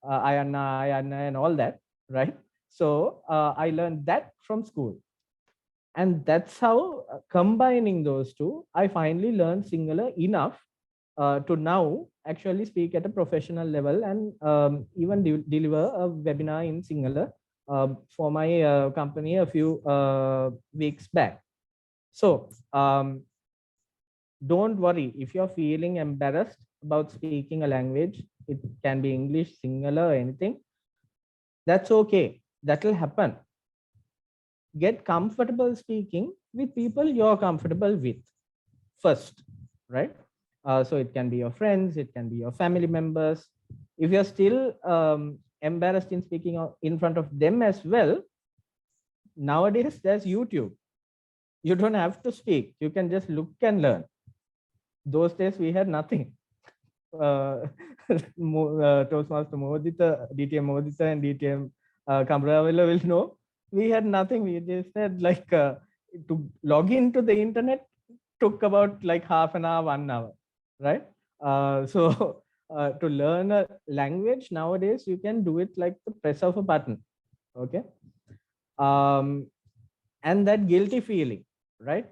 ayana and all that, right? So I learned that from school. And that's how, combining those two, I finally learned Sinhala enough to now actually speak at a professional level and even deliver a webinar in Sinhala for my company a few weeks back. So don't worry if you're feeling embarrassed about speaking a language. It can be English, Sinhala, or anything. That's okay. That will happen. Get comfortable speaking with people you're comfortable with first, right? So it can be your friends, it can be your family members. If you're still embarrassed in speaking in front of them as well, nowadays there's YouTube. You don't have to speak. You can just look and learn. Those days we had nothing. Toastmaster Modita, DTM Modita and DTM Kamravilla will know. We had nothing. We just had like to log into the internet took about like half an hour, 1 hour, right? So to learn a language nowadays, you can do it like the press of a button, okay? And that guilty feeling, right?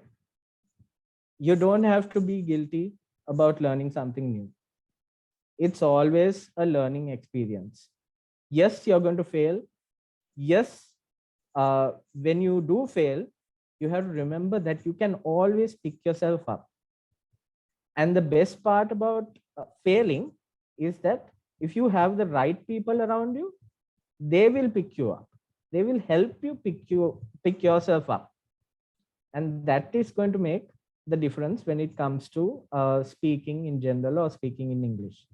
You don't have to be guilty about learning something new. It's always a learning experience. Yes, you're going to fail. Yes, when you do fail, you have to remember that you can always pick yourself up. And the best part about failing is that if you have the right people around you, they will pick you up. They will help you pick yourself up. And that is going to make the difference when it comes to speaking in general or speaking in English.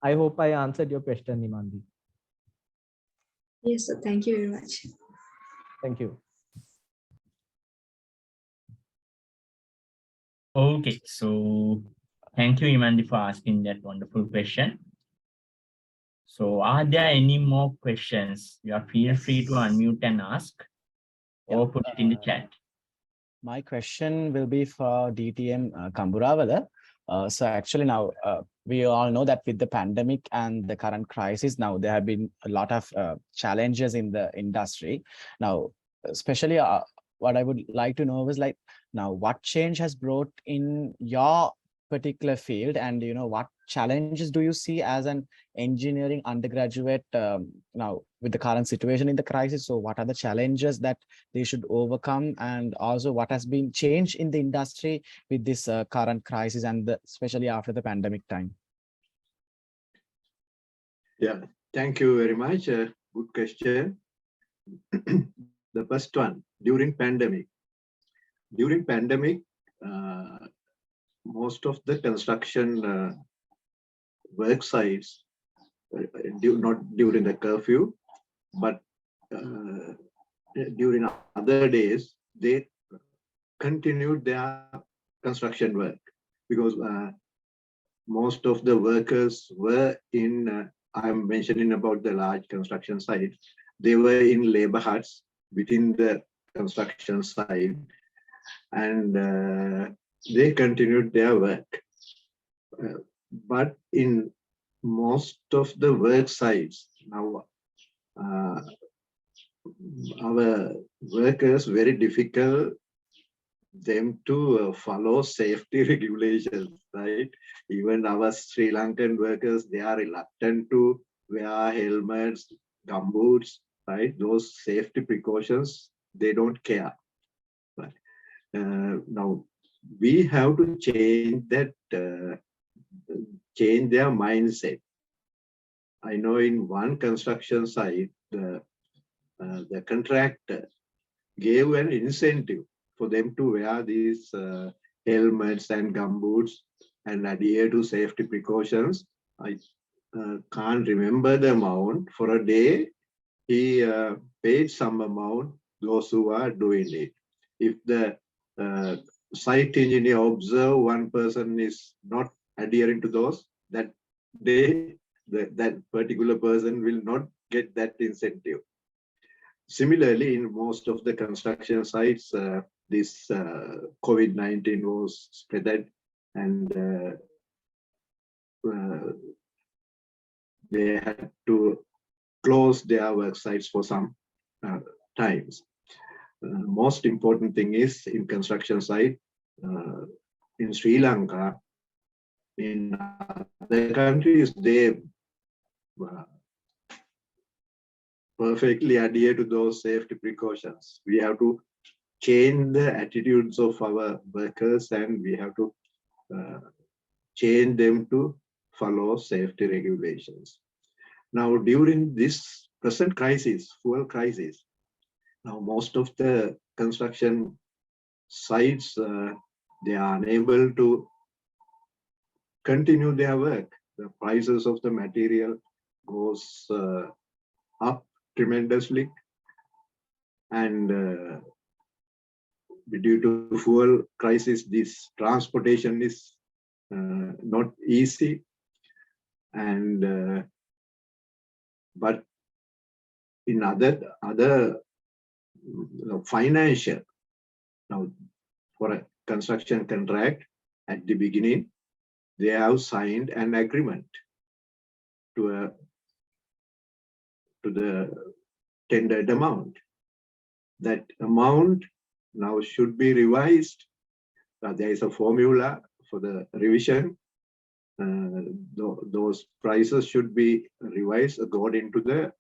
I hope I answered your question, Nimandi. Yes, sir. Thank you very much. Thank you. Okay, so thank you, Imandi, for asking that wonderful question. So are there any more questions? You are feel free to unmute and ask or put it in the chat. My question will be for DTM Kamburawala. So actually now we all know that with the pandemic and the current crisis, now there have been a lot of challenges in the industry. Now, especially what I would like to know is like, now what change has brought in your particular field, and what challenges do you see as an engineering undergraduate now with the current situation in the crisis? So what are the challenges that they should overcome, and also what has been changed in the industry with this current crisis and especially after the pandemic time? Yeah, thank you very much. Good question. The first one, during pandemic. During pandemic, most of the construction work sites, not during the curfew, but during other days, they continued their construction work because most of the workers were in, I'm mentioning about the large construction site, they were in labor huts within the construction site, and they continued their work. But in most of the work sites now, our workers, very difficult them to follow safety regulations, right? Even our Sri Lankan workers, they are reluctant to wear helmets, gumboots, right? Those safety precautions, they don't care. Right? Now, we have to change that, change their mindset. I know in one construction site, the contractor gave an incentive for them to wear these helmets and gumboots and adhere to safety precautions. I can't remember the amount. For a day, he paid some amount, those who are doing it. If the site engineer observe one person is not adhering to those, that day, that particular person will not get that incentive. Similarly, in most of the construction sites, this COVID-19 was spread, and they had to close their work sites for some times. Most important thing is in construction site, in Sri Lanka, in other countries, they perfectly adhere to those safety precautions. We have to change the attitudes of our workers, and we have to change them to follow safety regulations. Now, during this present crisis, fuel crisis, now most of the construction sites, they are unable to continue their work. The prices of the material goes up tremendously, and due to fuel crisis, this transportation is not easy. And but in other financial, now for a construction contract, at the beginning they have signed an agreement to the tendered amount. That amount now should be revised. There is a formula for the revision. Those prices should be revised according to the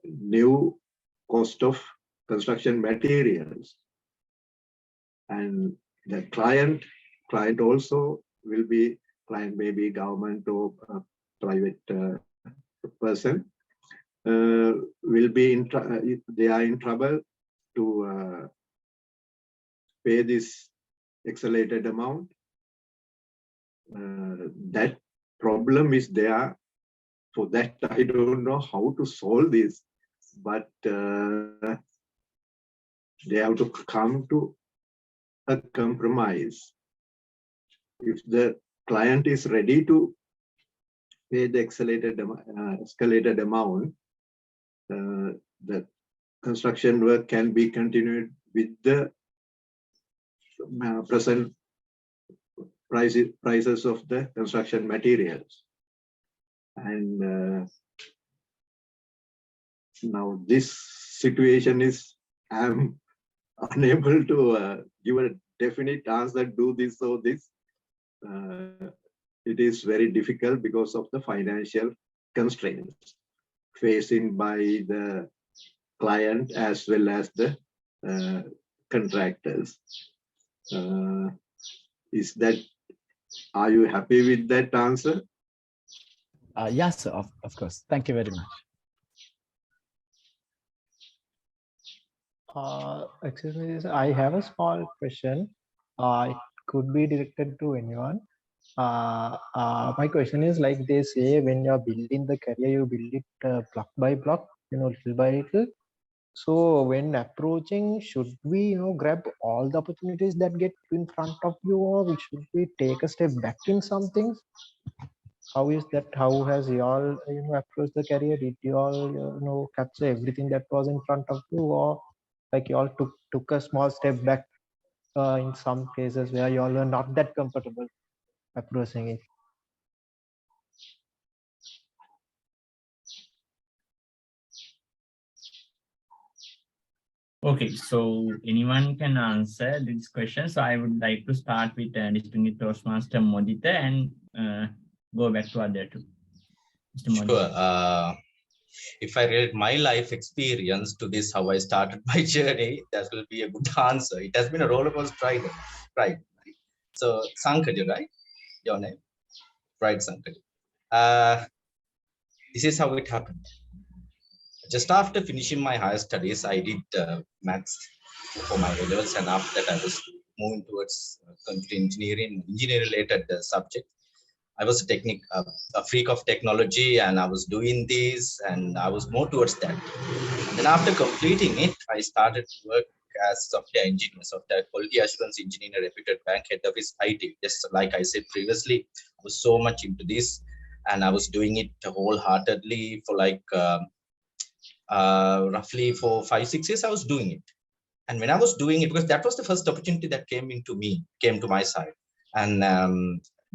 new cost of construction materials. And the client also will be, client may be government or private person, will be they are in trouble to pay this accelerated amount. That problem is there. For that, I don't know how to solve this, but they have to come to a compromise. If the client is ready to pay the escalated amount, the construction work can be continued with the present prices of the construction materials. And now this situation is, I'm unable to give a definite answer, do this or this. It is very difficult because of the financial constraints facing by the client as well as the contractors. Is that, are you happy with that answer? Yes, sir, of course. Thank you very much. Excuse me, I have a small question. It could be directed to anyone. My question is, like they say, when you're building the career, you build it block by block, little by little. So when approaching, should we, grab all the opportunities that get in front of you, or should we take a step back in some things? How is that? How has y'all, approached the career? Did y'all, capture everything that was in front of you, or like y'all took a small step back in some cases where y'all are not that comfortable approaching it? Okay, so anyone can answer this question. So I would like to start with Distinguished Toastmaster Modita and go back to other two. Mr. Modita. Sure. If I relate my life experience to this, how I started my journey, that will be a good answer. It has been a roller coaster ride, right? So Sankari, right? Your name, right, Sankari? This is how it happened. Just after finishing my higher studies, I did maths for my A-levels, and after that, I was moving towards computer engineering, engineering-related subject. I was a freak of technology, and I was doing this, and I was more towards that. And then after completing it, I started to work as software engineer, software quality assurance engineer in a reputed bank, head office IT. Just like I said previously, I was so much into this, and I was doing it wholeheartedly for like roughly for 5-6 years. I was doing it, and when I was doing it, because that was the first opportunity that came to my side, and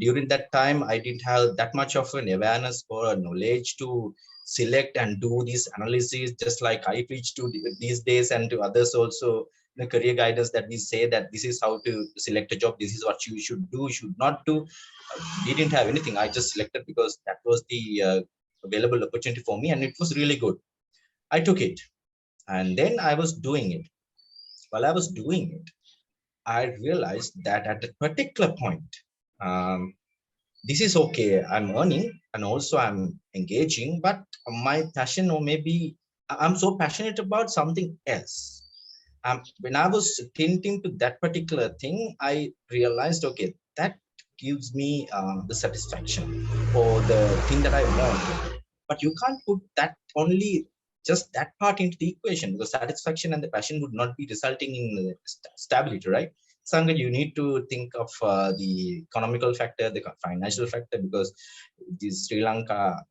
during that time, I didn't have that much of an awareness or a knowledge to select and do this analysis, just like I preach to these days and to others also in the career guidance, that we say that this is how to select a job, this is what you should do, should not do. We didn't have anything. I just selected because that was the available opportunity for me, and it was really good. I took it, and then I was doing it. While I was doing it, I realized that at a particular point, this is okay, I'm earning and also I'm engaging, but my passion, or maybe I'm so passionate about something else. When I was tending to that particular thing, I realized, okay, that gives me the satisfaction or the thing that I want. But you can't put that only just that part into the equation, because satisfaction and the passion would not be resulting in stability, right? Sangha, you need to think of the economical factor, the financial factor, because this Sri Lanka,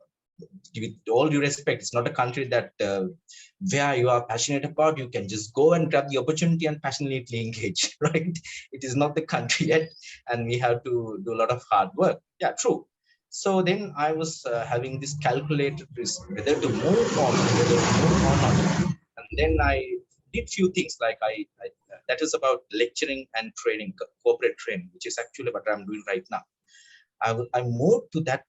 with all due respect, it's not a country that where you are passionate about, you can just go and grab the opportunity and passionately engage, right? It is not the country yet, and we have to do a lot of hard work. Yeah, true. So then I was having this calculated risk, whether to move on, or not. And then I did few things, like that is about lecturing and training, corporate training, which is actually what I'm doing right now. I moved to that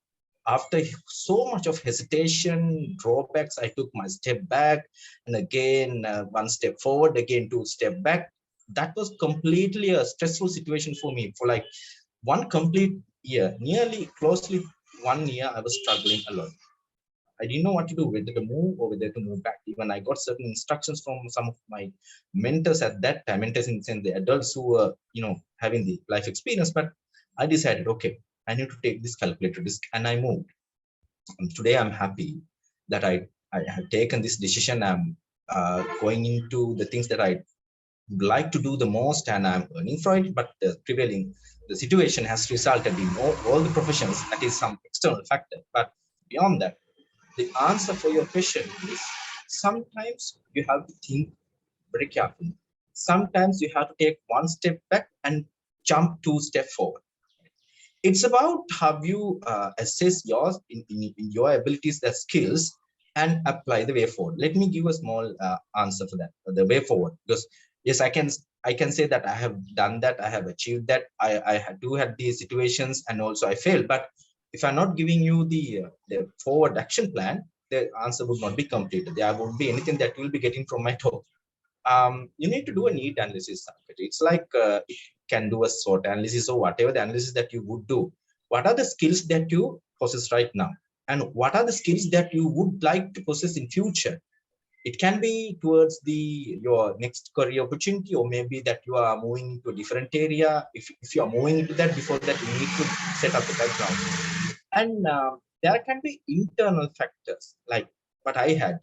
after so much of hesitation, drawbacks. I took my step back, and again 1 step forward, again 2 step back. That was completely a stressful situation for me. For like 1 complete year, nearly closely 1 year, I was struggling a lot. I didn't know what to do, whether to move or whether to move back. Even I got certain instructions from some of my mentors at that time, mentors in the sense, the adults who were, having the life experience. But I decided, okay, I need to take this calculated risk, and I moved. And today I'm happy that I have taken this decision. I'm going into the things that I would like to do the most, and I'm earning for it. But the situation has resulted in all the professions. That is some external factor. But beyond that, the answer for your question is, sometimes you have to think very carefully. Sometimes you have to take 1 step back and jump 2 steps forward. It's about how you assess yours in your abilities, the skills, and apply the way forward. Let me give a small answer for that, the way forward. Because yes, I can say that I have done that, I have achieved that. I do have these situations, and also I failed. But if I'm not giving you the forward action plan, the answer would not be completed. There won't be anything that you will be getting from my talk. You need to do a need analysis. It's like you can do a SWOT analysis, or whatever the analysis that you would do. What are the skills that you possess right now, and what are the skills that you would like to possess in future? It can be towards your next career opportunity, or maybe that you are moving into a different area. If you are moving into that, before that you need to set up the background. And there can be internal factors, like what I had.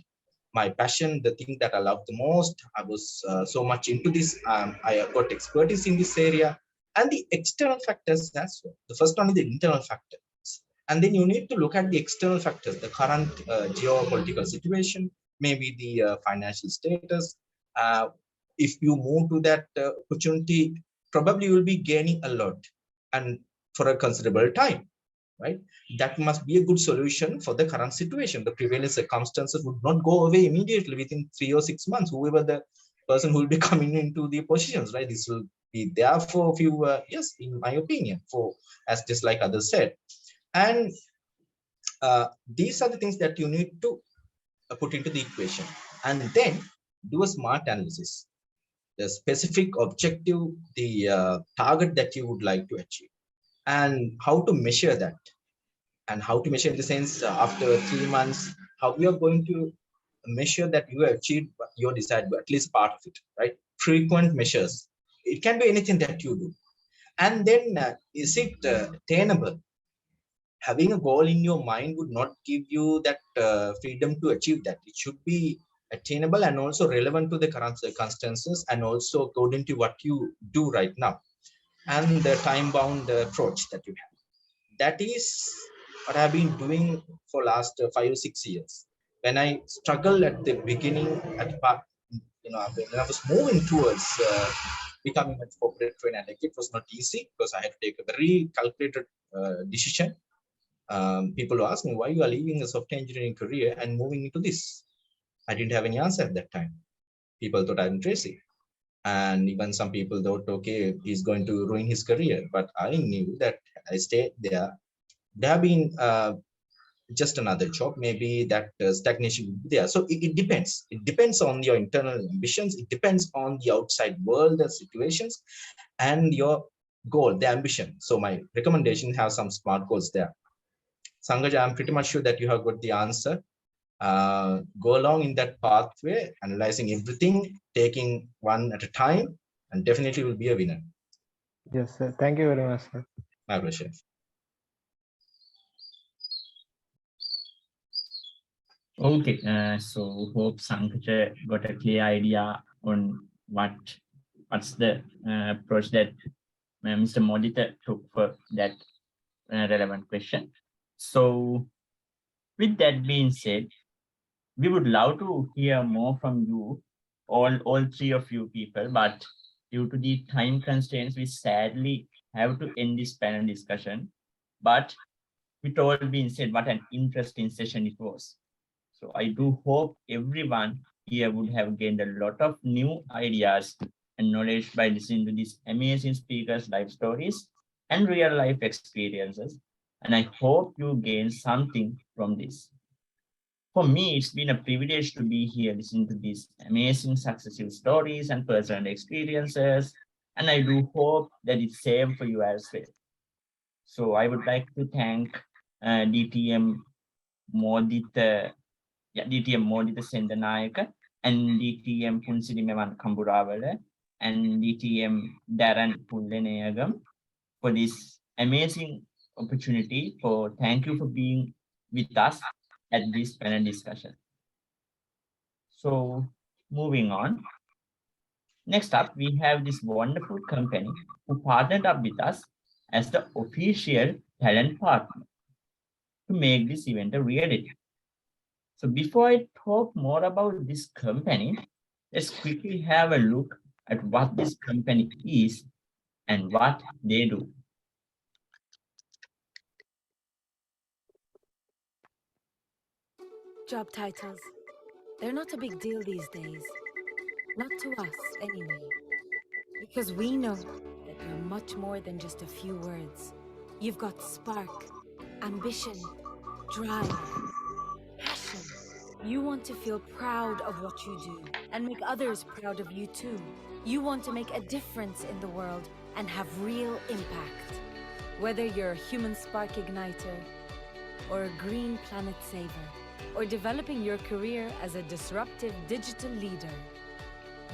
My passion, the thing that I love the most, I was so much into this. I got expertise in this area, and the external factors as well. The first one is the internal factors, and then you need to look at the external factors, the current geopolitical situation, maybe the financial status. If you move to that opportunity, probably you will be gaining a lot, and for a considerable time. Right, that must be a good solution for the current situation. The prevailing circumstances would not go away immediately within 3 or 6 months. Whoever the person who will be coming into the positions, right, this will be there for a few years, in my opinion, for as just like others said. And these are the things that you need to put into the equation, and then do a smart analysis, the specific objective, the target that you would like to achieve, and how to measure that. And how to measure in the sense, after 3 months, how you are going to measure that you have achieved your desired, at least part of it, right? Frequent measures. It can be anything that you do. And then is it attainable? Having a goal in your mind would not give you that freedom to achieve that. It should be attainable and also relevant to the current circumstances, and also according to what you do right now, and the time-bound approach that you have. That is what I've been doing for last 5 or 6 years. When I struggled at the beginning, when I was moving towards becoming a corporate trainer, like, it was not easy, because I had to take a very calculated decision. People will ask me, why you are leaving a software engineering career and moving into this? I didn't have any answer at that time. People thought I'm crazy. And even some people thought, okay, he's going to ruin his career. But I knew that I stayed there. There have been just another job, maybe that stagnation will be there. So it depends. It depends on your internal ambitions. It depends on the outside world, the situations, and your goal, the ambition. So my recommendation have some SMART goals there. Sangaja, I'm pretty much sure that you have got the answer. Go along in that pathway, analyzing everything, taking one at a time, and definitely will be a winner. Yes, sir. Thank you very much, sir. My pleasure. Okay, so hope Sankacha got a clear idea on what's the approach that Mr. Modita took for that relevant question. So with that being said, we would love to hear more from you, all three of you people, but due to the time constraints, we sadly have to end this panel discussion. But with all being said, what an interesting session it was. So I do hope everyone here would have gained a lot of new ideas and knowledge by listening to these amazing speakers' life stories and real life experiences. And I hope you gain something from this. For me, it's been a privilege to be here listening to these amazing successful stories and personal experiences. And I do hope that it's same for you as well. So I would like to thank DTM Modita Sendanayaka and DTM Punsilimewan Kamburawala and DTM Darren Pullenayagam for this amazing opportunity. Thank you for being with us at this panel discussion. So moving on. Next up, we have this wonderful company who partnered up with us as the official talent partner to make this event a reality. So before I talk more about this company, let's quickly have a look at what this company is and what they do. Job titles, they're not a big deal these days. Not to us, anyway. Because we know that you're much more than just a few words. You've got spark, ambition, drive, passion. You want to feel proud of what you do and make others proud of you too. You want to make a difference in the world and have real impact. Whether you're a human spark igniter or a green planet saver, or developing your career as a disruptive digital leader,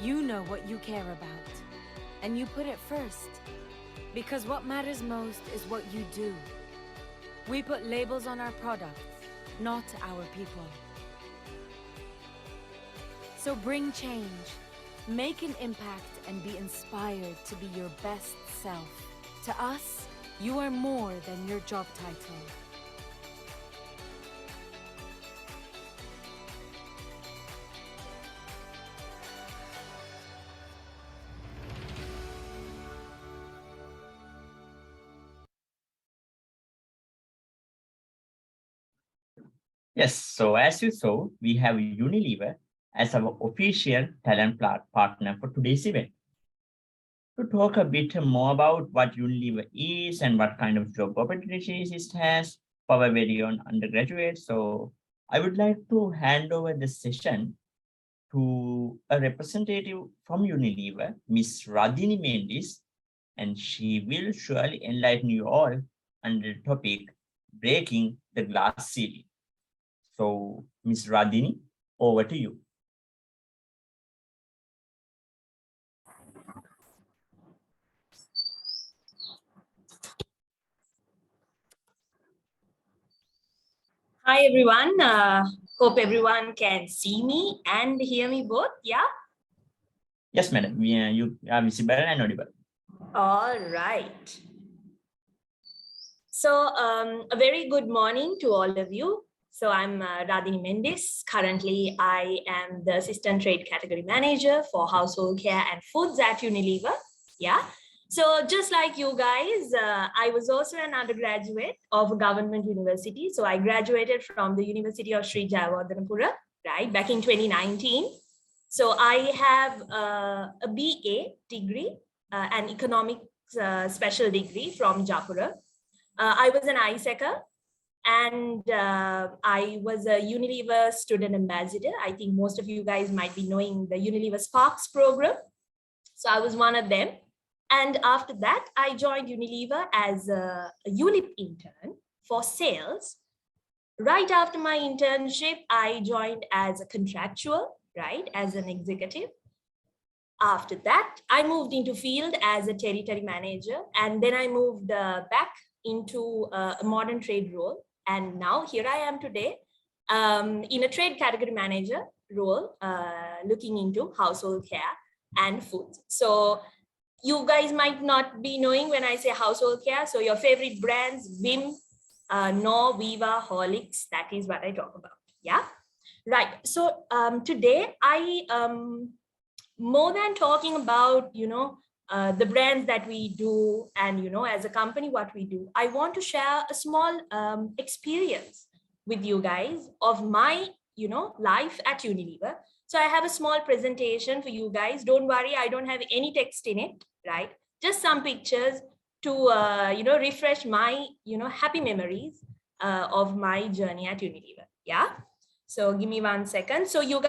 you know what you care about, and you put it first. Because what matters most is what you do. We put labels on our products, not our people. So bring change, make an impact, and be inspired to be your best self. To us, you are more than your job title. Yes, so as you saw, we have Unilever as our official talent partner for today's event. To talk a bit more about what Unilever is and what kind of job opportunities it has for our very own undergraduates, so I would like to hand over the session to a representative from Unilever, Ms. Radhini Mendis, and she will surely enlighten you all on the topic, Breaking the Glass Ceiling. So, Ms. Radhini, over to you. Hi, everyone. Hope everyone can see me and hear me both. Yeah? Yes, madam. You are visible and audible. All right. So a very good morning to all of you. So I'm Radhini Mendis. Currently, I am the Assistant Trade Category Manager for Household Care and Foods at Unilever. Yeah. So just like you guys, I was also an undergraduate of a government university. So I graduated from the University of Sri Jayawardhanapura, right, back in 2019. So I have a BA degree, an economics special degree from Japura. I was an ISECA, and I was a Unilever student ambassador. I think most of you guys might be knowing the Unilever Sparks program. So I was one of them. And after that, I joined Unilever as a ULIP intern for sales. Right after my internship, I joined as a contractual, right, as an executive. After that, I moved into field as a territory manager, and then I moved back into a modern trade role. And now here I am today in a trade category manager role, looking into household care and food. So you guys might not be knowing when I say household care. So your favorite brands, Vim, Knorr, Viva, Horlicks, that is what I talk about. Yeah, right. So today more than talking about, the brands that we do and, as a company, what we do, I want to share a small experience with you guys of my, life at Unilever. So I have a small presentation for you guys. Don't worry, I don't have any text in it, right? Just some pictures to, refresh my, happy memories of my journey at Unilever. Yeah. So give me 1 second. So you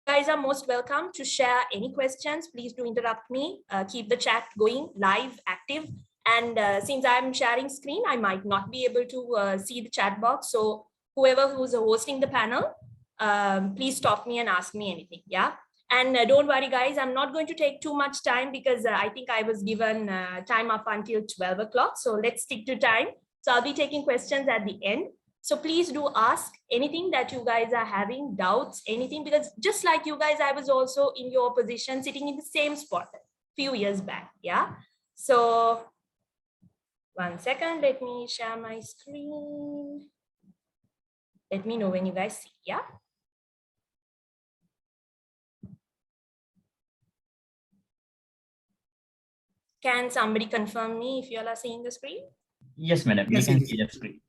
guys are most welcome to share any questions. Please do interrupt me. Keep the chat going live, active. And since I'm sharing screen, I might not be able to see the chat box. So whoever who's hosting the panel, please stop me and ask me anything. Yeah. And don't worry, guys, I'm not going to take too much time because I think I was given time up until 12 o'clock. So let's stick to time. So I'll be taking questions at the end. So please do ask anything that you guys are having, doubts, anything, because just like you guys, I was also in your position sitting in the same spot a few years back. Yeah. So 1 second, let me share my screen. Let me know when you guys see. Yeah. Can somebody confirm me if you all are seeing the screen? Yes, madam. You can see the screen.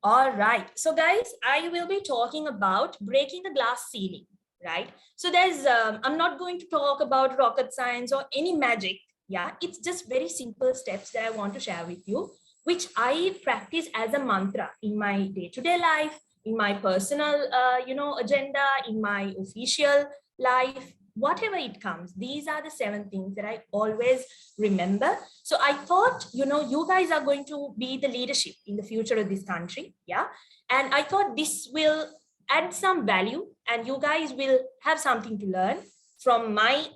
All right. So guys, I will be talking about breaking the glass ceiling, right? So there's, I'm not going to talk about rocket science or any magic. Yeah, it's just very simple steps that I want to share with you, which I practice as a mantra in my day-to-day life, in my personal, agenda, in my official life, whatever it comes. These are the 7 things that I always remember. So I thought, you guys are going to be the leadership in the future of this country. Yeah. And I thought this will add some value and you guys will have something to learn from my,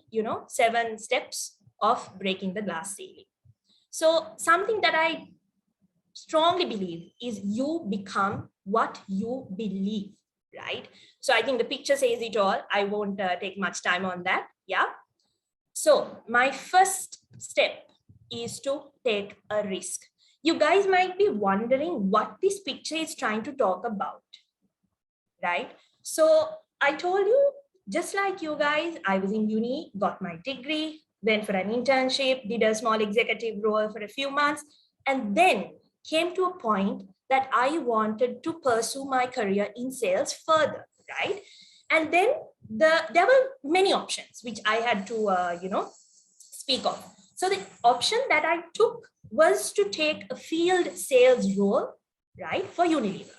7 steps of breaking the glass ceiling. So something that I strongly believe is you become what you believe, right? So I think the picture says it all. I won't take much time on that. Yeah. So my first step is to take a risk. You guys might be wondering what this picture is trying to talk about, right? So I told you, just like you guys, I was in uni, got my degree, went for an internship, did a small executive role for a few months, and then came to a point that I wanted to pursue my career in sales further, right? And then there were many options which I had to, speak of. So the option that I took was to take a field sales role, right, for Unilever.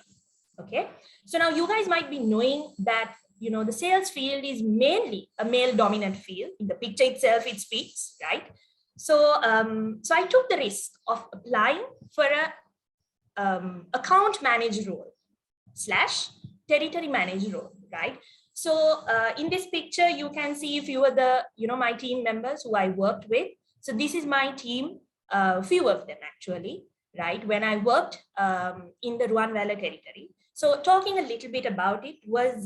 Okay. So now you guys might be knowing that, the sales field is mainly a male dominant field. In the picture itself, it speaks, right? So, so I took the risk of applying for a account manager role / territory manager role, right? So in this picture, you can see a few of the, my team members who I worked with. So this is my team, few of them actually, right? When I worked in the Ruanwala territory. So talking a little bit about it was,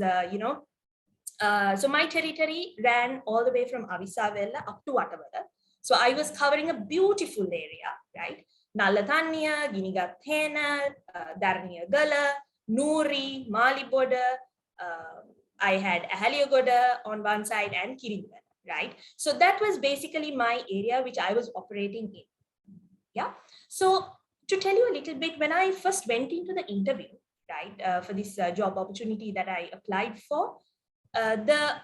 so my territory ran all the way from Avisavella up to Watawala. So I was covering a beautiful area, right? Nalatanya, Ginigathena, Darniya Gala, Nuri, Maliboda. I had Ahaliagoda on one side and Kiringala, right? So that was basically my area which I was operating in. Yeah. So to tell you a little bit, when I first went into the interview, right, for this job opportunity that I applied for, the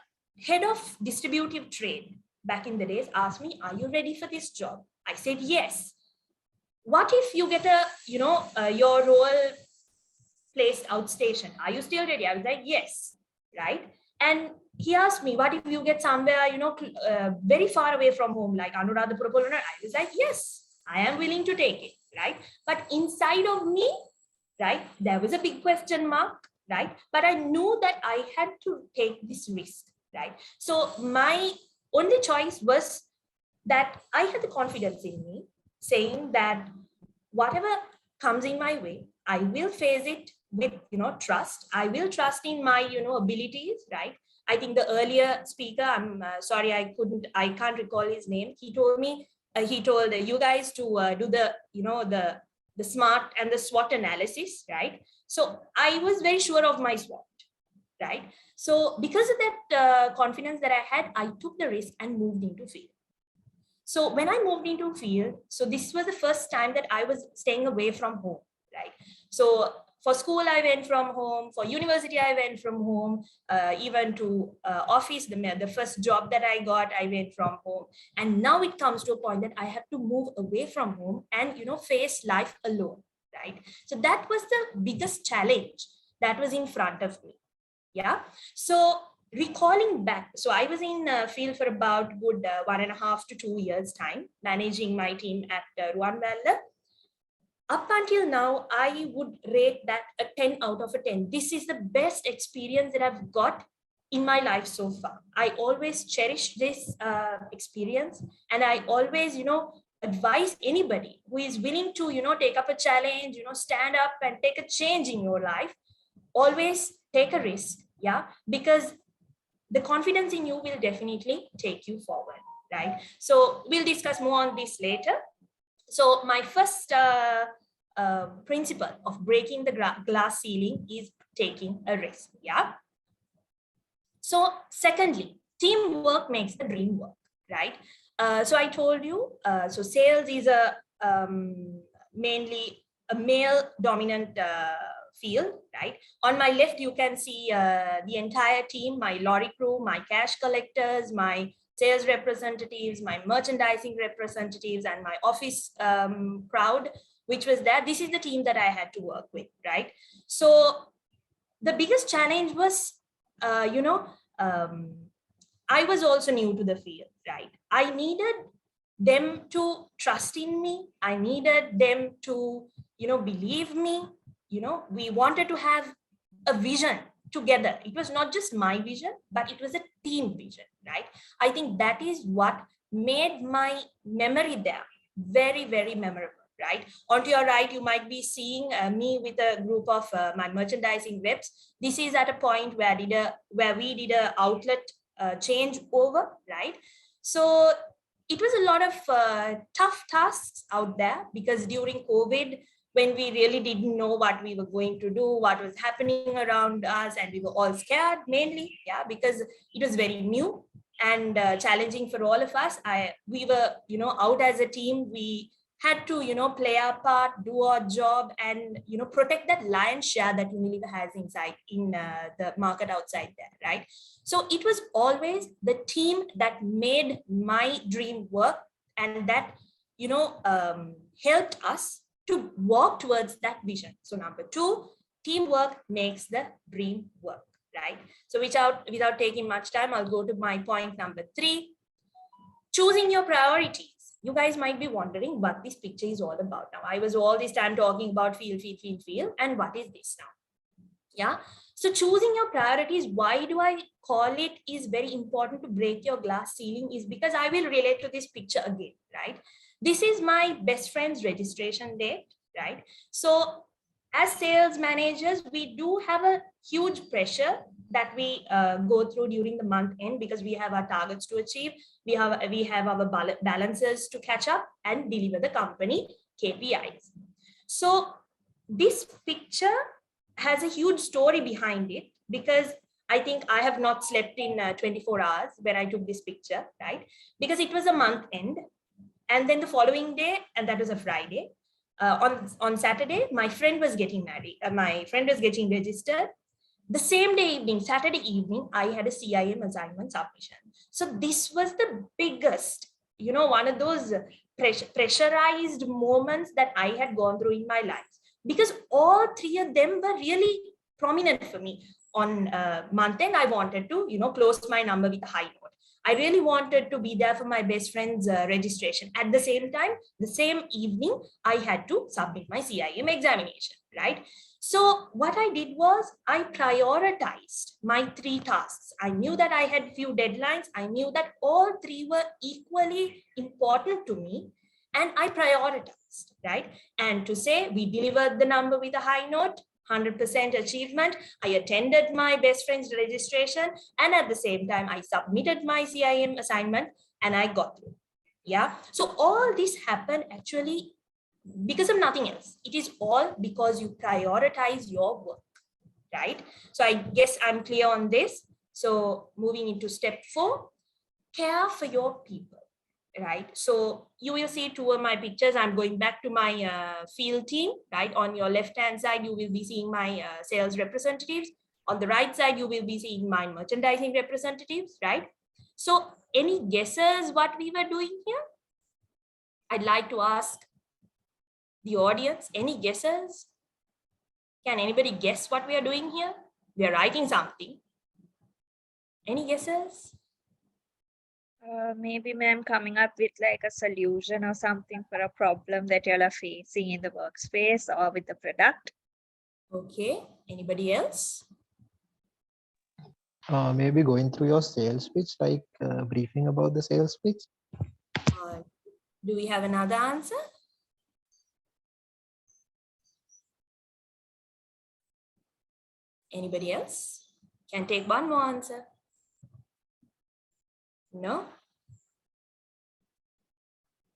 head of distributive trade back in the days asked me, "Are you ready for this job?" I said, "Yes." "What if you get a, your role placed outstation? Are you still ready?" I was like, "Yes." Right. And he asked me, "What if you get somewhere, very far away from home, like Anuradhapura?" I was like, "Yes, I am willing to take it." Right. But inside of me, right, there was a big question mark, right? But I knew that I had to take this risk, right? So my only choice was that I had the confidence in me saying that whatever comes in my way, I will face it with, trust. I will trust in my, abilities, right? I think the earlier speaker, I'm sorry, I can't recall his name. He told me, he told you guys to do the, the SMART and the SWOT analysis, right? So I was very sure of my SWOT, right? So because of that confidence that I had, I took the risk and moved into field. So when I moved into field, so this was the first time that I was staying away from home, right? So for school, I went from home. For university, I went from home. Even to office, the first job that I got, I went from home. And now it comes to a point that I have to move away from home and, face life alone, right? So that was the biggest challenge that was in front of me. Yeah. So recalling back, so I was in field for about good 1.5 to 2 years time, managing my team at Ruanvalla. Up until now, I would rate that a 10 out of a 10. This is the best experience that I've got in my life so far. I always cherish this experience, and I always, advise anybody who is willing to, take up a challenge, stand up and take a change in your life. Always take a risk, yeah, because the confidence in you will definitely take you forward, right? So we'll discuss more on this later. So my first principle of breaking the glass ceiling is taking a risk, yeah? So secondly, teamwork makes the dream work, right? So I told you, so sales is a mainly a male dominant field, right? On my left, you can see the entire team, my lorry crew, my cash collectors, my sales representatives, my merchandising representatives, and my office crowd, which was there. This is the team that I had to work with, right? So the biggest challenge was, I was also new to the field, right? I needed them to trust in me. I needed them to, believe me. We wanted to have a vision together. It was not just my vision, but it was a team vision, right? I think that is what made my memory there very, very memorable, right? On to your right, you might be seeing me with a group of my merchandising reps. This is at a point where we did a outlet change over, right? So it was a lot of tough tasks out there, because during COVID, when we really didn't know what we were going to do, what was happening around us, and we were all scared mainly, yeah, because it was very new and challenging for all of us. We were, out as a team. We had to, play our part, do our job, and, protect that lion's share that Unilever has inside in the market outside there, right? So it was always the team that made my dream work, and that, helped us to walk towards that vision. So number 2, teamwork makes the dream work, right? So without taking much time, I'll go to my point number 3, choosing your priorities. You guys might be wondering what this picture is all about now. I was all this time talking about field, and what is this now? Yeah. So choosing your priorities, why do I call it is very important to break your glass ceiling, is because I will relate to this picture again, right? This is my best friend's registration date, right? So as sales managers, we do have a huge pressure that we go through during the month end, because we have our targets to achieve. We have our balances to catch up and deliver the company KPIs. So this picture has a huge story behind it, because I think I have not slept in 24 hours when I took this picture, right? Because it was a month end. And then the following day, and that was a Friday, on Saturday, my friend was getting married. My friend was getting registered. The same day evening, Saturday evening, I had a CIM assignment submission. So this was the biggest, one of those pressurized moments that I had gone through in my life, because all three of them were really prominent for me. On month end, I wanted to, close my number with a high note. I really wanted to be there for my best friend's registration. At the same time, the same evening, I had to submit my CIM examination, right? So what I did was I prioritized my three tasks. I knew that I had few deadlines. I knew that all three were equally important to me, and I prioritized, right? And to say we delivered the number with a high note, 100% achievement. I attended my best friend's registration, and at the same time, I submitted my CIM assignment and I got through. Yeah. So all this happened actually because of nothing else. It is all because you prioritize your work, right? So I guess I'm clear on this. So moving into step 4, care for your people. Right, so you will see two of my pictures. I'm going back to my field team, right? On your left hand side, you will be seeing my sales representatives. On the right side, you will be seeing my merchandising representatives, right? So any guesses what we were doing here? I'd like to ask the audience, any guesses? Can anybody guess what we are doing here? We are writing something. Any guesses? Maybe ma'am coming up with like a solution or something for a problem that y'all are facing in the workspace or with the product. Okay, anybody else? Maybe going through your sales pitch, like briefing about the sales pitch. Do we have another answer? Anybody else? Can take one more answer. No?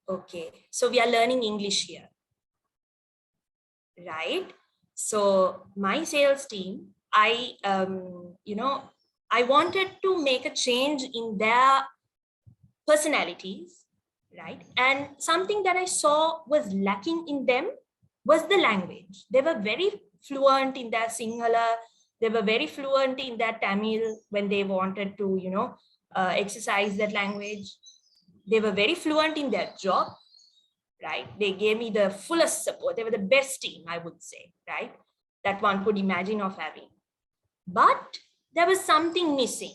Okay, so we are learning English here, right? So my sales team, I wanted to make a change in their personalities, right? And something that I saw was lacking in them was the language. They were very fluent in their Sinhala. They were very fluent in their Tamil when they wanted to, exercise that language. They were very fluent in their job, right? They gave me the fullest support. They were the best team, I would say, right? That one could imagine of having. But there was something missing,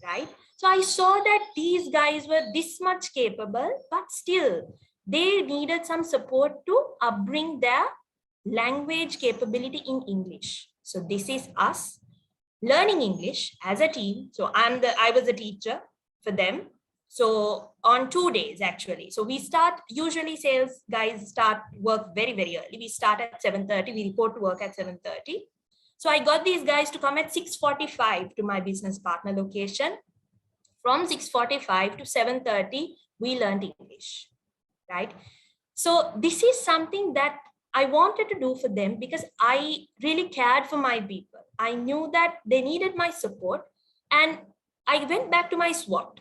right? So I saw that these guys were this much capable, but still they needed some support to upbring their language capability in English. So this is us learning English as a team. So I was a teacher for them. So on 2 days, actually. So we start, usually sales guys start work very, very early. We start at 7:30, we report to work at 7:30. So I got these guys to come at 6:45 to my business partner location. From 6:45 to 7:30, we learned English, right? So this is something that I wanted to do for them because I really cared for my people. I knew that they needed my support, and I went back to my SWOT.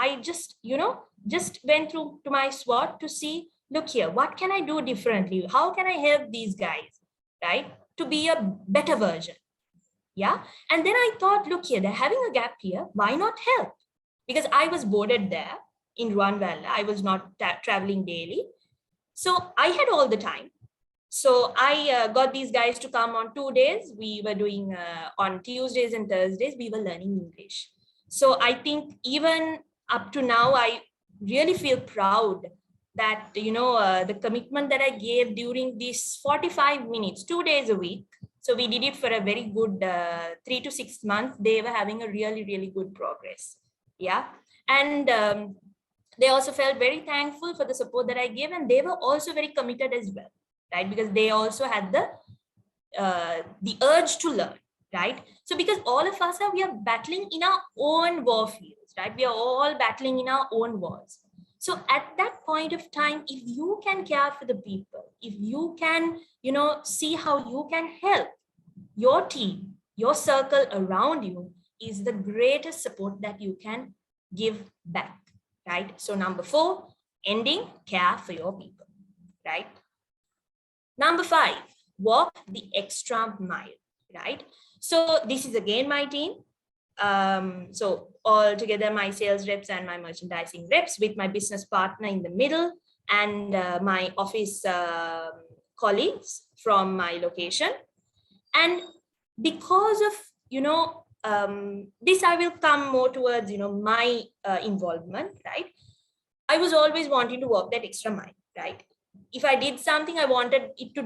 I just went through to my SWOT to see, look here, what can I do differently? How can I help these guys, right? To be a better version. Yeah. And then I thought, look here, they're having a gap here. Why not help? Because I was boarded there in Ruanvalla. I was not traveling daily. So I had all the time. So I got these guys to come on 2 days. We were doing on Tuesdays and Thursdays, we were learning English. So I think even up to now, I really feel proud that, the commitment that I gave during these 45 minutes, 2 days a week. So we did it for a very good 3 to 6 months. They were having a really, really good progress. Yeah. And they also felt very thankful for the support that I gave. And they were also very committed as well, right? Because they also had the urge to learn, right? So because all of us we are battling in our own war fields, right? We are all battling in our own wars. So at that point of time, if you can care for the people, if you can, see how you can help your team, your circle around you, is the greatest support that you can give back, right? So number 4, ending, care for your people, right? Number 5, walk the extra mile, right? So this is again my team. So all together, my sales reps and my merchandising reps with my business partner in the middle, and my office colleagues from my location. And because of, this I will come more towards, my involvement, right? I was always wanting to walk that extra mile, right? If I did something, I wanted it to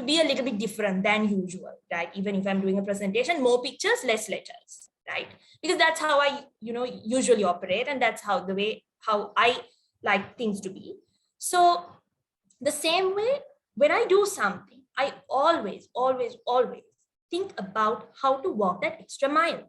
be a little bit different than usual, right? Even if I'm doing a presentation, more pictures, less letters, right? Because that's how I, usually operate, and that's how I like things to be. So the same way, when I do something, I always think about how to walk that extra mile,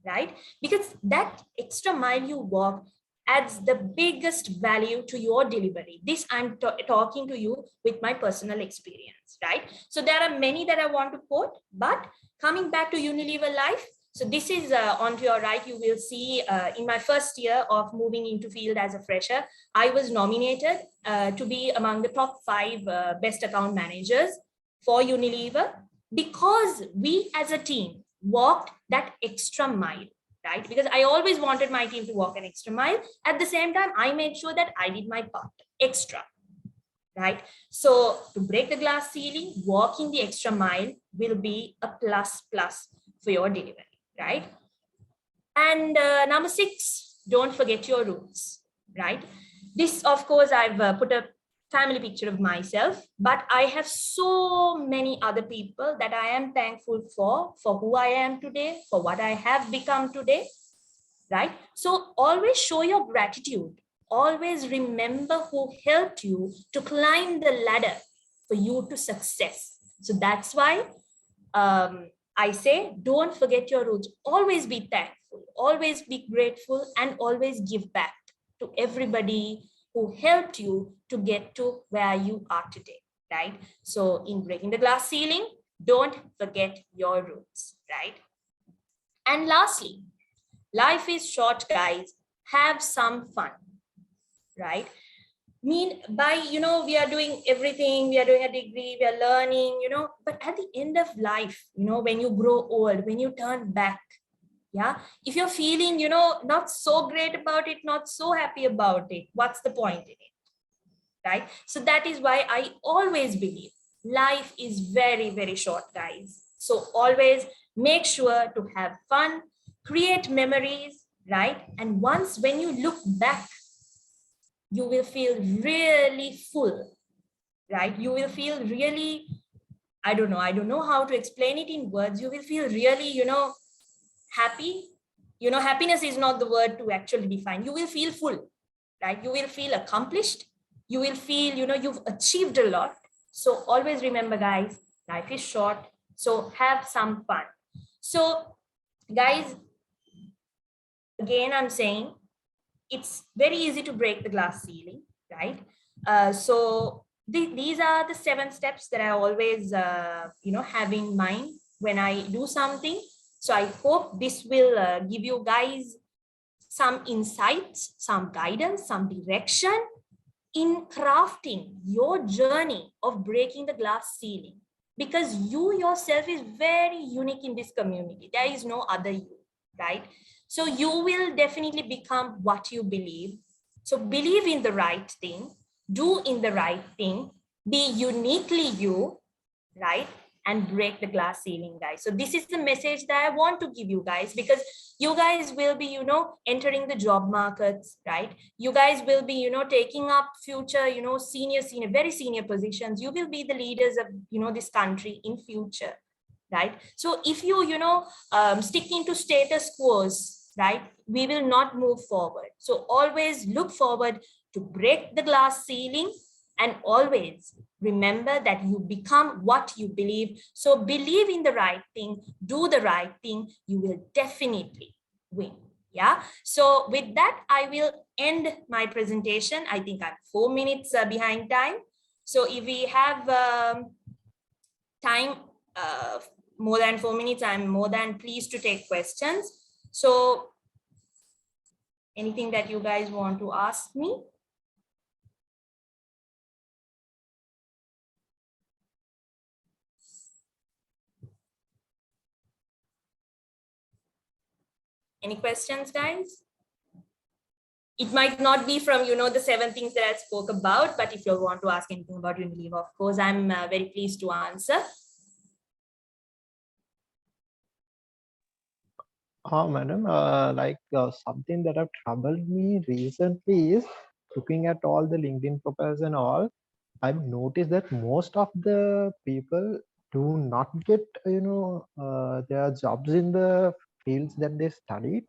right? Because that extra mile you walk adds the biggest value to your delivery. This I'm talking to you with my personal experience, right? So there are many that I want to quote, but coming back to Unilever Life, so this is on to your right, you will see in my first year of moving into field as a fresher, I was nominated to be among the top 5 best account managers for Unilever, because we as a team walked that extra mile, right? Because I always wanted my team to walk an extra mile. At the same time, I made sure that I did my part extra, right? So to break the glass ceiling, walking the extra mile will be a plus for your delivery, right? And number 6, don't forget your roots, right? This, of course, I've put a family picture of myself, but I have so many other people that I am thankful for who I am today, for what I have become today, right? So always show your gratitude. Always remember who helped you to climb the ladder for you to success. So that's why I say, don't forget your roots. Always be thankful, always be grateful, and always give back to everybody who helped you to get to where you are today, right? So in breaking the glass ceiling, don't forget your roots, right? And lastly, life is short, guys. Have some fun, right? By, we are doing everything, we are doing a degree, we are learning, but at the end of life, when you grow old, when you turn back, yeah, if you're feeling, not so great about it, not so happy about it, what's the point in it, right? So that is why I always believe life is very, very short, guys. So always make sure to have fun, create memories, right? And once when you look back, you will feel really full, right? You will feel really, I don't know how to explain it in words. You will feel really, happy. Happiness is not the word to actually define. You will feel full, right? You will feel accomplished. You will feel, you've achieved a lot. So always remember, guys, life is short. So have some fun. So guys, again, I'm saying it's very easy to break the glass ceiling, right? So these are the 7 steps that I always, have in mind when I do something. So I hope this will give you guys some insights, some guidance, some direction in crafting your journey of breaking the glass ceiling, because you yourself is very unique in this community. There is no other you, right? So you will definitely become what you believe. So believe in the right thing, do in the right thing, be uniquely you, right? And break the glass ceiling, guys. So this is the message that I want to give you guys, because you guys will be, entering the job markets, right? You guys will be, taking up future, senior, very senior positions. You will be the leaders of, this country in future, right? So if you, stick into status quos, right, we will not move forward. So always look forward to break the glass ceiling, and always remember that you become what you believe. So believe in the right thing, do the right thing, you will definitely win. Yeah. So with that, I will end my presentation. I think I'm 4 minutes behind time. So if we have time, more than 4 minutes, I'm more than pleased to take questions. So anything that you guys want to ask me? Any questions, guys? It might not be from, the 7 things that I spoke about, but if you want to ask anything about Unilever, of course, I'm very pleased to answer. Madam, something that have troubled me recently is looking at all the LinkedIn profiles and all. I've noticed that most of the people do not get, their jobs in the fields that they studied.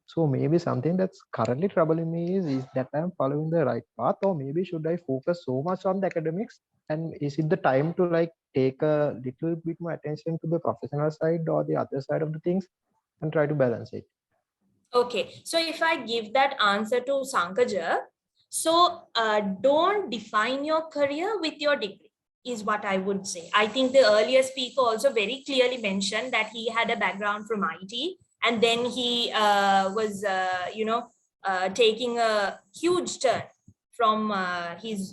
So maybe something that's currently troubling me is that I'm following the right path, or maybe should I focus so much on the academics? And is it the time to take a little bit more attention to the professional side or the other side of the things and try to balance it? Okay, so if I give that answer to Sankaja, so don't define your career with your degree, is what I would say. I think the earlier speaker also very clearly mentioned that he had a background from IT, and then he was, taking a huge turn from his,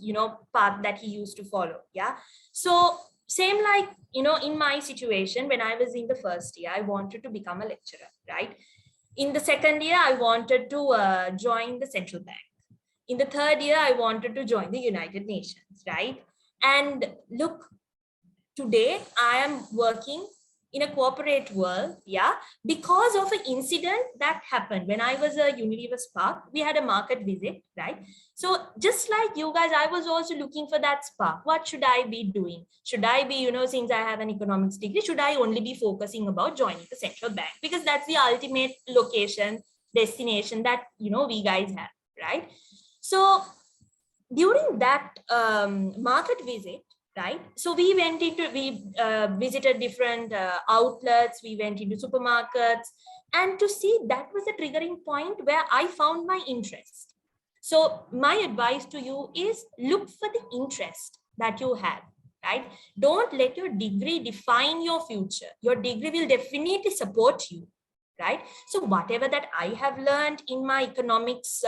path that he used to follow. Yeah. So same like, in my situation, when I was in the first year, I wanted to become a lecturer, right? In the second year, I wanted to join the central bank. In the third year, I wanted to join the United Nations, right? And look, today I am working in a corporate world, yeah, because of an incident that happened when I was a Unilever Spark. We had a market visit, right? So just like you guys, I was also looking for that spark. What should I be doing? Should I be, since I have an economics degree, should I only be focusing about joining the central bank? Because that's the ultimate location, destination that, we guys have, right? So during that market visit, right? So we visited different outlets, we went into supermarkets, and to see that was a triggering point where I found my interest. So my advice to you is look for the interest that you have, right? Don't let your degree define your future. Your degree will definitely support you, right? So whatever that I have learned in my economics,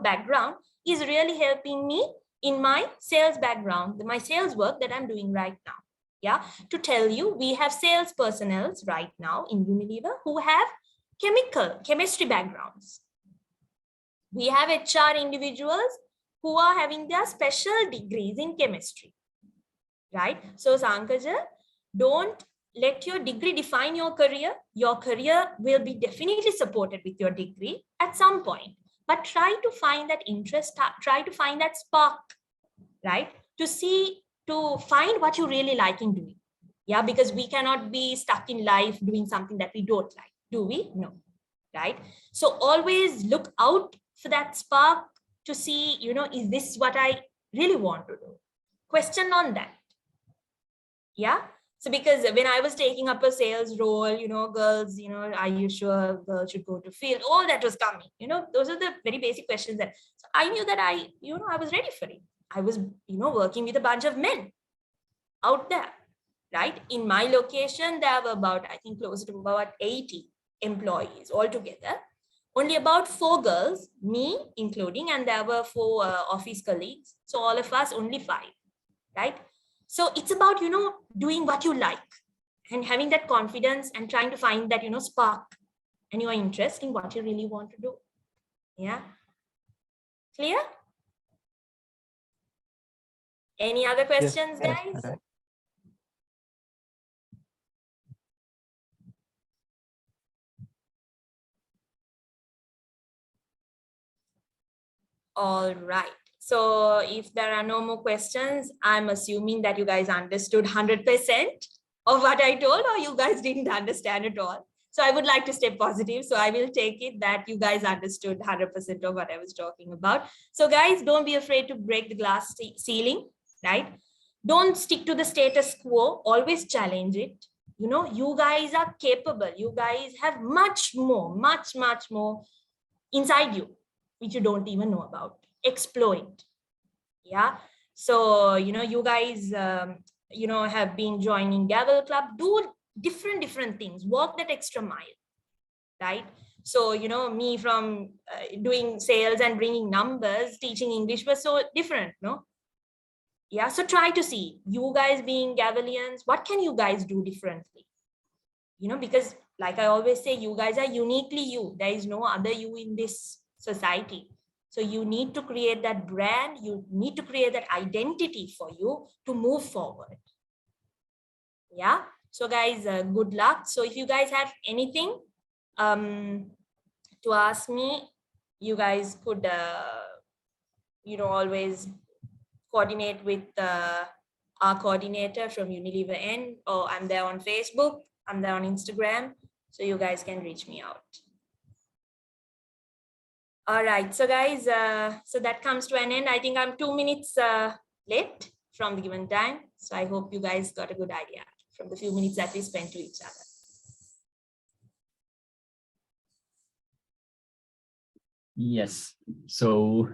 background is really helping me in my sales background, my sales work that I'm doing right now. Yeah, to tell you, we have sales personnel right now in Unilever who have chemistry backgrounds. We have HR individuals who are having their special degrees in chemistry, right? So Sankaja, don't let your degree define your career. Your career will be definitely supported with your degree at some point, but try to find that interest, try to find that spark, right? To find what you really like in doing. Yeah, because we cannot be stuck in life doing something that we don't like, do we? No, right? So always look out for that spark to see, is this what I really want to do? Question on that. Yeah. So because when I was taking up a sales role, girls, are you sure girls should go to field? All that was coming, those are the very basic questions that, so I knew that I was ready for it. I was, working with a bunch of men out there, right? In my location, there were about, I think close to about 80 employees altogether. Only about 4 girls, me including, and there were 4 office colleagues. So all of us, only 5, right? So it's about, doing what you like and having that confidence and trying to find that, spark and your interest in what you really want to do. Yeah. Clear? Any other questions, guys? Yes. All right. So if there are no more questions, I'm assuming that you guys understood 100% of what I told, or you guys didn't understand at all. So I would like to stay positive. So I will take it that you guys understood 100% of what I was talking about. So guys, don't be afraid to break the glass ceiling, right? Don't stick to the status quo. Always challenge it. You guys are capable. You guys have much more inside you, which you don't even know about. Explore it. Yeah. So, you guys, have been joining Gavel Club. Do different things. Walk that extra mile, right? So, me from doing sales and bringing numbers, teaching English was so different, no? Yeah, so try to see, you guys being Gavalians, what can you guys do differently? Because like I always say, you guys are uniquely you. There is no other you in this society. So you need to create that brand, you need to create that identity for you to move forward. Yeah, so guys, good luck. So if you guys have anything to ask me, you guys could always coordinate with our coordinator from Unilever N, or I'm there on Facebook, I'm there on Instagram, so you guys can reach me out. All right, so guys, so that comes to an end. I think I'm 2 minutes late from the given time. So I hope you guys got a good idea from the few minutes that we spent to each other. Yes. So,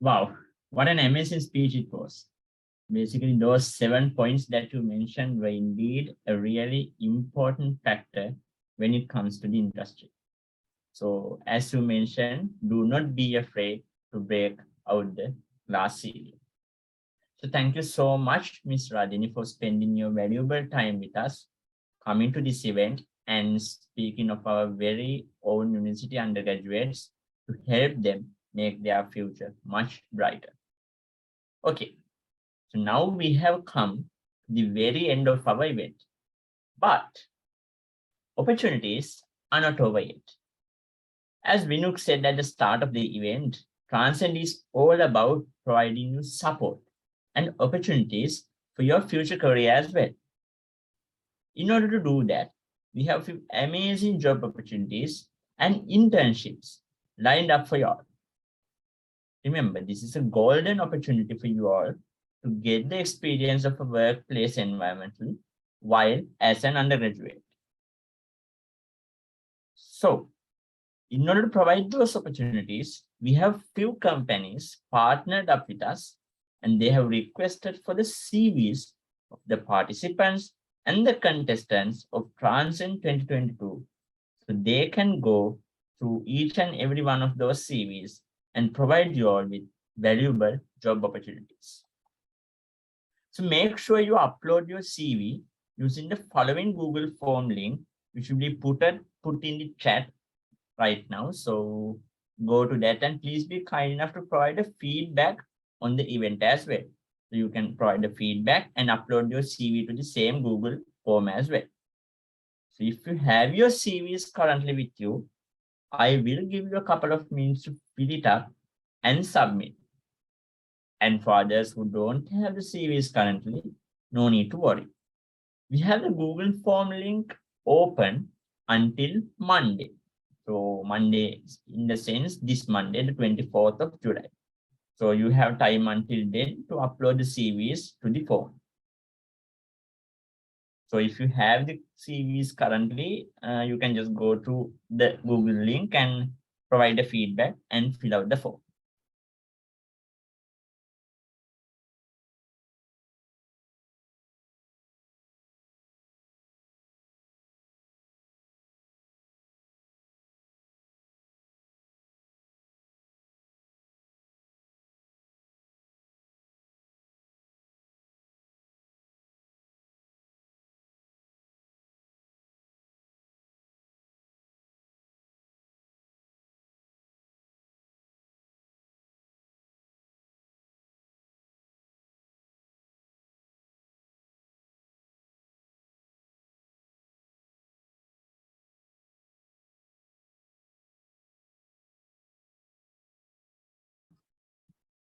wow, what an amazing speech it was. Basically, those 7 points that you mentioned were indeed a really important factor when it comes to the industry. So, as you mentioned, do not be afraid to break out the glass ceiling. So, thank you so much, Ms. Radhini, for spending your valuable time with us, coming to this event and speaking of our very own university undergraduates to help them make their future much brighter. Okay, so now we have come to the very end of our event, but opportunities are not over yet. As Vinuk said at the start of the event, Transcend is all about providing you support and opportunities for your future career as well. In order to do that, we have few amazing job opportunities and internships lined up for you all. Remember, this is a golden opportunity for you all to get the experience of a workplace environment while as an undergraduate. So, in order to provide those opportunities, we have few companies partnered up with us, and they have requested for the CVs of the participants and the contestants of Transcend 2022. So they can go through each and every one of those CVs and provide you all with valuable job opportunities. So make sure you upload your CV using the following Google form link, which will be put in the chat right now. So go to that and please be kind enough to provide a feedback on the event as well. So you can provide the feedback and upload your CV to the same Google form as well. So if you have your CVs currently with you, I will give you a couple of minutes to fill it up and submit. And for others who don't have the CVs currently, no need to worry. We have the Google form link open until Monday. So Monday, in the sense, this Monday, the 24th of July. So you have time until then to upload the CVs to the form. So if you have the CVs currently, you can just go to the Google link and provide the feedback and fill out the form.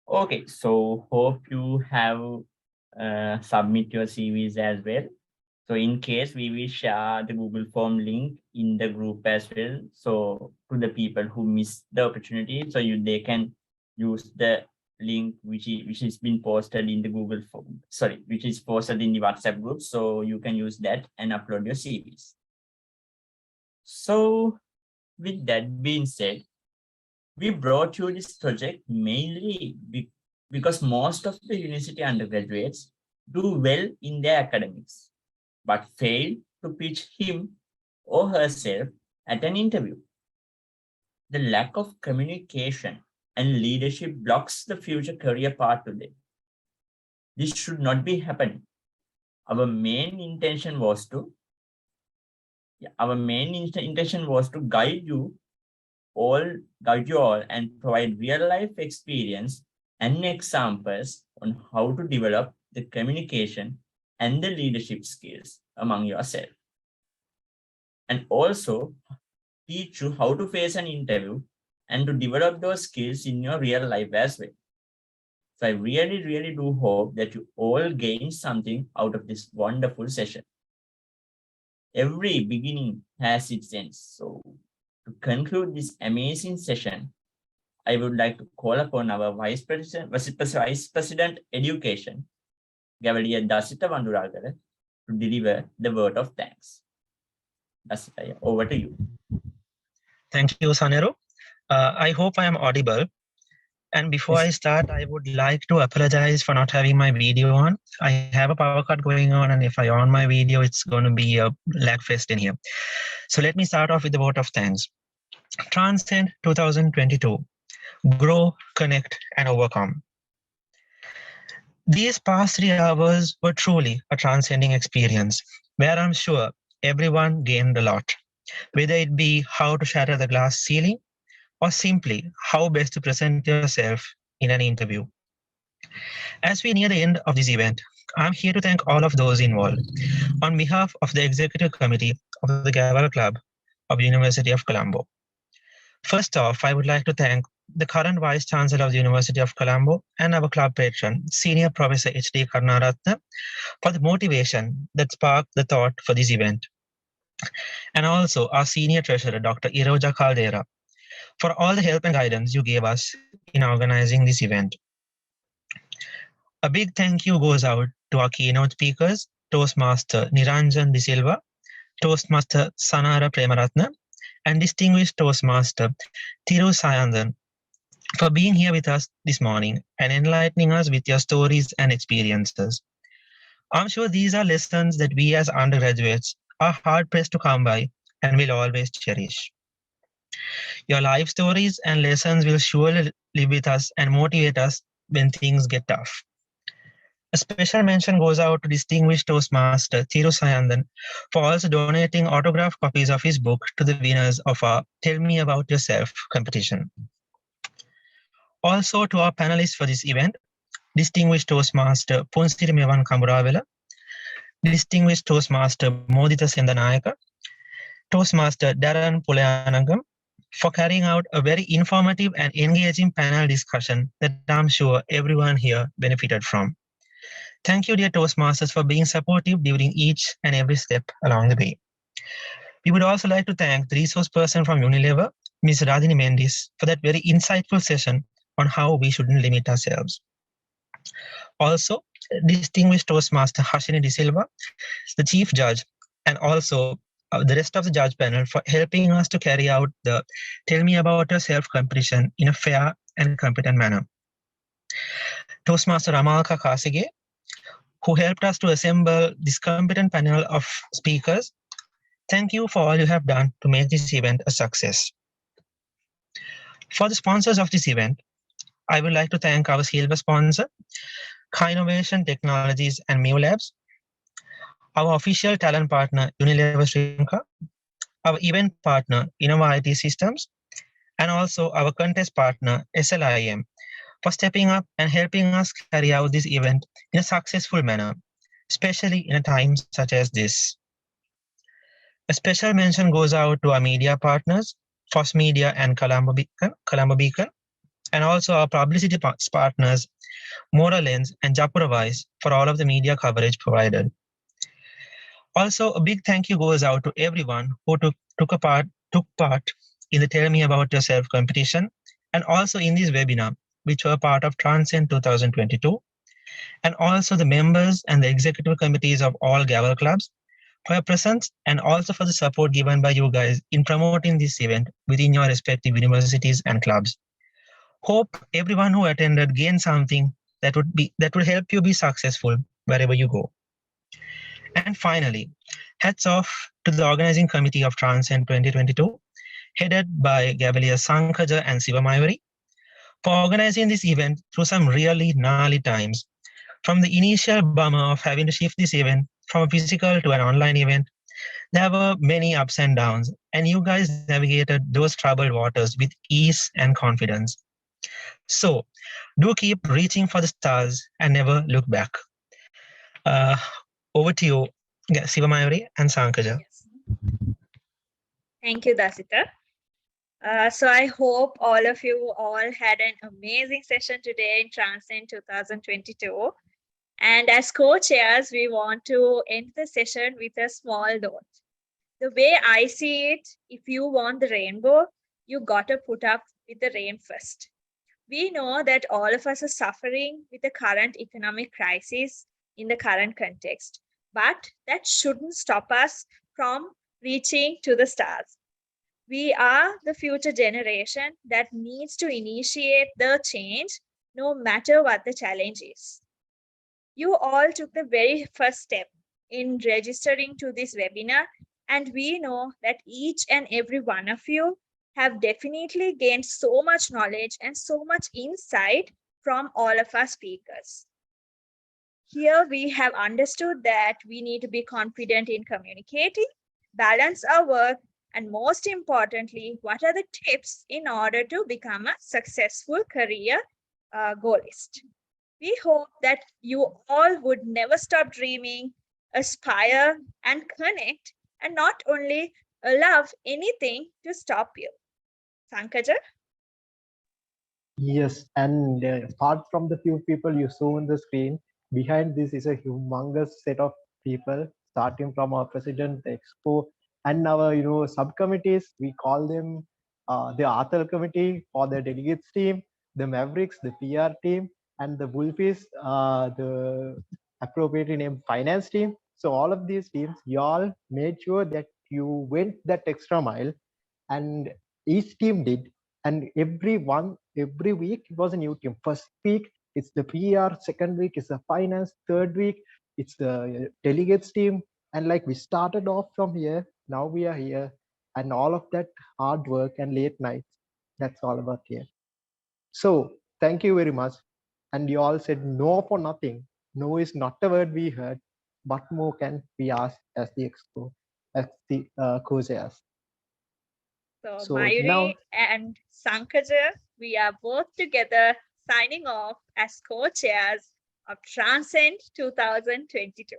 Okay, so hope you have submit your CVs as well. So in case, we will share the Google form link in the group as well. So to the people who missed the opportunity, so they can use the link which is been posted in the Google form, which is posted in the WhatsApp group. So you can use that and upload your CVs. So with that being said, we brought you this project mainly because most of the university undergraduates do well in their academics, but fail to pitch him or herself at an interview. The lack of communication and leadership blocks the future career path today. This should not be happening. Our main intention was to guide you all and provide real life experience and examples on how to develop the communication and the leadership skills among yourself. And also teach you how to face an interview and to develop those skills in your real life as well. So I really, really do hope that you all gain something out of this wonderful session. Every beginning has its end. So to conclude this amazing session, I would like to call upon our Vice President Education, Gavalier Dasita Vanduragara, to deliver the word of thanks. Dasita, over to you. Thank you, Sanero. I hope I am audible. And before I start, I would like to apologize for not having my video on. I have a power cut going on, and if I on my video, it's going to be a lag fest in here. So let me start off with the vote of thanks. Transcend 2022. Grow, connect, and overcome. These past 3 hours were truly a transcending experience, where I'm sure everyone gained a lot, whether it be how to shatter the glass ceiling, or simply how best to present yourself in an interview. As we near the end of this event, I'm here to thank all of those involved on behalf of the Executive Committee of the Gavel Club of the University of Colombo. First off, I would like to thank the current Vice Chancellor of the University of Colombo and our club patron, Senior Professor H.D. Karnaratna, for the motivation that sparked the thought for this event. And also our Senior Treasurer, Dr. Iroja Caldera, for all the help and guidance you gave us in organizing this event. A big thank you goes out to our keynote speakers, Toastmaster Niranjan De Silva, Toastmaster Sanara Premaratna, and distinguished Toastmaster Thiru Sayandan for being here with us this morning and enlightening us with your stories and experiences. I'm sure these are lessons that we as undergraduates are hard-pressed to come by and will always cherish. Your life stories and lessons will surely live with us and motivate us when things get tough. A special mention goes out to distinguished Toastmaster Thiru Sayandan for also donating autographed copies of his book to the winners of our Tell Me About Yourself competition. Also to our panelists for this event, distinguished Toastmaster Punsiri Mevan Kamburavela, distinguished Toastmaster Modita Sendanayaka, Toastmaster Darren Pulayanangam, for carrying out a very informative and engaging panel discussion that I'm sure everyone here benefited from. Thank you, dear Toastmasters, for being supportive during each and every step along the way. We would also like to thank the resource person from Unilever, Ms. Radhini Mendis, for that very insightful session on how we shouldn't limit ourselves. Also, distinguished Toastmaster Hashini De Silva, the Chief Judge, and also the rest of the judge panel for helping us to carry out the Tell Me About Yourself competition in a fair and competent manner. Toastmaster Ramalka Kasige, who helped us to assemble this competent panel of speakers. Thank you for all you have done to make this event a success. For the sponsors of this event, I would like to thank our silver sponsor, Innovation Technologies and Mew Labs, our official talent partner, Unilever Sri Lanka, our event partner, Innova IT Systems, and also our contest partner, SLIM, for stepping up and helping us carry out this event in a successful manner, especially in a time such as this. A special mention goes out to our media partners, Foss Media and Colombo Beacon, and also our publicity partners, Mora Lens and Japura Vice, for all of the media coverage provided. Also, a big thank you goes out to everyone who took part in the Tell Me About Yourself competition, and also in this webinar, which were part of Transcend 2022, and also the members and the executive committees of all Gavel clubs for your presence and also for the support given by you guys in promoting this event within your respective universities and clubs. Hope everyone who attended gained something that would help you be successful wherever you go. And finally, hats off to the organizing committee of Transcend 2022 headed by Gavalier Sankaja and Siva Mayuri, for organizing this event through some really gnarly times. From the initial bummer of having to shift this event from a physical to an online event, there were many ups and downs, and you guys navigated those troubled waters with ease and confidence. So, do keep reaching for the stars and never look back. Uh, Over to you, Siva Mayuri and Sankaja. Thank you, Dasita. So I hope all of you all had an amazing session today in Transcend 2022. And as co-chairs, we want to end the session with a small note. The way I see it, if you want the rainbow, you got to put up with the rain first. We know that all of us are suffering with the current economic crisis in the current context, but that shouldn't stop us from reaching to the stars. We are the future generation that needs to initiate the change no matter what the challenge is. You all took the very first step in registering to this webinar, and we know that each and every one of you have definitely gained so much knowledge and so much insight from all of our speakers. Here we have understood that we need to be confident in communicating, balance our work, and most importantly, what are the tips in order to become a successful career goalist. We hope that you all would never stop dreaming, aspire, and connect, and not only allow anything to stop you. Sankaja? Yes, and apart from the few people you saw on the screen, behind this is a humongous set of people, starting from our president, the expo, and our subcommittees. We call them the Arthur committee for the delegates team, the Mavericks, the PR team, and the Bullfish, the appropriately named finance team. So all of these teams, you all made sure that you went that extra mile, and each team did. And every week it was a new team. First week it's the PR, second week it's the finance, third week it's the delegates team. And like we started off from here, now we are here, and all of that hard work and late nights, that's all about here. So thank you very much. And you all said no for nothing. No is not a word we heard, but more can be asked as the expo, as the co-chairs. So, So Mayuri now, and Sankaja, we are both together signing off as co-chairs of Transcend 2022.